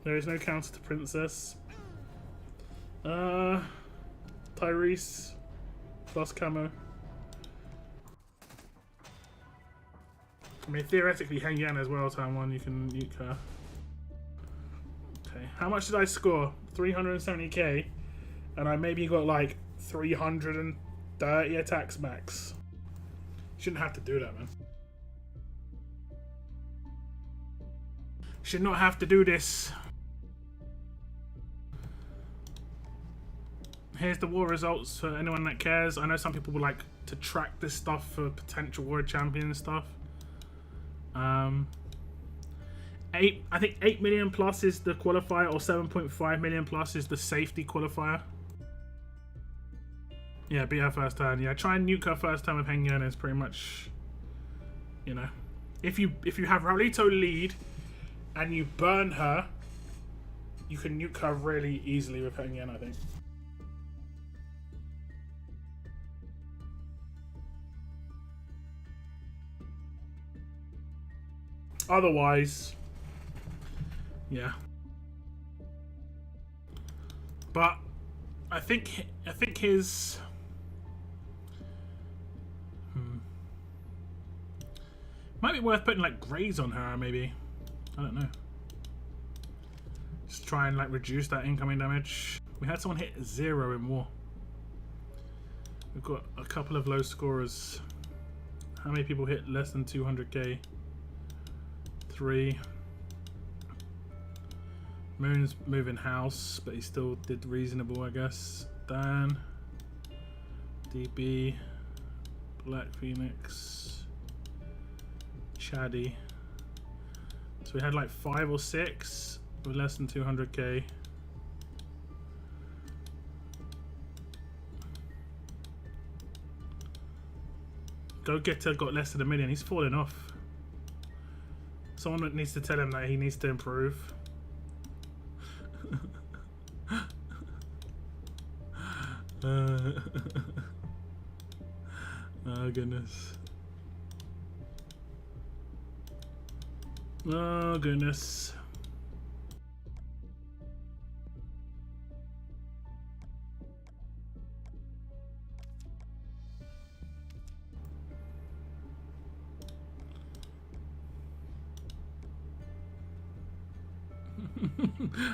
There is no counter to Princess. Tyrese plus camo. I mean, theoretically, Heng Yan as well, time one, you can nuke her. Okay, how much did I score? 370k, and I maybe got like 330 attacks max. Shouldn't have to do that, man. Should not have to do this. Here's the war results for anyone that cares. I know some people would like to track this stuff for potential world champion stuff. I think 8 million plus is the qualifier, or 7.5 million plus is the safety qualifier. Yeah, beat her first turn. Yeah, try and nuke her first turn with Heng Yan is pretty much, you know, if you have Raulito lead and you burn her, you can nuke her really easily with Heng Yan, I think. Otherwise, yeah. But I think his might be worth putting like graze on her, maybe. I don't know. Just try and like reduce that incoming damage. We had someone hit 0 in war. We've got a couple of low scorers. How many people hit less than 200k? 3. Moon's moving house, but he still did reasonable, I guess. Dan, DB, Black Phoenix, Shaddy. So we had like 5 or 6 with less than 200k. Go Getter got less than 1 million. He's falling off. Someone needs to tell him that he needs to improve. Oh goodness. Oh goodness.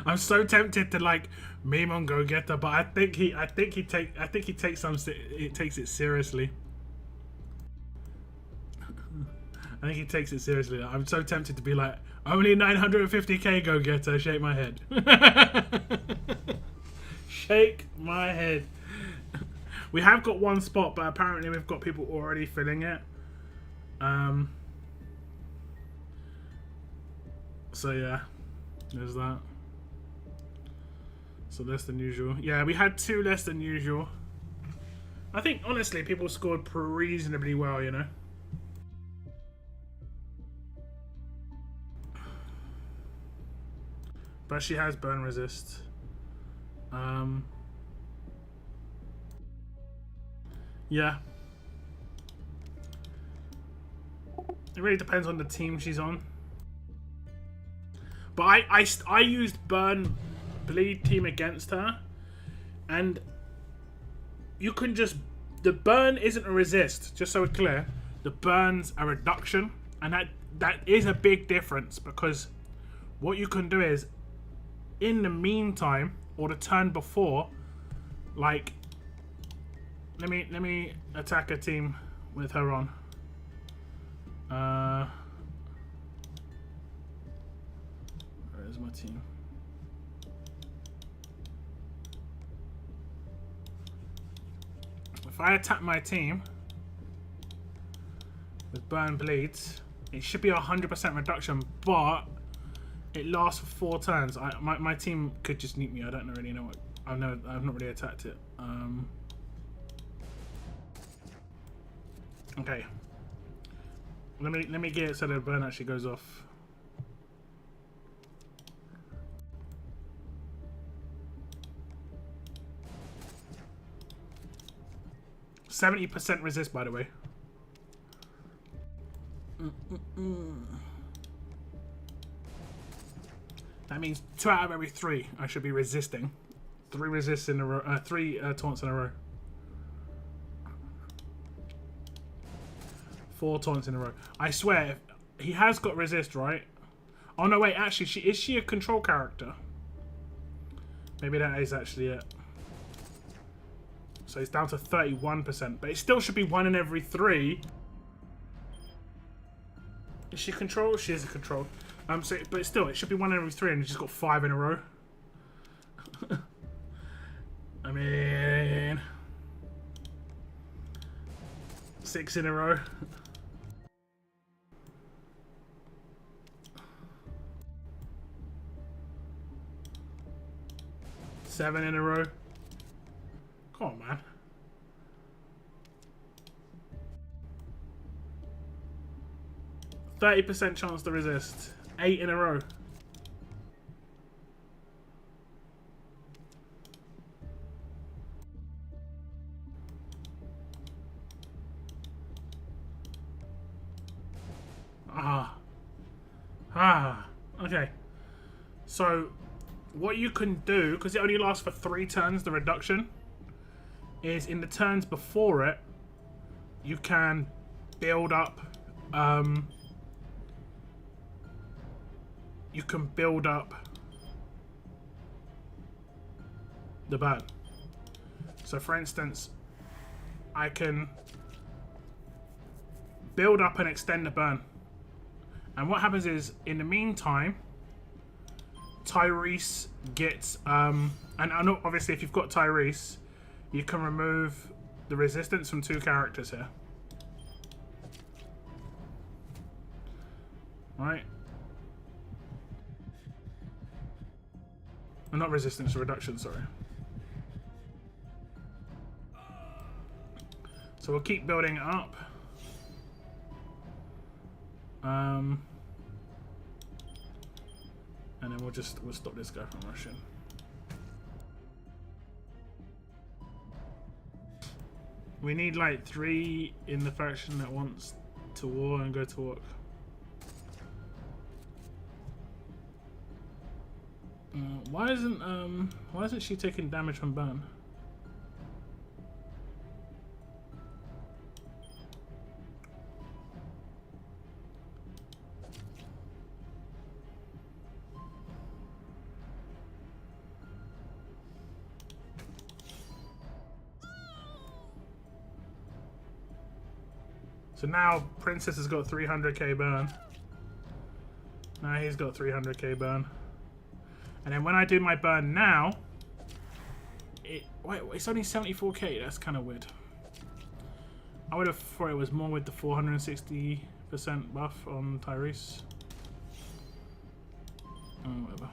I'm so tempted to like meme on Go Getter, but I think he takes it seriously. I think he takes it seriously. I'm so tempted to be like, only 950k Go Getter, shake my head. Shake my head. We have got one spot, but apparently we've got people already filling it. So yeah, there's that. So less than usual. Yeah, we had 2 less than usual. I think honestly people scored reasonably well, you know. But she has burn resist. Yeah. It really depends on the team she's on. But I used burn bleed team against her, and you can just, the burn isn't a resist, just so we're clear. The burn's a reduction, and that is a big difference, because what you can do is, in the meantime, or the turn before, like, let me attack a team with her on. Where's my team? If I attack my team with burn bleeds, it should be 100% reduction, but it lasts for 4 turns. My team could just nuke me. I don't really know what. I've not really attacked it. Okay. Let me get it so the burn actually goes off. %70 resist, by the way. That means 2 out of every 3 I should be resisting. 3 resists in a row. 3 taunts in a row. 4 taunts in a row. I swear, he has got resist, right? Oh no, wait. Actually, is she a control character? Maybe that is actually it. So it's down to 31%, but it still should be 1 in every 3. Is she control? She is a control. So, but still, it should be 1 in every 3, and she's got 5 in a row. I mean, 6 in a row. Seven in a row. Come on, man. %30 chance to resist. 8 in a row. Okay. So, what you can do, because it only lasts for 3 turns, the reduction, is in the turns before it, you can build up, the burn. So for instance, I can build up and extend the burn. And what happens is, in the meantime, Tyrese gets, and obviously if you've got Tyrese, you can remove the resistance from 2 characters here. Right? Well, not resistance, reduction, sorry. So we'll keep building it up. And then we'll stop this guy from rushing. We need like 3 in the faction that wants to war and go to work. Why isn't she taking damage from burn? So now Princess has got 300k burn. Now he's got 300k burn. And then when I do my burn now, wait, it's only 74k. That's kind of weird. I would have thought it was more with the 460% buff on Tyrese. Oh, whatever.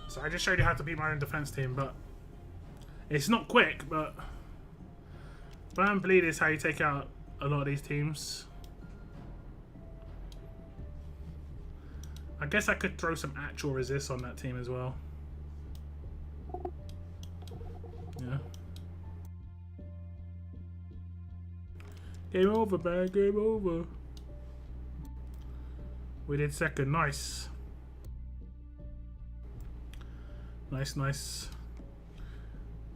So I just showed you how to beat my own defense team, but it's not quick, but burn bleed is how you take out a lot of these teams. I guess I could throw some actual resist on that team as well. Yeah. Game over, man. Game over. We did second. Nice. Nice, nice.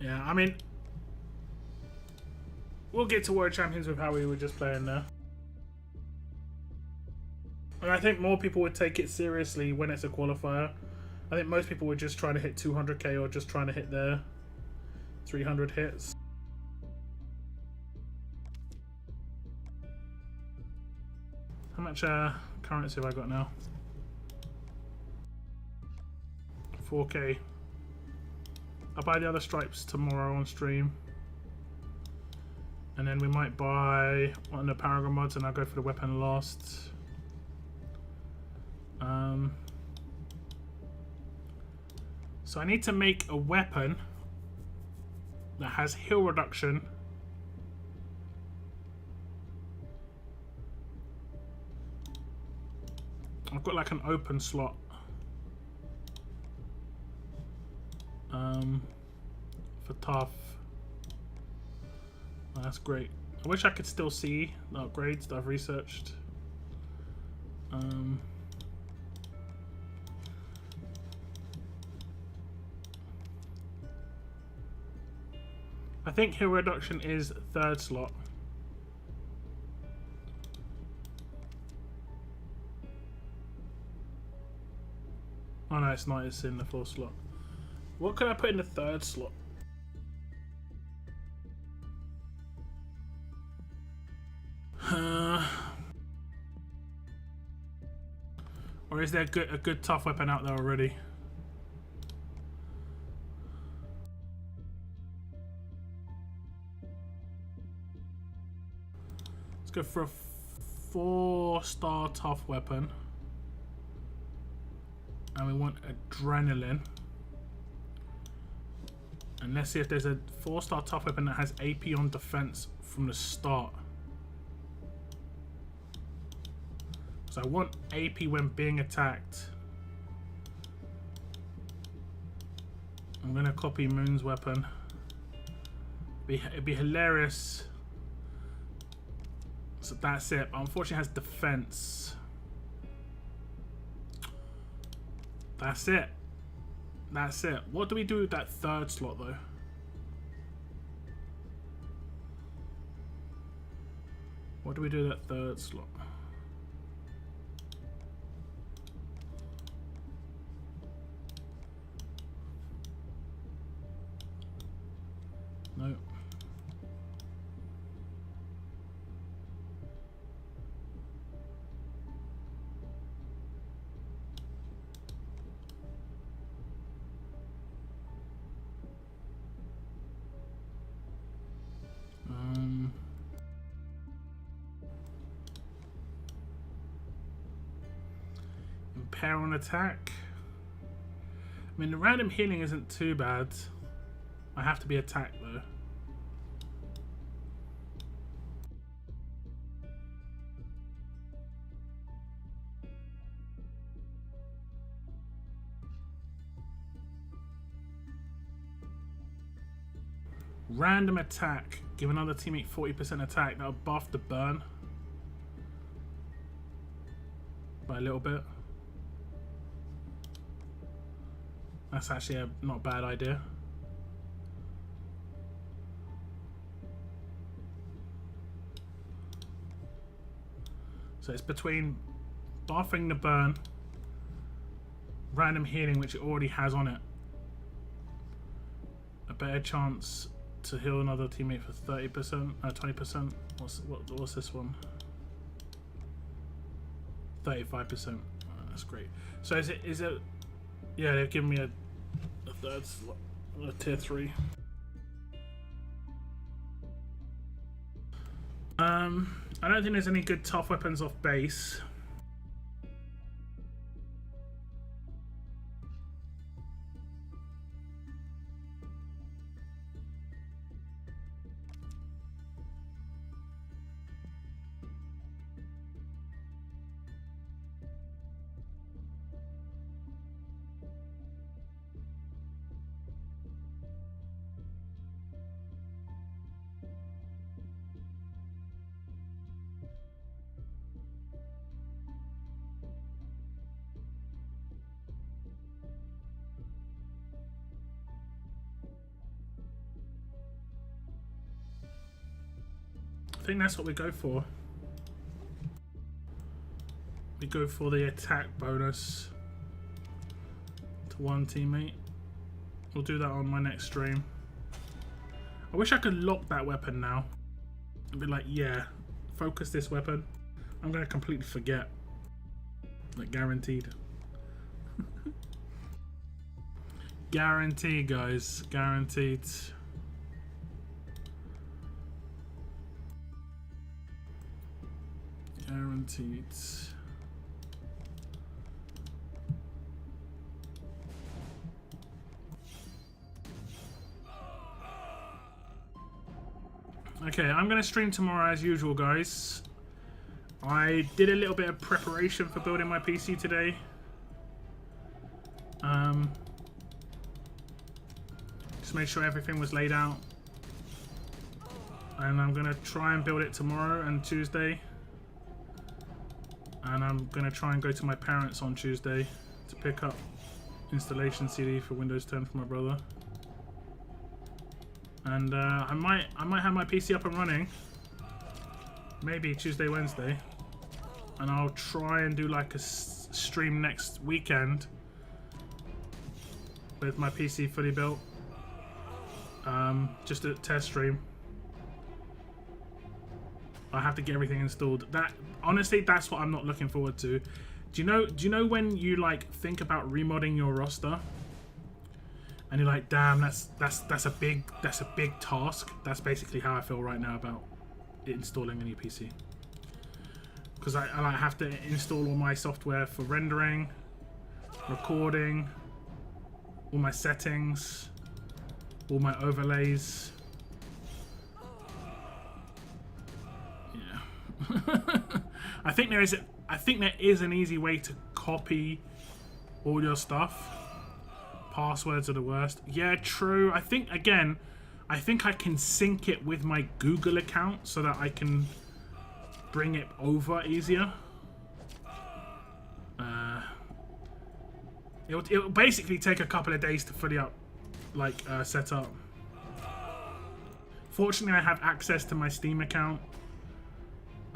Yeah, I mean, we'll get to World Champions with how we were just playing there. And I think more people would take it seriously when it's a qualifier. I think most people were just trying to hit 200k or just trying to hit their 300 hits. How much currency have I got now? 4k. I'll buy the other stripes tomorrow on stream. And then we might buy one of the Paragon mods and I'll go for the weapon last. So I need to make a weapon that has heal reduction. I've got like an open slot. For tough. Oh, that's great. I wish I could still see the upgrades that I've researched. I think heal reduction is third slot. Oh no, it's not. It's in the fourth slot. What can I put in the third slot? Or is there a good tough weapon out there already? Let's go for a 4-star tough weapon. And we want adrenaline. And let's see if there's a 4-star tough weapon that has AP on defense from the start. So I want AP when being attacked. I'm gonna copy Moon's weapon. It'd be hilarious. So that's it. But unfortunately, it has defense. That's it. That's it. What do we do with that third slot, though? What do we do with that third slot? No. Impair on attack. I mean, the random healing isn't too bad. I have to be attacked though. Random attack. Give another teammate 40% attack. That'll buff the burn by a little bit. That's actually a not bad idea. So it's between buffing the burn, random healing, which it already has on it. A better chance to heal another teammate for 30%, 20%. What's this one? 35%. Oh, that's great. So is it? Yeah, they've given me a third slot, a tier 3. I don't think there's any good tough weapons off base. I think that's what we go for. We go for the attack bonus to one teammate. We'll do that on my next stream. I wish I could lock that weapon now. I'd be like, yeah, focus this weapon. I'm gonna completely forget. Like, guaranteed. Guaranteed, guys. Guaranteed. Guaranteed. Okay, I'm going to stream tomorrow as usual, guys. I did a little bit of preparation for building my PC today. Just made sure everything was laid out. And I'm going to try and build it tomorrow and Tuesday. And I'm going to try and go to my parents on Tuesday to pick up installation CD for Windows 10 for my brother. And I might have my PC up and running maybe Tuesday, Wednesday, and I'll try and do like a stream next weekend with my PC fully built, just a test stream. I have to get everything installed. That honestly, that's what I'm not looking forward to. Do you know when you like think about remodding your roster? And you're like, damn, that's a big task. That's basically how I feel right now about installing a new PC. Because I like have to install all my software for rendering, recording, all my settings, all my overlays. Yeah. I think there is an easy way to copy all your stuff. Passwords are the worst. Yeah, true. I think I can sync it with my Google account so that I can bring it over easier. It'll basically take a couple of days to fully set up. Fortunately, I have access to my Steam account.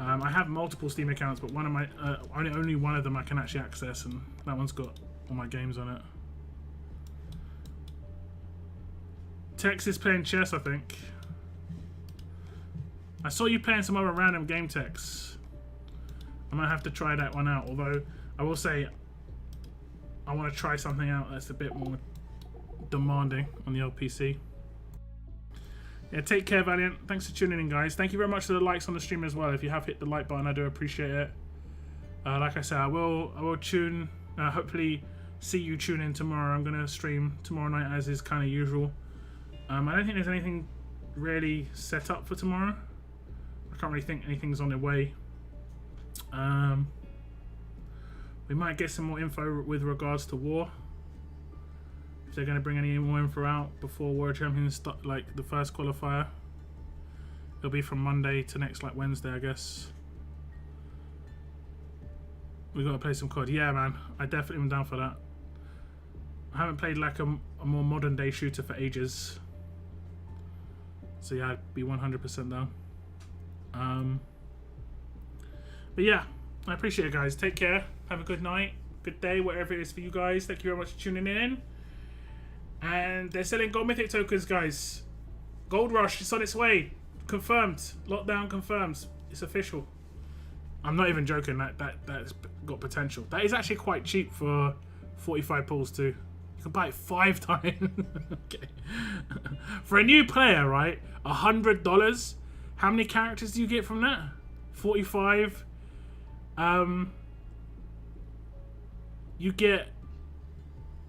I have multiple Steam accounts, but one of my only one of them I can actually access, and that one's got all my games on it. Tex is playing chess, I think. I saw you playing some other random game, Tex. I might have to try that one out, although I will say I want to try something out that's a bit more demanding on the old PC. Yeah, take care, Valiant. Thanks for tuning in, guys. Thank you very much for the likes on the stream as well. If you have hit the like button, I do appreciate it. Like I said, I will tune. Hopefully, see you tune in tomorrow. I'm gonna stream tomorrow night as is kind of usual. I don't think there's anything really set up for tomorrow. I can't really think anything's on the way. We might get some more info with regards to War. If they're going to bring any more info out before World Champions start, like the first qualifier. It'll be from Monday to next Wednesday, I guess. We got to play some COD. Yeah, man, I definitely am down for that. I haven't played like a more modern day shooter for ages. So yeah, I'd be 100% down. But yeah, I appreciate it, guys. Take care. Have a good night. good day, whatever it is for you guys. Thank you very much for tuning in. And they're selling gold mythic tokens, guys. Gold rush, it's on its way. Confirmed. Lockdown confirmed. It's official. I'm not even joking. That's got potential. That is actually quite cheap for 45 pulls too. You can buy it 5 times. Okay. For a new player, right? $100. How many characters do you get from that? 45. You get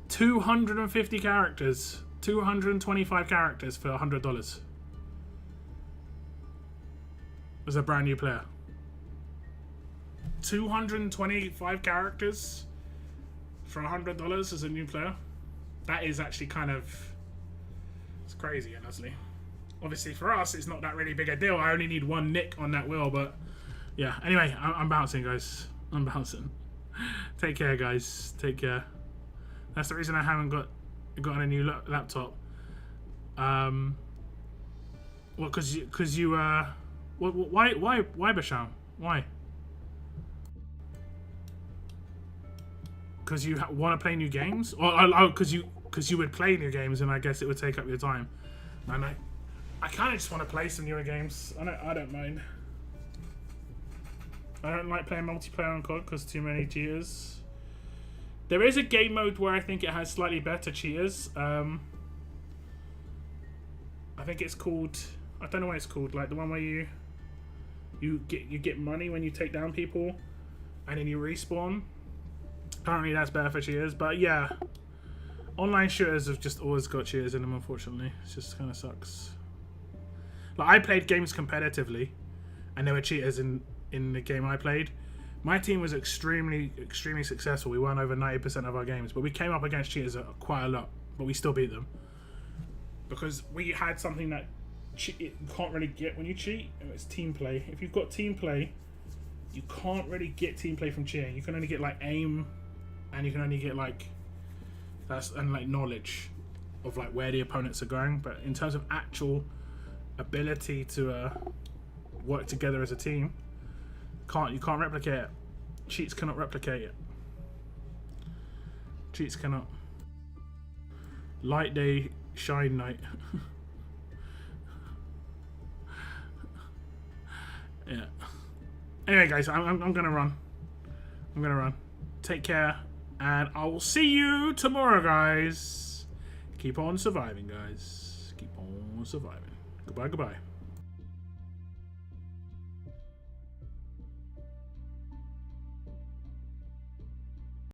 250 characters. 225 characters for $100. As a brand new player. 225 characters for $100 as a new player. That is actually kind of... It's crazy, honestly. Obviously, for us, it's not that really big a deal. I only need 1 nick on that wheel, but... Yeah, anyway, I'm bouncing, guys. I'm bouncing. Take care, guys. Take care. That's the reason I haven't gotten a new laptop. Well, because you why Basham? Why? Because you want to play new games, or because you would play new games, and I guess it would take up your time. And I kind of just want to play some newer games. I don't mind. I don't like playing multiplayer on COD because too many cheaters. There is a game mode where I think it has slightly better cheaters. I think it's called... I don't know what it's called. Like the one where you get money when you take down people, and then you respawn. Apparently that's better for cheaters. But yeah, online shooters have just always got cheaters in them. Unfortunately, it just kind of sucks. Like I played games competitively, and there were cheaters in the game I played. My team was extremely successful. We won over 90% of our games, but we came up against cheaters quite a lot, but we still beat them because we had something that you can't really get when you cheat, and it's team play. If you've got team play, you can't really get team play from cheating. You can only get like aim, and you can only get like like knowledge of like where the opponents are going. But in terms of actual ability to work together as a team, you can't replicate it. Cheats cannot replicate it. Cheats cannot. Light day, shine night. Yeah. Anyway, guys, I'm gonna run. I'm gonna run. Take care, and I will see you tomorrow, guys. Keep on surviving, guys. Keep on surviving. Goodbye, goodbye.